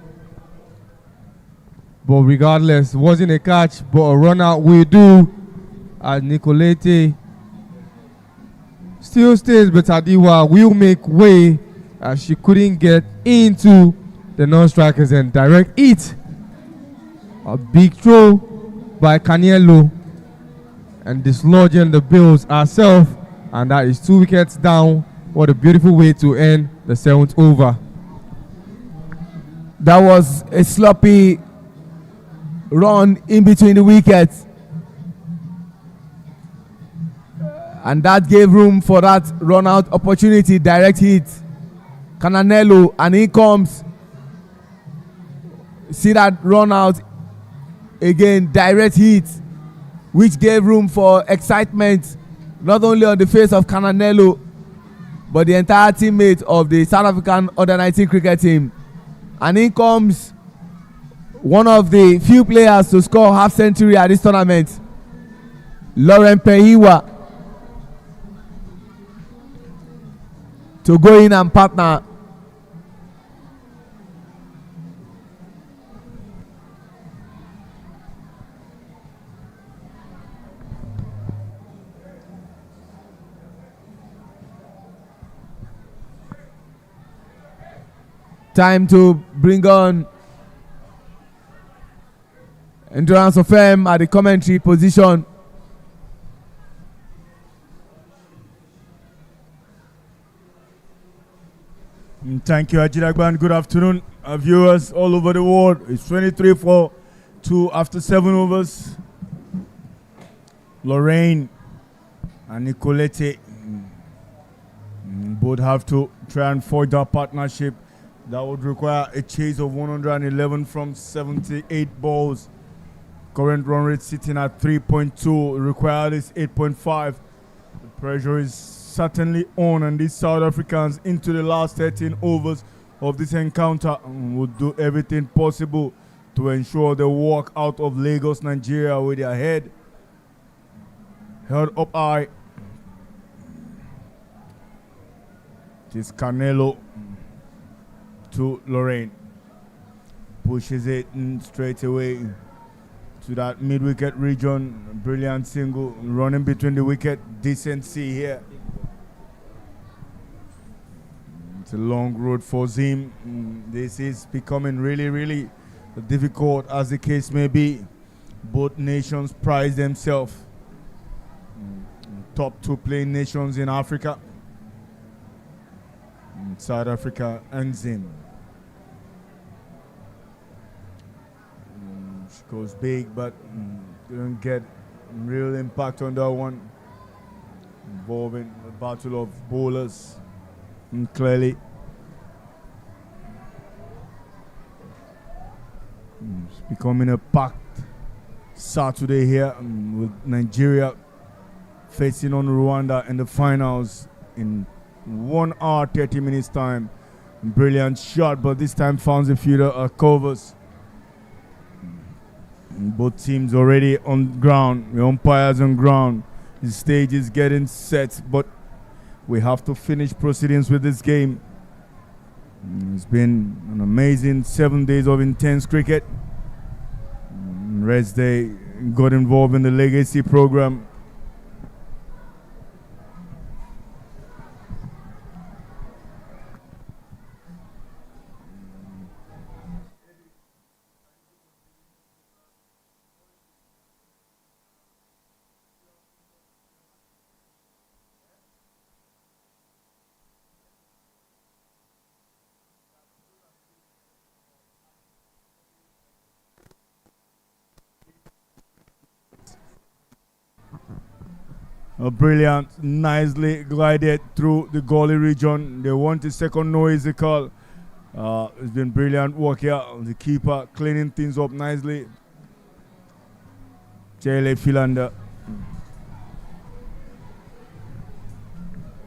But regardless, wasn't a catch, but a run out will do. As Nicolete still stays, but Tadiwa will make way as she couldn't get into the non-strikers and direct hit. A big throw by Caniello and dislodging the Bills herself, and that is 2 wickets down. What a beautiful way to end the 7th over. That was a sloppy run in between the wickets, and that gave room for that run out opportunity. Direct hit, Cananello, and in comes. See that run out again, direct hit, which gave room for excitement not only on the face of Cananello but the entire teammate of the South African under-19 cricket team. And in comes one of the few players to score half century at this tournament, Lauren Pehiwa, to go in and partner. Time to bring on Endurance of M at the commentary position. Thank you, Ajiragban. Good afternoon, viewers all over the world. It's 23 for 2 after 7 overs. Lorraine and Nicolette both have to try and forge that partnership. That would require a chase of 111 from 78 balls. Current run rate sitting at 3.2. Required is 8.5. The pressure is certainly on, and these South Africans into the last 13 overs of this encounter will do everything possible to ensure they walk out of Lagos, Nigeria with their head held up high. It is Canelo to Lorraine. Pushes it straight away to that mid-wicket region. Brilliant single running between the wicket. Decency here. It's a long road for Zim. This is becoming really, really difficult, as the case may be. Both nations prize themselves. Top 2 playing nations in Africa. South Africa and Zim. She goes big, but didn't get real impact on that one. involving a battle of bowlers. And clearly, it's becoming a packed Saturday here with Nigeria facing on Rwanda in the finals in 1 hour 30 minutes time. Brilliant shot, but this time found the fielder covers. Both teams already on ground. The umpires on ground. The stage is getting set, but we have to finish proceedings with this game. It's been an amazing 7 days of intense cricket. Rest Day got involved in the legacy program. A brilliant, nicely glided through the goalie region. They want a second noisy call. It's been brilliant work here. The keeper cleaning things up nicely. Chele Philander.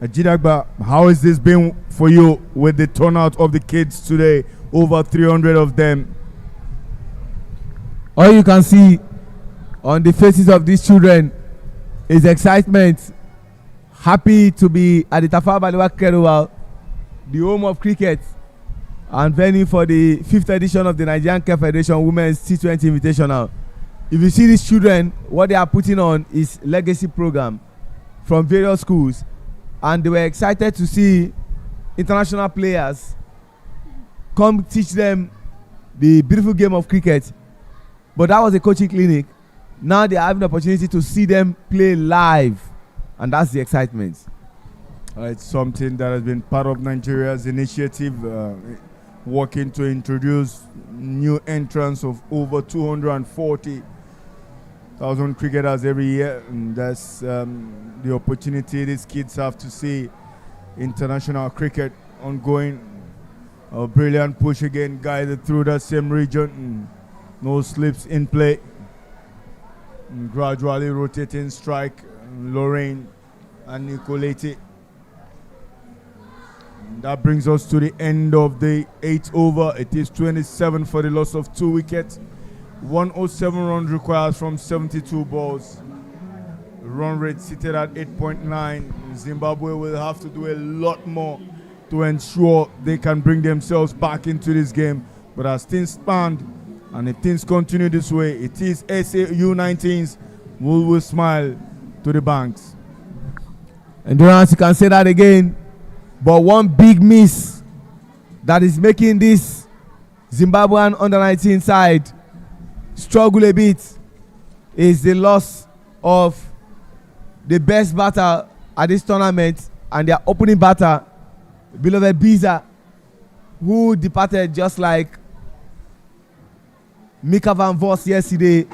Ajidagba, how has this been for you with the turnout of the kids today? Over 300 of them. All you can see on the faces of these children is excitement. Happy to be at the Tafawa Balewa Keruwa, the home of cricket, and venue for the 5th edition of the Nigerian Cricket Federation Women's T20 Invitational. If you see these children, what they are putting on is legacy program from various schools, and they were excited to see international players come teach them the beautiful game of cricket. But that was a coaching clinic. Now they are having the opportunity to see them play live, and that's the excitement. It's something that has been part of Nigeria's initiative, working to introduce new entrants of over 240,000 cricketers every year. And that's the opportunity these kids have to see international cricket ongoing. A brilliant push again, guided through that same region. No slips in play. Gradually rotating strike, Lorraine and Nicolete. That brings us to the end of the 8th over. It is 27 for the loss of 2 wickets. 107 runs required from 72 balls. Run rate seated at 8.9. Zimbabwe will have to do a lot more to ensure they can bring themselves back into this game. But as things stand, and if things continue this way, it is U19s who will smile to the banks. Endurance, you can say that again. But one big miss that is making this Zimbabwean under-19 side struggle a bit is the loss of the best batter at this tournament and their opening batter, beloved Biza, who departed just like Mika Van Vos yesterday,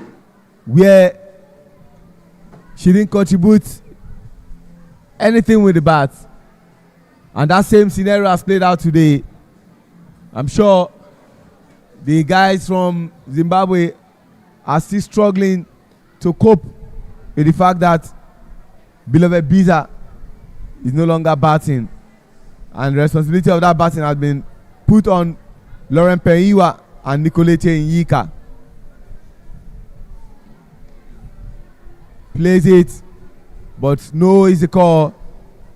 where she didn't contribute anything with the bat. And that same scenario has played out today. I'm sure the guys from Zimbabwe are still struggling to cope with the fact that beloved Biza is no longer batting. And the responsibility of that batting has been put on Lauren Peiwa and Nicolete Nyika. Plays it, but no easy call.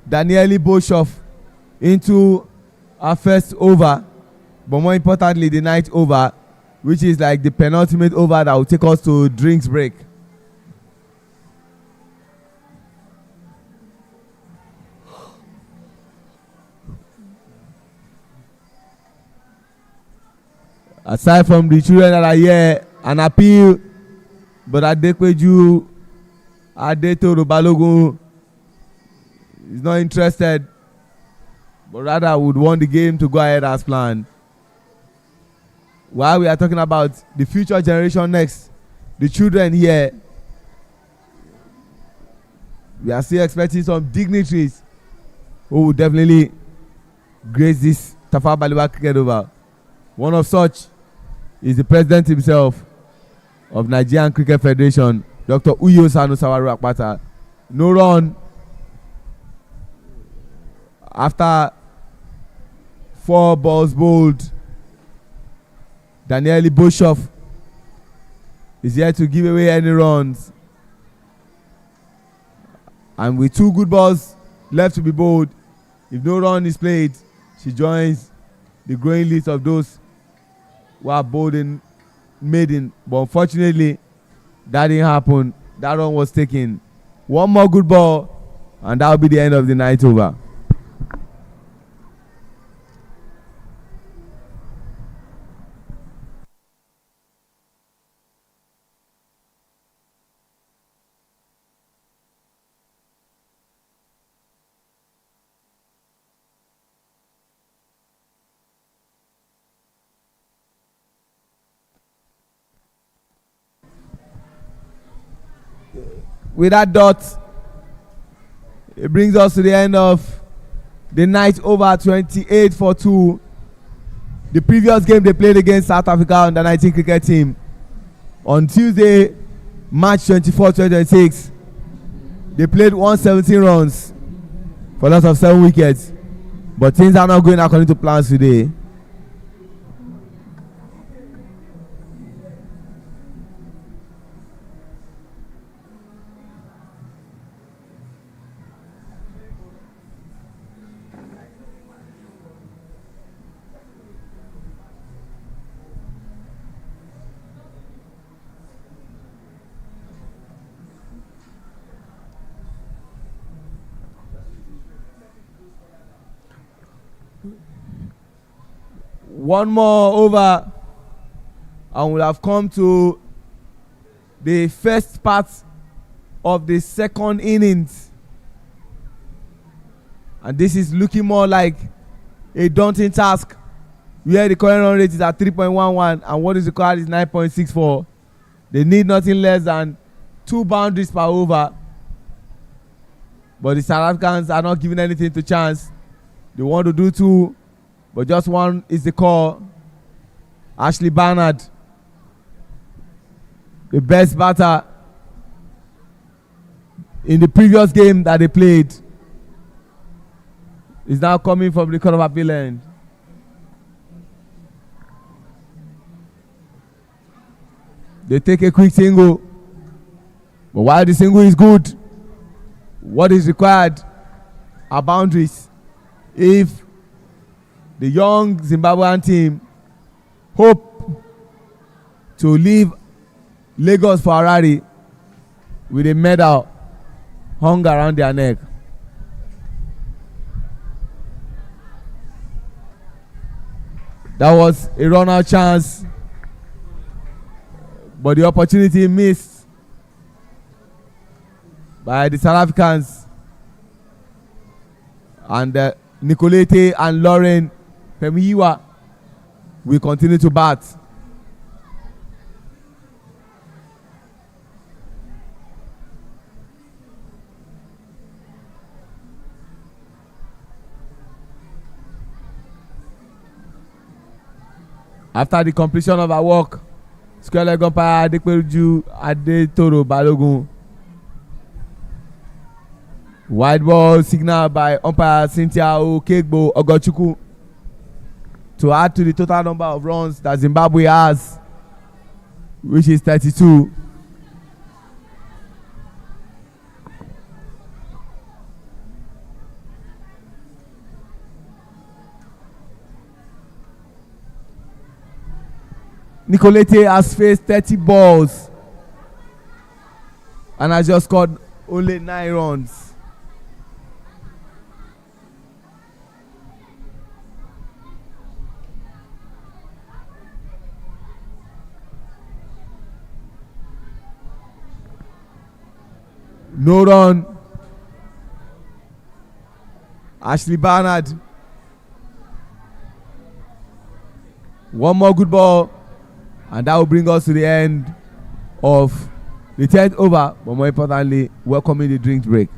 Danieli Boshoff into our first over, but more importantly the ninth over, which is like the penultimate over that will take us to drinks break. Aside from the children that are here, an appeal, but Adekweju Adetoro Balogun is not interested, but rather would want the game to go ahead as planned. While we are talking about the future generation next, the children here, we are still expecting some dignitaries who will definitely grace this Tafawa Balewa cricket over. One of such is the president himself of Nigerian Cricket Federation, Dr. Uyo Sanu Sawaru Akpata. No run after 4 balls bowled. Daniel Boshoff is here to give away any runs. And with 2 good balls left to be bowled, if no run is played, she joins the growing list of those who are bowled in maiden. But unfortunately, that didn't happen. That run was taken. 1 more good ball, and that will be the end of the night over. With that dot, it brings us to the end of the night over. 28-2. The previous game they played against South Africa on the U19 cricket team on Tuesday, March 24, 2026. They played 117 runs for a loss of 7 wickets, but things are not going according to plans today. One more over and we'll have come to the first part of the second innings, and this is looking more like a daunting task where the current run rate is at 3.11 and what is required is 9.64. They need nothing less than 2 boundaries per over, but the South Africans are not giving anything to chance. They want to do 2, but just 1 is the call. Ashley Barnard, the best batter in the previous game that they played, is now coming from the Court of Appeal end. They take a quick single, but while the single is good, what is required are boundaries. If the young Zimbabwean team hope to leave Lagos for Harare with a medal hung around their neck. That was a run-out chance, but the opportunity missed by the South Africans, and Nicolete and Lauren Pemiwa will continue to bat. After the completion of our work, square leg umpire Adepeju Adetoro Balogun. Wide ball signal by umpire Cynthia Okegbo Ogochukwu to add to the total number of runs that Zimbabwe has, which is 32. Nicolete has faced 30 balls and has just scored only 9 runs. No run. Ashley Barnard. One more good ball, and that will bring us to the end of the 10th over, but more importantly, welcoming the drink break.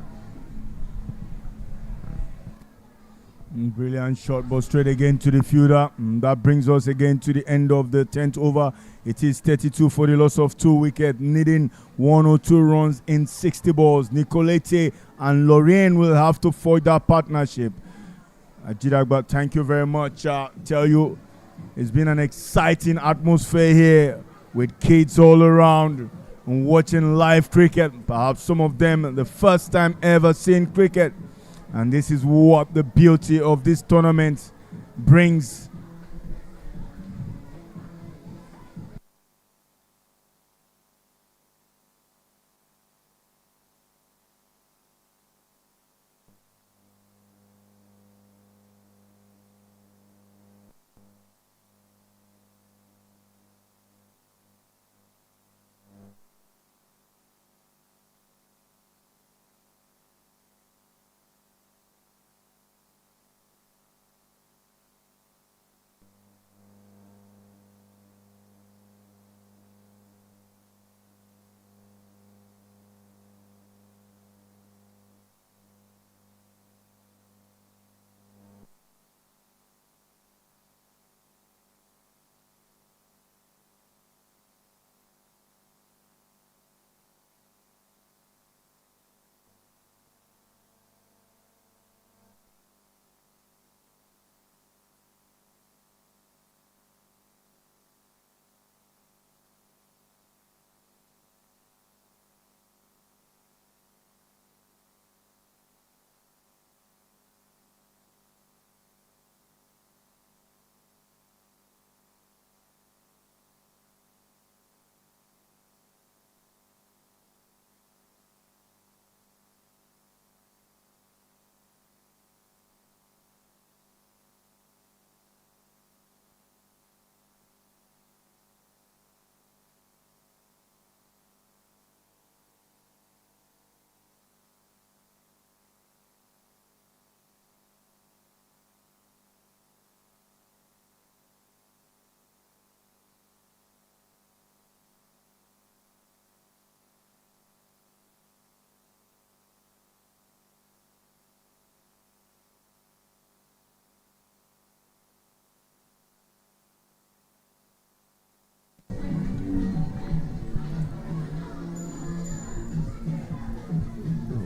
Brilliant shot, but straight again to the fielder. That brings us again to the end of the 10th over. It is 32 for the loss of 2 wickets, needing 102 runs in 60 balls. Nicolete and Lorraine will have to forge that partnership. Ajidagba, thank you very much. Tell you, it's been an exciting atmosphere here with kids all around and watching live cricket. Perhaps some of them the first time ever seeing cricket. And this is what the beauty of this tournament brings.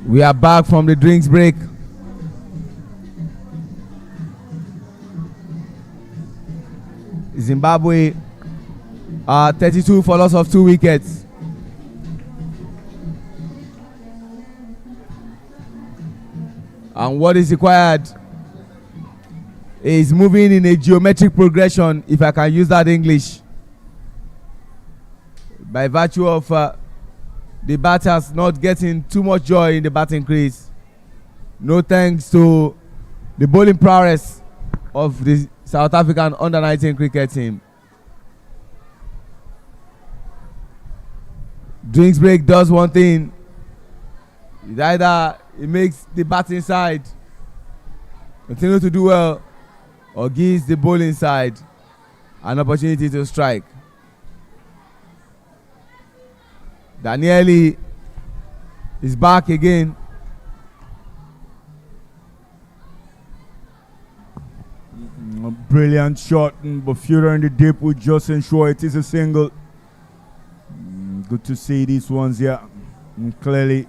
We are back from the drinks break. Zimbabwe 32 for loss of 2 wickets. And what is required is moving in a geometric progression, if I can use that English, by virtue of the batters not getting too much joy in the batting crease. No thanks to the bowling prowess of the South African under-19 cricket team. Drinks break does one thing. Either it makes the batting side continue to do well, or gives the bowling side an opportunity to strike. Danieli is back again. A brilliant shot, but Fury in the deep would just ensure it is a single. Good to see these ones here. Clearly,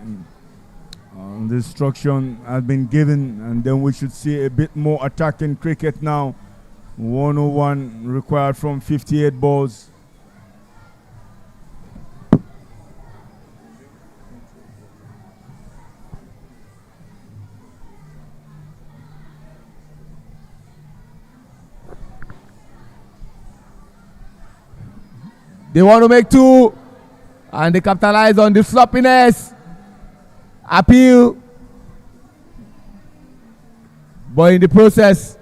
the instruction has been given, and then we should see a bit more attacking cricket now. 101 required from 58 balls. They want to make 2, and they capitalize on the sloppiness. Appeal. But in the process,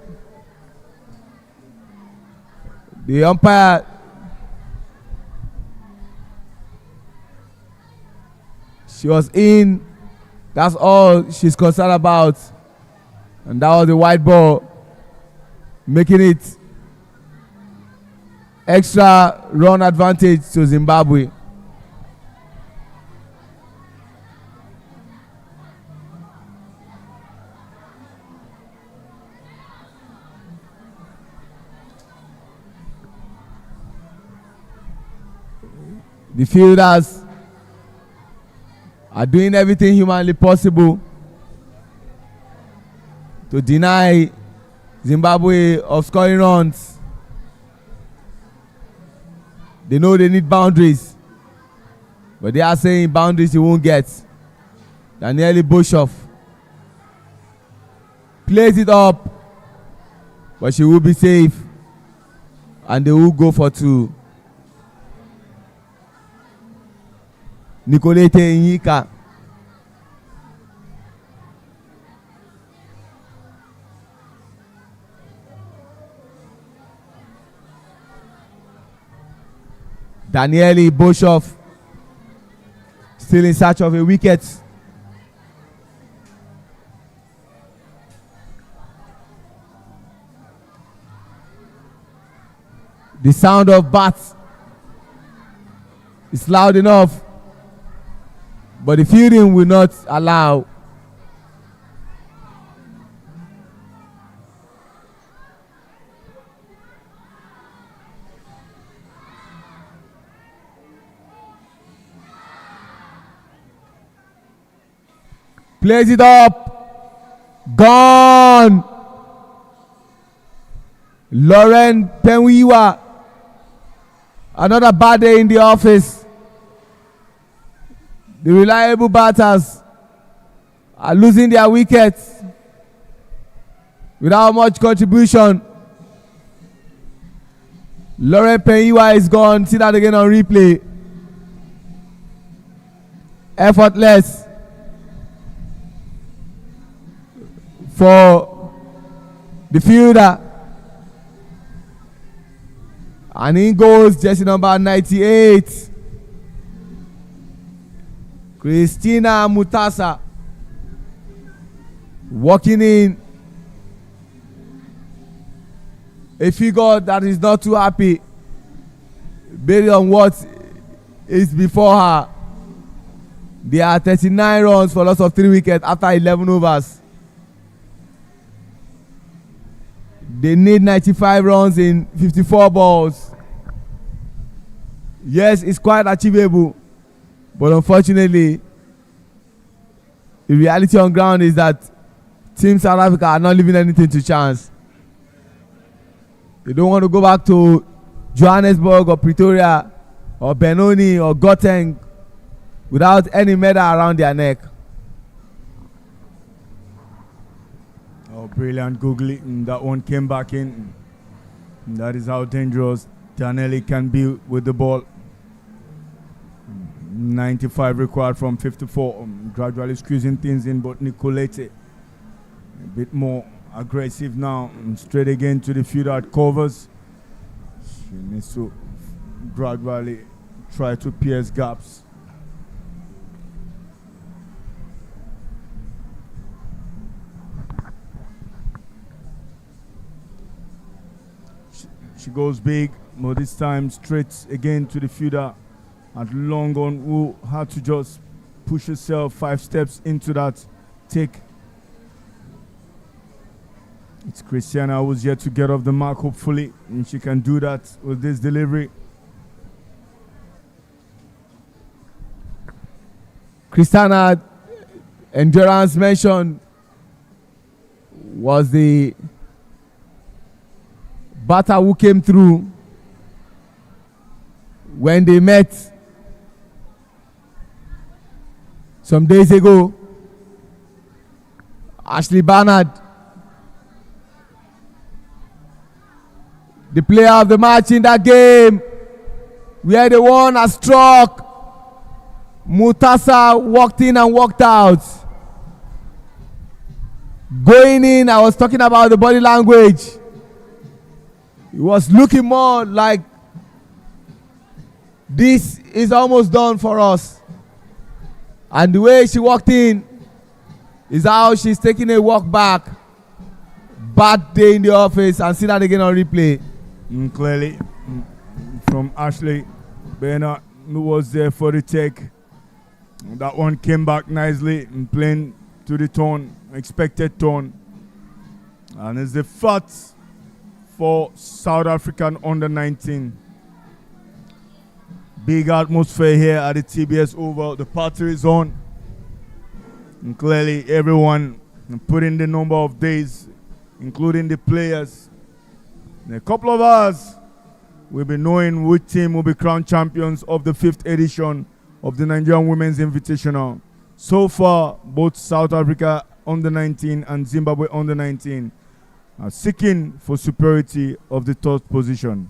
the umpire she was in. That's all she's concerned about. And that was the white ball, making it extra run advantage to Zimbabwe. The fielders are doing everything humanly possible to deny Zimbabwe of scoring runs. They know they need boundaries, but they are saying boundaries you won't get. Daniele Boshoff plays it up, but she will be safe, and they will go for two. Nicolete Inyika. Daniele Boshoff still in search of a wicket. The sound of bats is loud enough, but the fielding will not allow. Plays it up. Gone. Lauren Penwiwa. Another bad day in the office. The reliable batters are losing their wickets without much contribution. Lauren Penwiwa is gone. See that again on replay. Effortless for the fielder. And in goes jersey number 98, Christina Mutasa, walking in a figure that is not too happy based on what is before her. There are 39 runs for loss of 3 wickets after 11 overs. They need 95 runs in 54 balls. Yes, it's quite achievable, but unfortunately, the reality on ground is that Team South Africa are not leaving anything to chance. They don't want to go back to Johannesburg or Pretoria or Benoni or Gauteng without any medal around their neck. Oh, brilliant googly. That one came back in. That is how dangerous Danelli can be with the ball. 95 required from 54. Gradually squeezing things in, but Nicolete a bit more aggressive now. Straight again to the field at covers. She needs to gradually try to pierce gaps. She goes big, but this time straight again to the fielder at long on, who had to just push herself 5 steps into that take. It's Christiana who's yet to get off the mark, hopefully, and she can do that with this delivery. Christiana endurance mentioned was the batter who came through when they met some days ago. Ashley Barnard, the player of the match in that game, where the one has struck. Mutasa walked in and walked out. Going in, I was talking about the body language. It was looking more like this is almost done for us. And the way she walked in is how she's taking a walk back. Bad day in the office, and see that again on replay. Clearly, from Ashley Bernard, who was there for the take. That one came back nicely and playing to the tone, expected tone. And it's the first for South African under 19. Big atmosphere here at the TBS Oval. The party is on. And clearly everyone put in the number of days, including the players. In a couple of hours, we'll be knowing which team will be crowned champions of the 5th edition of the Nigerian Women's Invitational. So far, both South Africa under 19 and Zimbabwe under 19 are seeking for superiority of the 3rd position.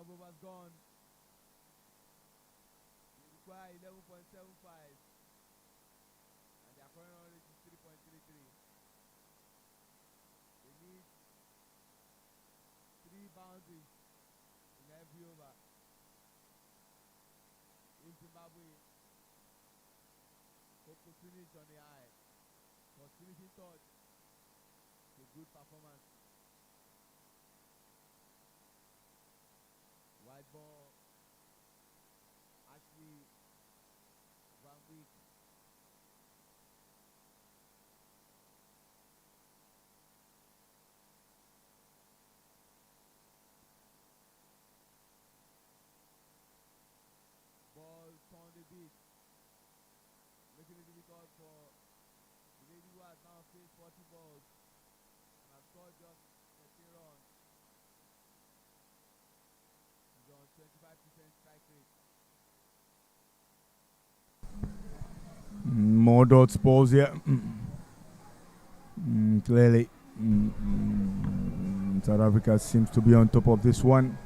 Overs gone. They require 11.75 and their current run rate is 3.33. They need 3 boundaries in every over. In Zimbabwe, hope to finish on the high. For finishing third, a good performance. White ball, Ashley Van Beek. Ball on the beat, making it difficult for the lady who has now faced 40 balls and has scored just 13 runs. On 25% strike rate. More dots balls here. Clearly, South Africa seems to be on top of this one.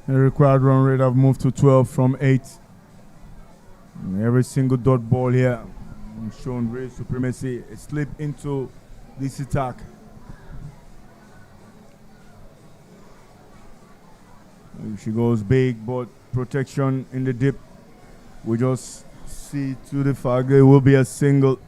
The required run rate have moved to 12 from 8. Every single dot ball here shown real supremacy. A slip into this attack. She goes big, but protection in the dip. We just see to the fact that it will be a single.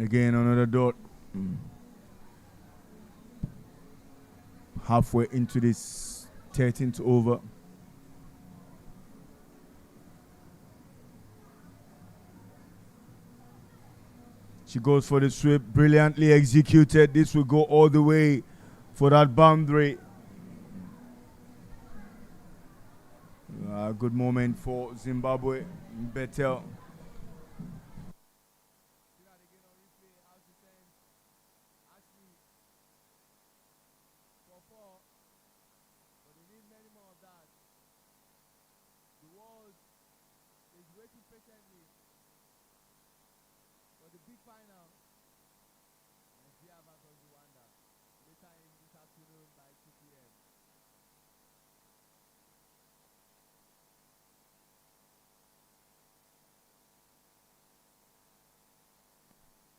Again, another dot. Halfway into this 13th over. She goes for the sweep, brilliantly executed. This will go all the way for that boundary. Good moment for Zimbabwe. Better.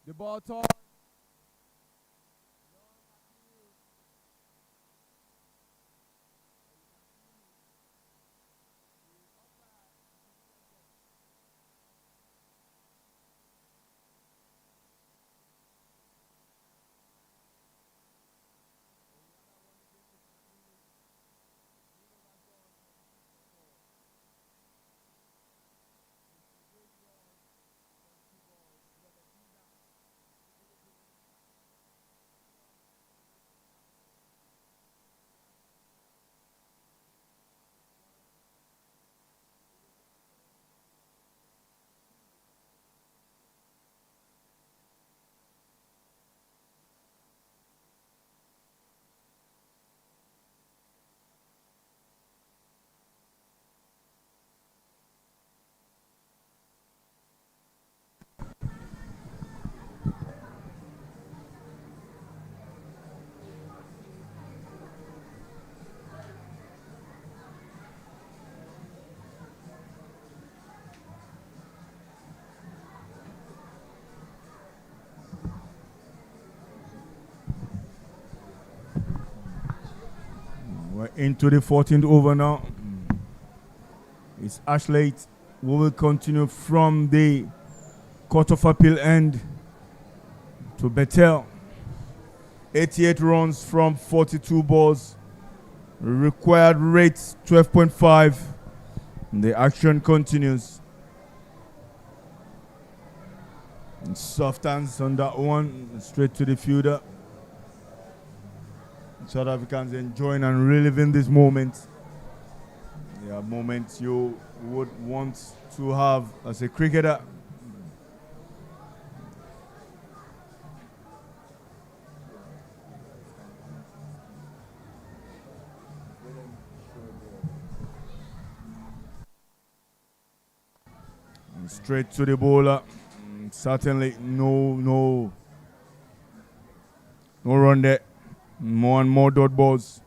The ball toss. We're into the 14th over now. It's Ashley. We will continue from the Court of Appeal end to Bethel. 88 runs from 42 balls. Required rate 12.5. The action continues. And soft hands on that one. Straight to the fielder. South Africans enjoying and reliving this moment. Yeah, moments you would want to have as a cricketer. And straight to the bowler. Certainly no run there. More and more dot balls.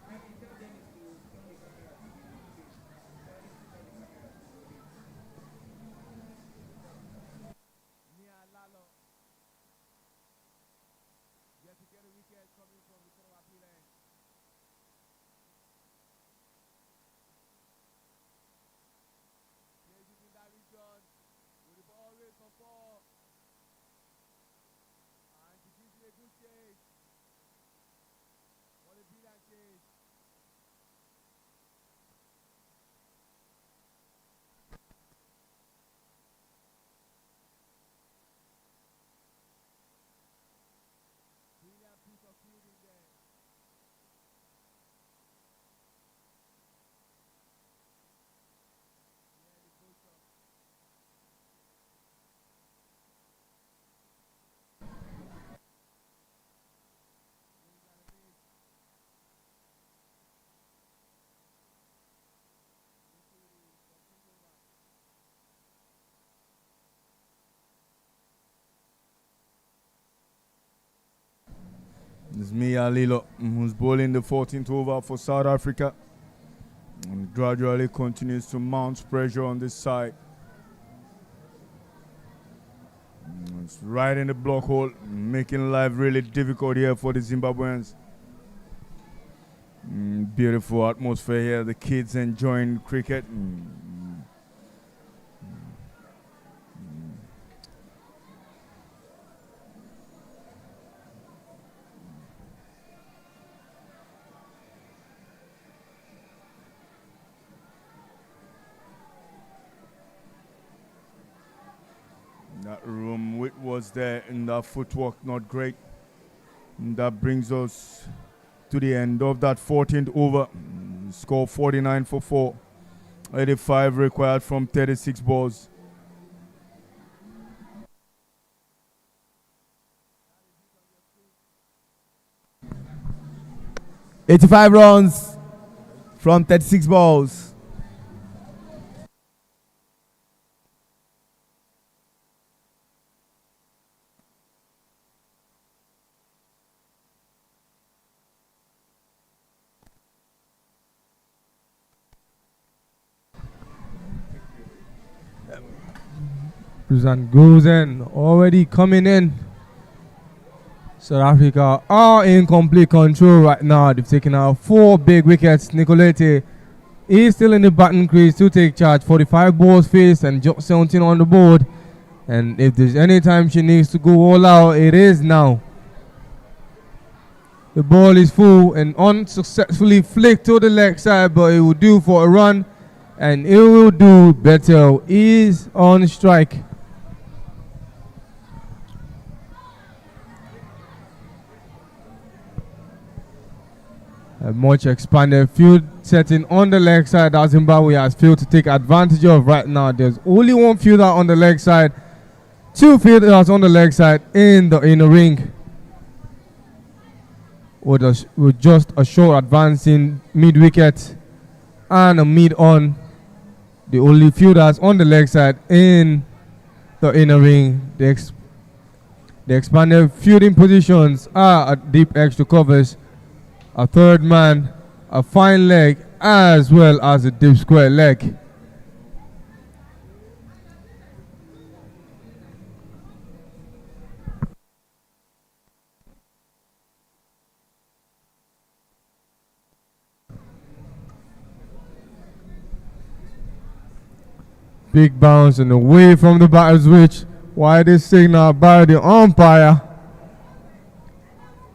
It's Mia Lilo who's bowling the 14th over for South Africa and gradually continues to mount pressure on this side. It's right in the block hole, making life really difficult here for the Zimbabweans. Beautiful atmosphere here, the kids enjoying cricket. That room width was there and that footwork not great. And that brings us to the end of that 14th over. Score 49 for 4. 85 required from 36 balls. $85 runs from 36 balls. Susan goes in, already coming in. South Africa are in complete control right now. They've taken out 4 big wickets. Nicolete is still in the batting crease to take charge. 45 balls faced and just 17 on the board. And if there's any time she needs to go all out, it is now. The ball is full and unsuccessfully flicked to the leg side, but it will do for a run. And it will do better. Is on strike. A much expanded field setting on the leg side that Zimbabwe has failed to take advantage of right now. There's only one fielder on the leg side, 2 fielders on the leg side in the inner ring. With just a short advancing mid wicket and a mid on. The only fielders on the leg side in the inner ring. The expanded fielding positions are at deep extra covers, a third man, a fine leg, as well as a deep square leg. Big bounce and away from the batter's switch. Wide is signal by the umpire.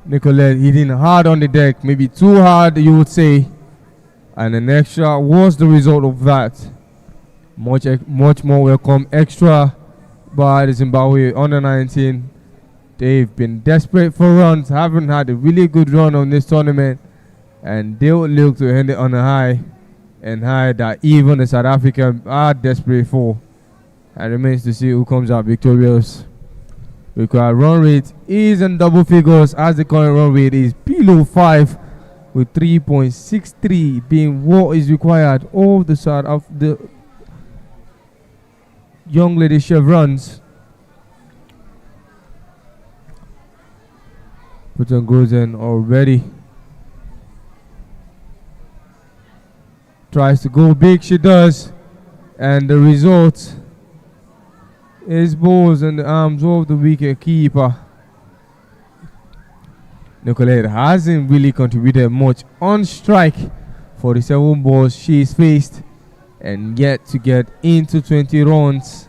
Nicolette hitting hard on the deck, maybe too hard, you would say. And an extra was the result of that. Much more welcome extra by the Zimbabwe under 19. They've been desperate for runs, haven't had a really good run on this tournament, and they will look to end it on a high, and high that even the South Africans are desperate for. And remains to see who comes out victorious. Required run rate is in double figures, as the current run rate is below 5, with 3.63 being what is required of the side of the young lady chevrons. Putin goes in already. Tries to go big, she does. And the result is balls in the arms of the wicket keeper. Nicolette hasn't really contributed much on strike for the 7 balls she's faced, and yet to get into 20 runs.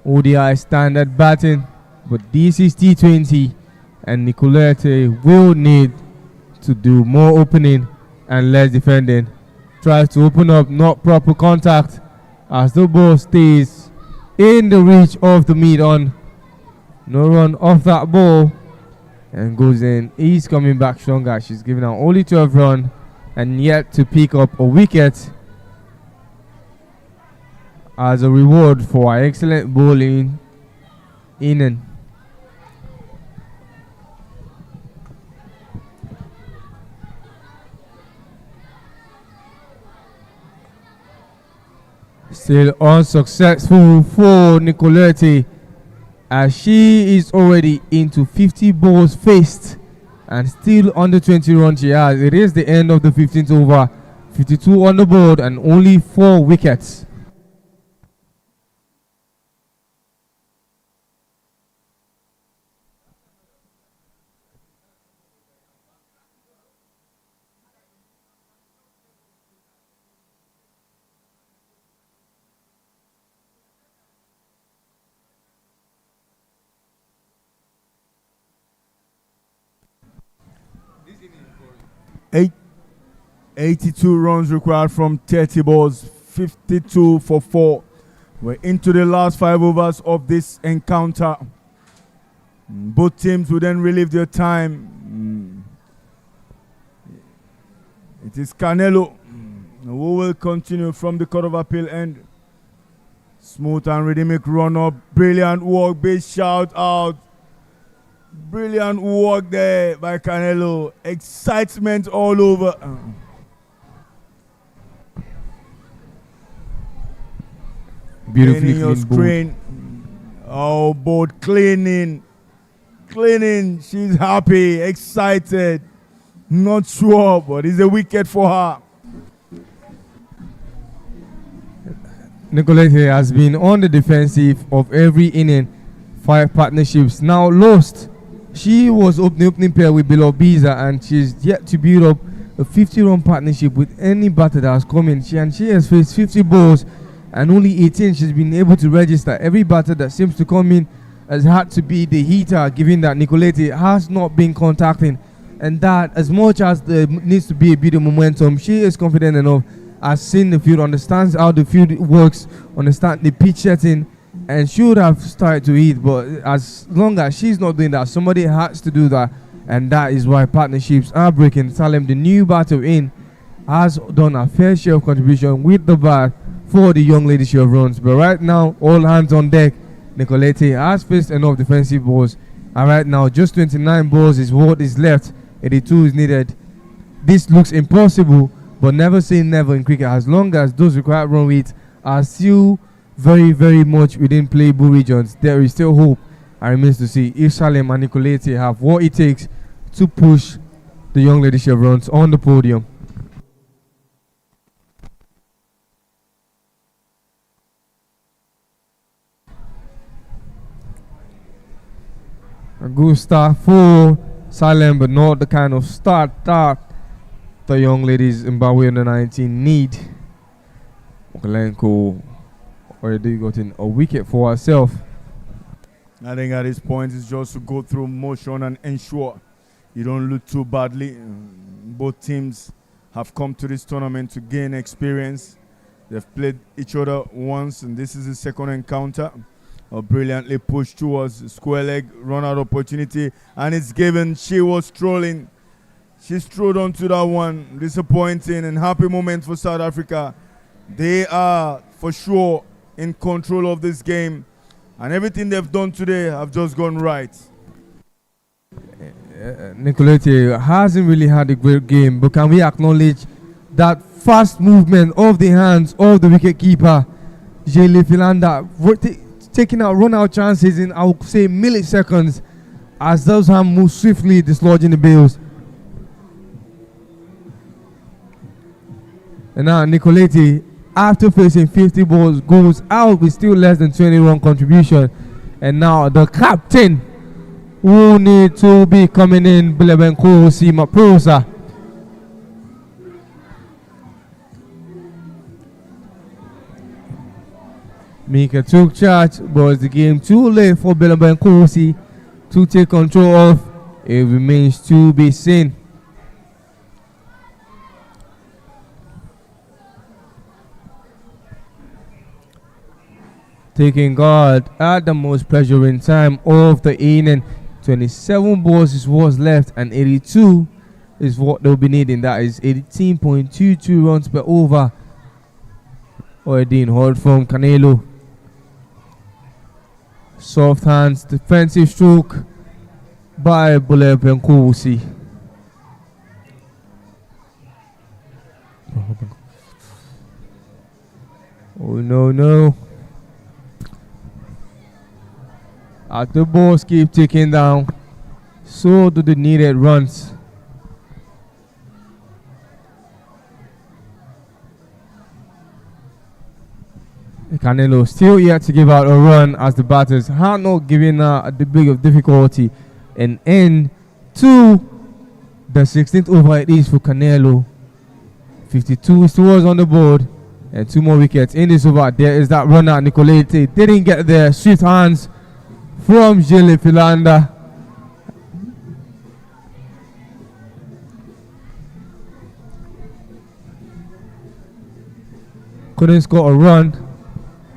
ODI standard batting, but this is T20, and Nicolette will need to do more opening and less defending. Tries to open up, not proper contact, as the ball stays in the reach of the mid-on. No run off that ball, and goes in. He's coming back stronger. She's given out only 12 runs and yet to pick up a wicket as a reward for our excellent bowling inning. Still unsuccessful for Nicolette, as she is already into 50 balls faced and still under 20 runs she has. It is the end of the 15th over. 52 on the board and only 4 wickets. Eight, 82 runs required from 30 balls, 52 for 4. We're into the last 5 overs of this encounter. Both teams will then relieve their time. It is Canelo who will continue from the Court of Appeal end. Smooth and rhythmic run up, brilliant work, big shout out. Brilliant work there by Canelo. Excitement all over. Beautifully Cleaning your clean screen. Oh, board cleaning. Cleaning. She's happy, excited. Not sure, but it's a wicket for her. Nicolette has been on the defensive of every inning. 5 partnerships now lost. She was opening pair with Bill Biza, and she's yet to build up a 50-run partnership with any batter that has come in. She has faced 50 balls and only 18 she's been able to register. Every batter that seems to come in has had to be the heater, given that Nicolette has not been contacting, and that as much as there needs to be a bit of momentum, she is confident enough, has seen the field, understands how the field works, understands the pitch setting, and should have started to hit. But as long as she's not doing that, somebody has to do that, and that is why partnerships are breaking. Salem, the new batter in, has done a fair share of contribution with the bat for the young lady chevrons. But right now, all hands on deck. Nicolette has faced enough defensive balls, and right now just 29 balls is what is left. 82 is needed. This looks impossible, but never say never in cricket. As long as those required run rates are still very, very much within playable regions, there is still hope. I remains to see if Salem and Nicolette have what it takes to push the young lady chevrons on the podium. A good start for Salem, but not the kind of start that the young ladies Zimbabwe under 19 need. Mokalenko already gotten a wicket for herself. I think at this point it's just to go through motion and ensure you don't look too badly. Both teams have come to this tournament to gain experience. They've played each other once, and this is the second encounter. Brilliantly pushed towards the square leg, run out opportunity, and it's given. She was strolling. She strode onto that one. Disappointing and happy moment for South Africa. They are for sure in control of this game, and everything they've done today have just gone right. Nicolette hasn't really had a great game, but can we acknowledge that fast movement of the hands of the wicketkeeper, Jaylee Philander, taking out run-out chances in, I would say, milliseconds, as those hands move swiftly, dislodging the bails. And now Nicolette, after facing 50 balls, goes out with still less than 20 run contribution. And now the captain who need to be coming in, Bilebenko Maprosa. Mika took charge, but was the game too late for Bilebenko to take control of? It remains to be seen. Taking guard at the most pleasuring time of the evening. 27 balls is what's left, and 82 is what they'll be needing. That is 18.22 runs per over. Already in hold from Canelo. Soft hands, defensive stroke by Bulebenkosi. Oh no. As the balls keep ticking down, so do the needed runs. Canelo still yet to give out a run, as the batters have not given the big of difficulty. And end to the 16th over it is for Canelo. 52 is towards on the board, and 2 more wickets in this over. There is that runner, Nicolette didn't get there. Swift hands from Jaylee Philander. Couldn't score a run.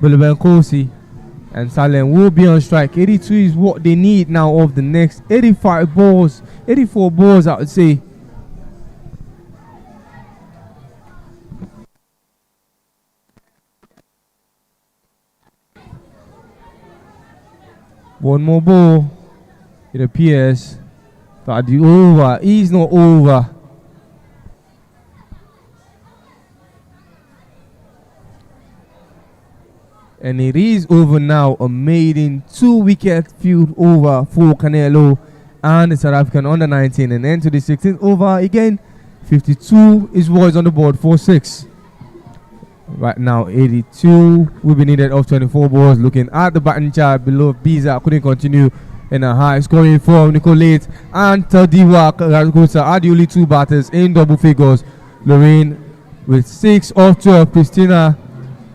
Bilebenkosi and Salem will be on strike. 82 is what they need now of the next 85 balls, 84 balls, I would say. One more ball, it appears, but the over is not over. And it is over now, a maiden 2-wicket field over for Canelo and the South African under 19. And then to the 16th over again, 52 is what is on the board for 6. Right now, 82 will be needed of 24 balls. Looking at the batting chart below, Biza couldn't continue in a high scoring from Nicolette and Tadiwa Karagusa are the only 2 batters in double figures. Lorraine with 6 of 12. Christina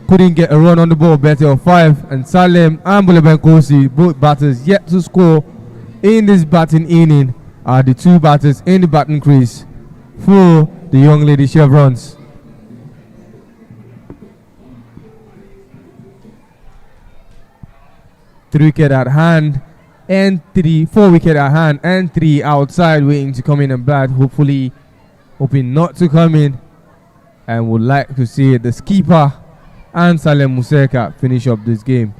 couldn't get a run on the ball, better of 5. And Salem and Bulebenkosi, both batters yet to score in this batting inning, are the 2 batters in the batting crease for the young lady Chevrons. Three wicket at hand and 4 wicket at hand and 3 outside waiting to come in and bat. Hopefully, hoping not to come in, and would like to see the skipper and Salem Museka finish up this game.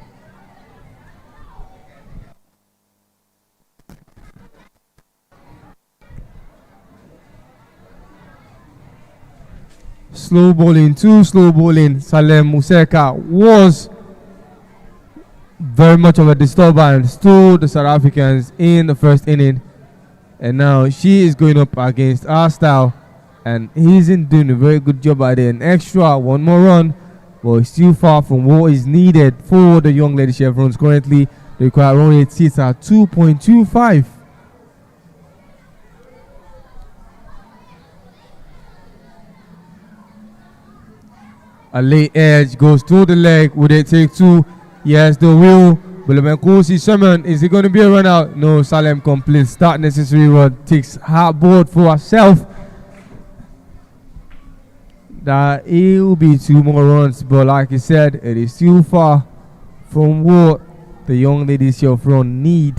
Slow bowling, 2 slow bowling. Salem Museka was very much of a disturbance to the South Africans in the first inning, and now she is going up against our style, and he isn't doing a very good job at it. An extra 1 more run, but it's still far from what is needed for the young lady Chevrons. Currently, the required run rate sits at 2.25. A late edge goes to the leg. Would it take two? Yes, the will. Bulamankusi Sherman. Is it going to be a run out? No, Salem completes that necessary run. Takes hard board for herself. That it will be 2 more runs, but like I said, it is too far from what the young ladies here front need.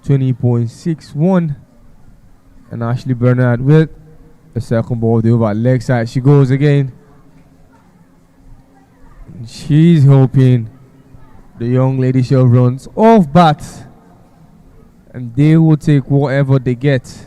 20.61. And Ashley Bernard with the second ball, the over leg side. She goes again. She's hoping the young lady shell runs off bat and they will take whatever they get.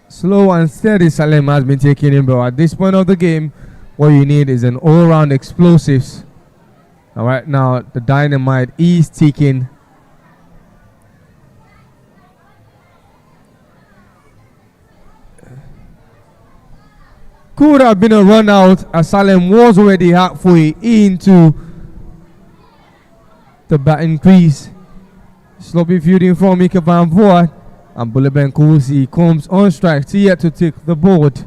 Slow and steady Salem has been taking in, but at this point of the game, what you need is an all-round explosives. And right now, the dynamite is ticking. Could have been a run out as Salem was already halfway into the batting crease. Sloppy fielding from Mika Van Voort. And Buleben Kusi comes on strike, yet to take the board.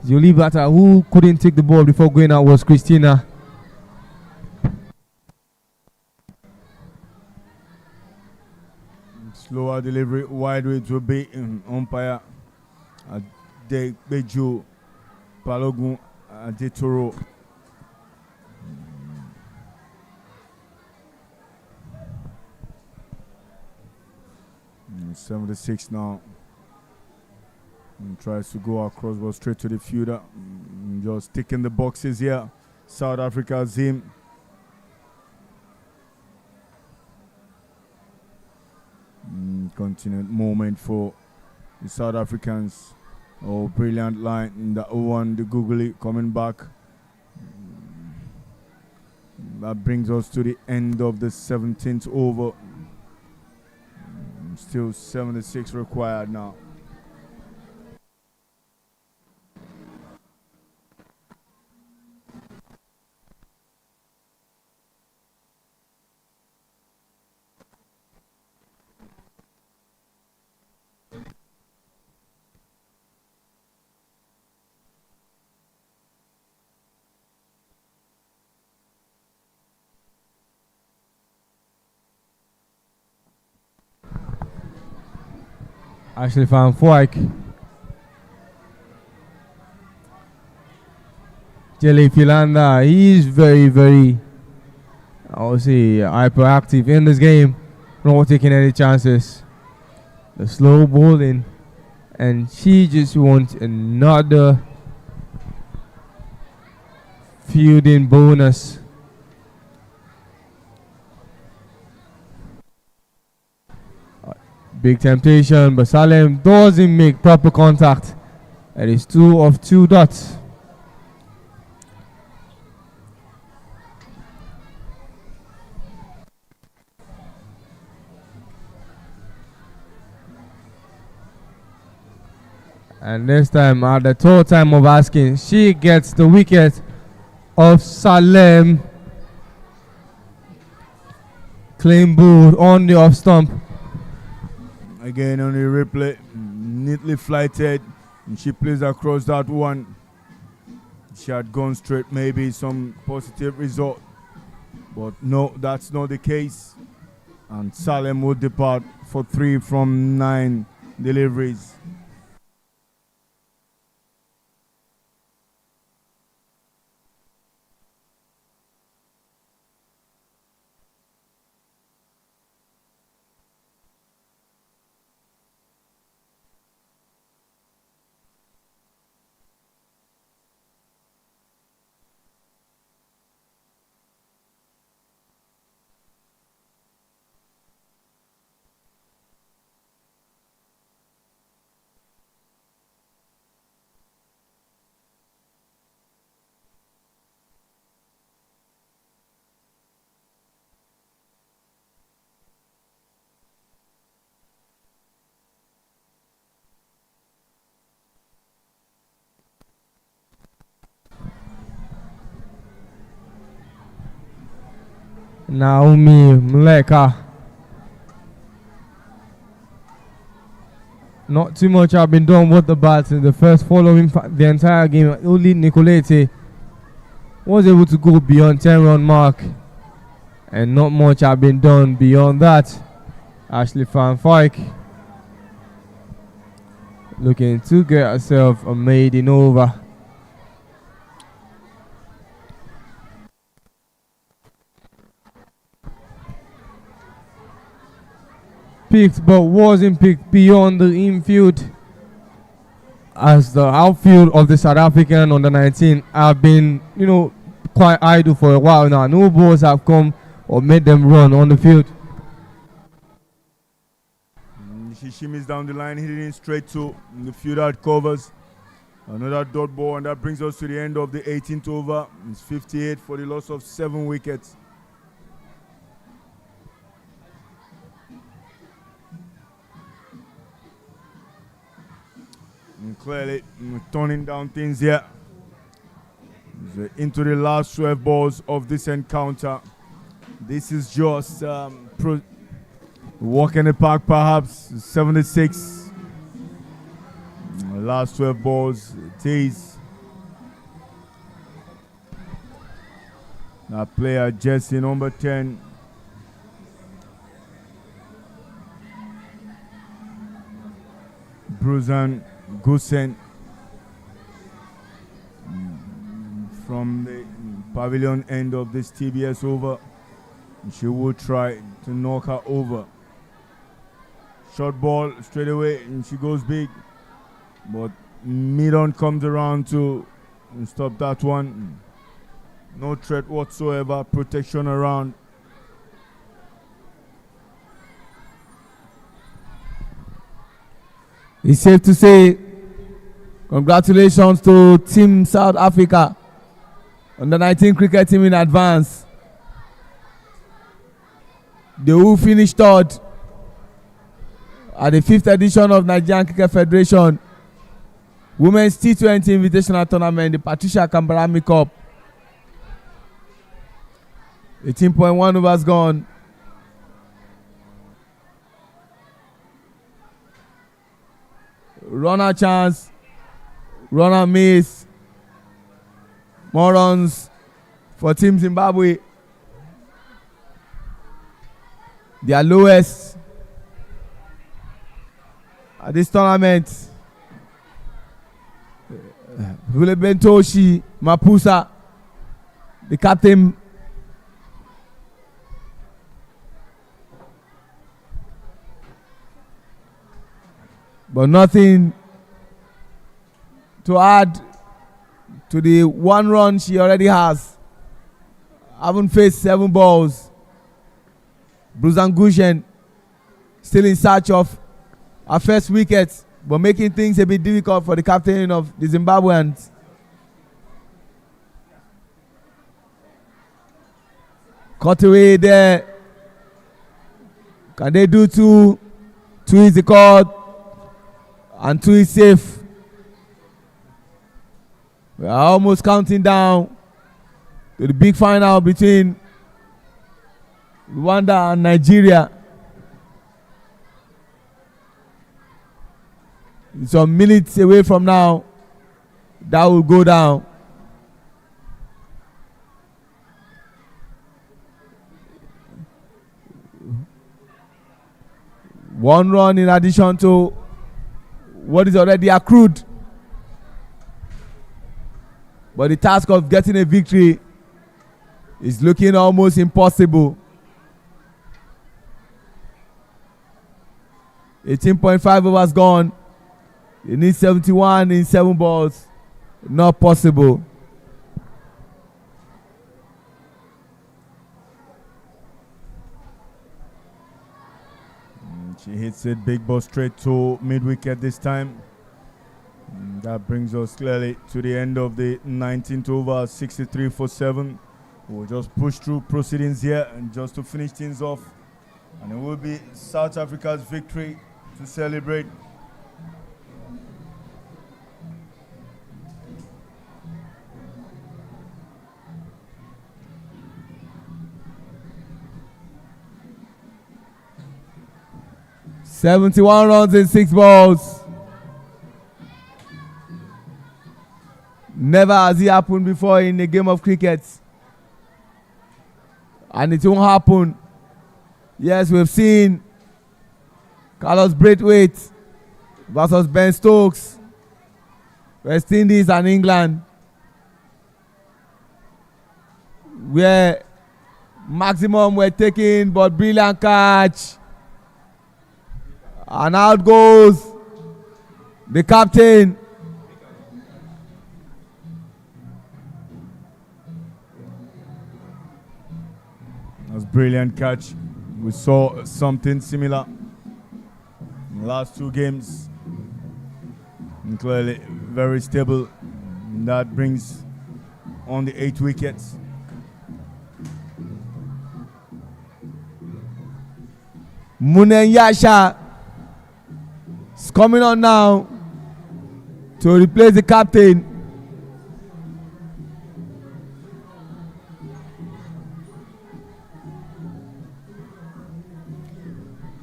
The only batter who couldn't take the ball before going out was Christina. Slower delivery, wide way to be umpire. De Bejo, Palogun, De Toro. 76 now. And tries to go across, but straight to the fielder. Just ticking the boxes here. South Africa Zim. Continued moment for the South Africans. Oh, brilliant line in the 0-1, the googly coming back. That brings us to the end of the 17th over. Still 76 required now. Ashley Van Voort. Jelly Filanda, he's very, I would say, hyperactive in this game. Not taking any chances. The slow bowling. And she just wants another fielding bonus. Big temptation, but Salem doesn't make proper contact. It is 2 of 2 dots. And this time, at the total time of asking, she gets the wicket of Salem. Clean ball on the off stump. Again on the replay, neatly flighted, and she plays across that one. She had gone straight, maybe some positive result, but no, that's not the case. And Salem would depart for 3 from 9 deliveries. Naomi Mleka. Not too much have been done with the bats in the first following the entire game. Only Nicolete was able to go beyond 10-run mark, and not much have been done beyond that. Ashley Van Fyke looking to get herself a maiden over. Picked but wasn't picked beyond the infield, as the outfield of the South African under 19 have been, quite idle for a while now. No balls have come or made them run on the field. She shimmies down the line, hitting it straight to the field out covers. Another dot ball, and that brings us to the end of the 18th over. It's 58 for the loss of 7 wickets. And clearly turning down things here. Into the last 12 balls of this encounter. This is just walk in the park, perhaps. 76. Last 12 balls. It is. That player, Jesse, number 10. Bruzan Gusen from the pavilion end of this TBS over. She will try to knock her over. Short ball straight away, and she goes big. But mid-on comes around to stop that one. No threat whatsoever. Protection around. It's safe to say, congratulations to Team South Africa, under 19 cricket team in advance. They will finish third at the 5th edition of Nigerian Cricket Federation Women's T20 Invitational Tournament, the Patricia Kambarami Cup. 18.1 overs gone. Runner chance, runner miss. More runs for Team Zimbabwe. Their lowest at this tournament. Vulebentoshi Mapusa, the captain. But nothing to add to the 1 run she already has. Haven't faced 7 balls. Bruzangushen still in search of her first wicket, but making things a bit difficult for the captain of the Zimbabweans. Cut away there. Can they do 2? 2 is the call. And 2 is safe. We are almost counting down to the big final between Rwanda and Nigeria. Some minutes away from now, that will go down. One run in addition to what is already accrued. But the task of getting a victory is looking almost impossible. 18.5 overs gone. You need 71 in 7 balls. Not possible. She hits it big ball straight to mid-wicket this time. That brings us clearly to the end of the 19th over, 63 for 7. We'll just push through proceedings here and just to finish things off. And it will be South Africa's victory to celebrate. 71 runs in 6 balls. Never has it happened before in a game of cricket. And it won't happen. Yes, we've seen Carlos Braithwaite versus Ben Stokes, West Indies and England, where maximum were taken, but brilliant catch. And out goes the captain. That was brilliant catch. We saw something similar in the last 2 games. And clearly very stable. And that brings on the 8 wickets. Munenyasha is coming on now to replace the captain.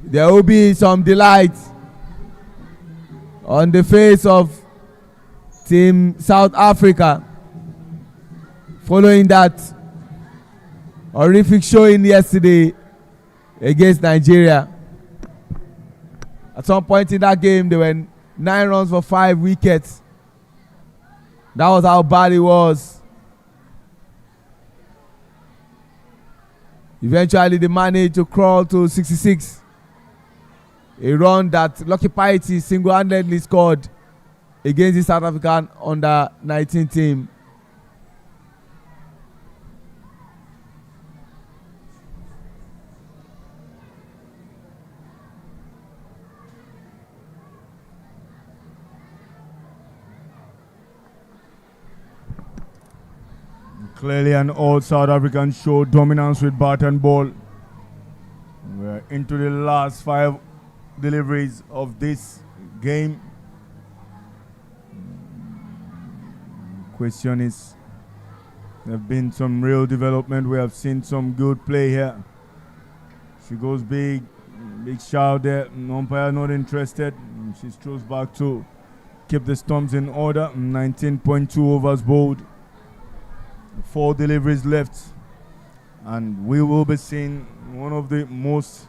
There will be some delight on the face of Team South Africa following that horrific showing yesterday against Nigeria. At some point in that game, there were 9 runs for 5 wickets. That was how bad it was. Eventually, they managed to crawl to 66. A run that Lucky Piety single-handedly scored against the South African under-19 team. Clearly an all South African show dominance with bat and ball. We're into the last 5 deliveries of this game. Question is, there have been some real development. We have seen some good play here. She goes big shout there. Umpire not interested. She throws back to keep the stumps in order. 19.2 overs bowled. 4 deliveries left. And we will be seeing one of the most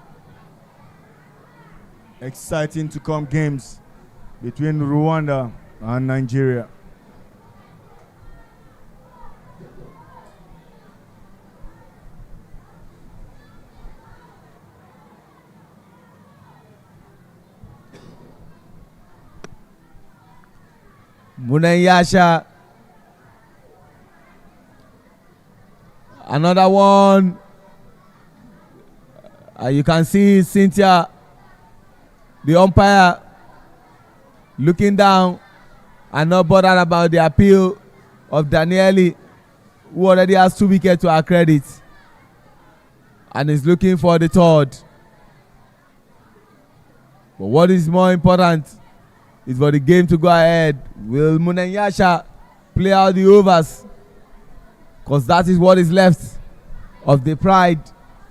exciting to come games between Rwanda and Nigeria. Munenyasha. Another one. You can see Cynthia, the umpire, looking down and not bothered about the appeal of Danieli, who already has 2 wickets to her credit and is looking for the 3rd. But what is more important is for the game to go ahead. Will Munenyasha play out the overs? Because that is what is left of the pride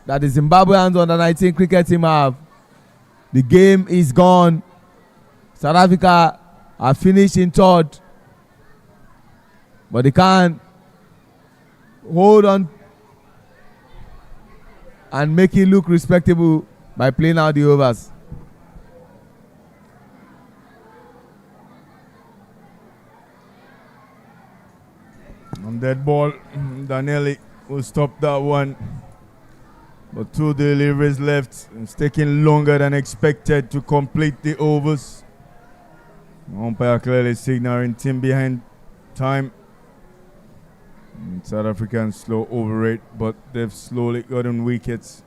that the Zimbabweans under-19 cricket team have. The game is gone. South Africa are finished in 3rd. But they can't hold on and make it look respectable by playing out the overs. On that ball, Danieli will stop that one. But 2 deliveries left. It's taking longer than expected to complete the overs. Umpire clearly signaling team behind time. South Africans slow over it, but they've slowly gotten wickets.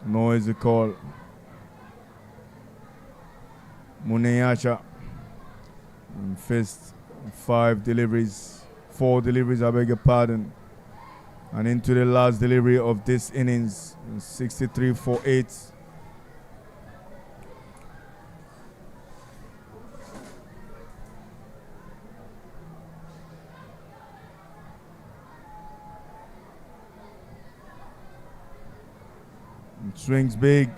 No is the call. Munenyasha faced 4 deliveries, I beg your pardon. And into the last delivery of this innings, 63 for 8. Swings big.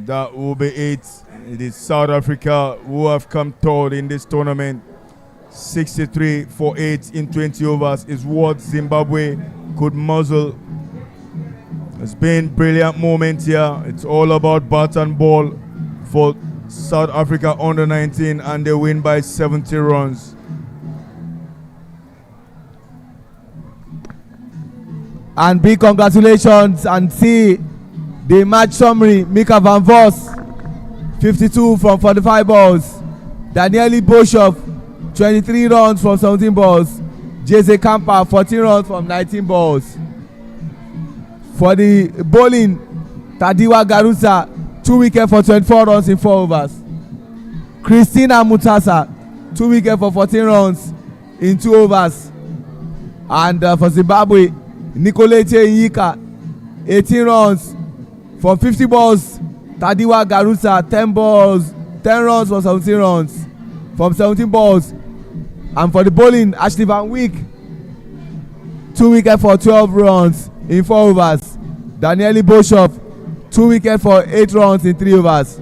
That will be it. It is South Africa who have come third in this tournament. 63 for 8 in 20 overs is what Zimbabwe could muzzle. It's been brilliant moment here. It's all about bat and ball for South Africa under 19, and they win by 70 runs. And big congratulations, and see the match summary. Mika van Vos, 52 from 45 balls. Daniele Boshoff, 23 runs from 17 balls. Jesse Kampa, 14 runs from 19 balls. For the bowling, Tadiwa Garusa, 2 wickets for 24 runs in 4 overs. Christina Mutasa, 2 wickets for 14 runs in 2 overs. And for Zimbabwe, Nicolete Nyika, 18 runs from 50 balls. Tadiwa Garusa, 10 runs for 17 runs from 17 balls. And for the bowling, Ashley Van Wyk, 2 wickets for 12 runs in 4 overs. Daniele Boshoff, 2 wickets for 8 runs in 3 overs.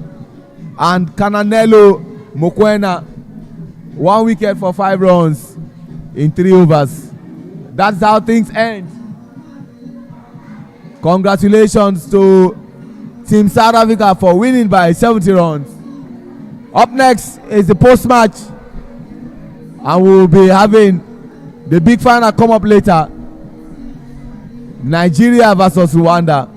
And Kananelo Mokoena, 1 wicket for 5 runs in 3 overs. That's how things end. Congratulations to Team South Africa for winning by 70 runs. Up next is the post-match, and we'll be having the big final come up later. Nigeria versus Rwanda.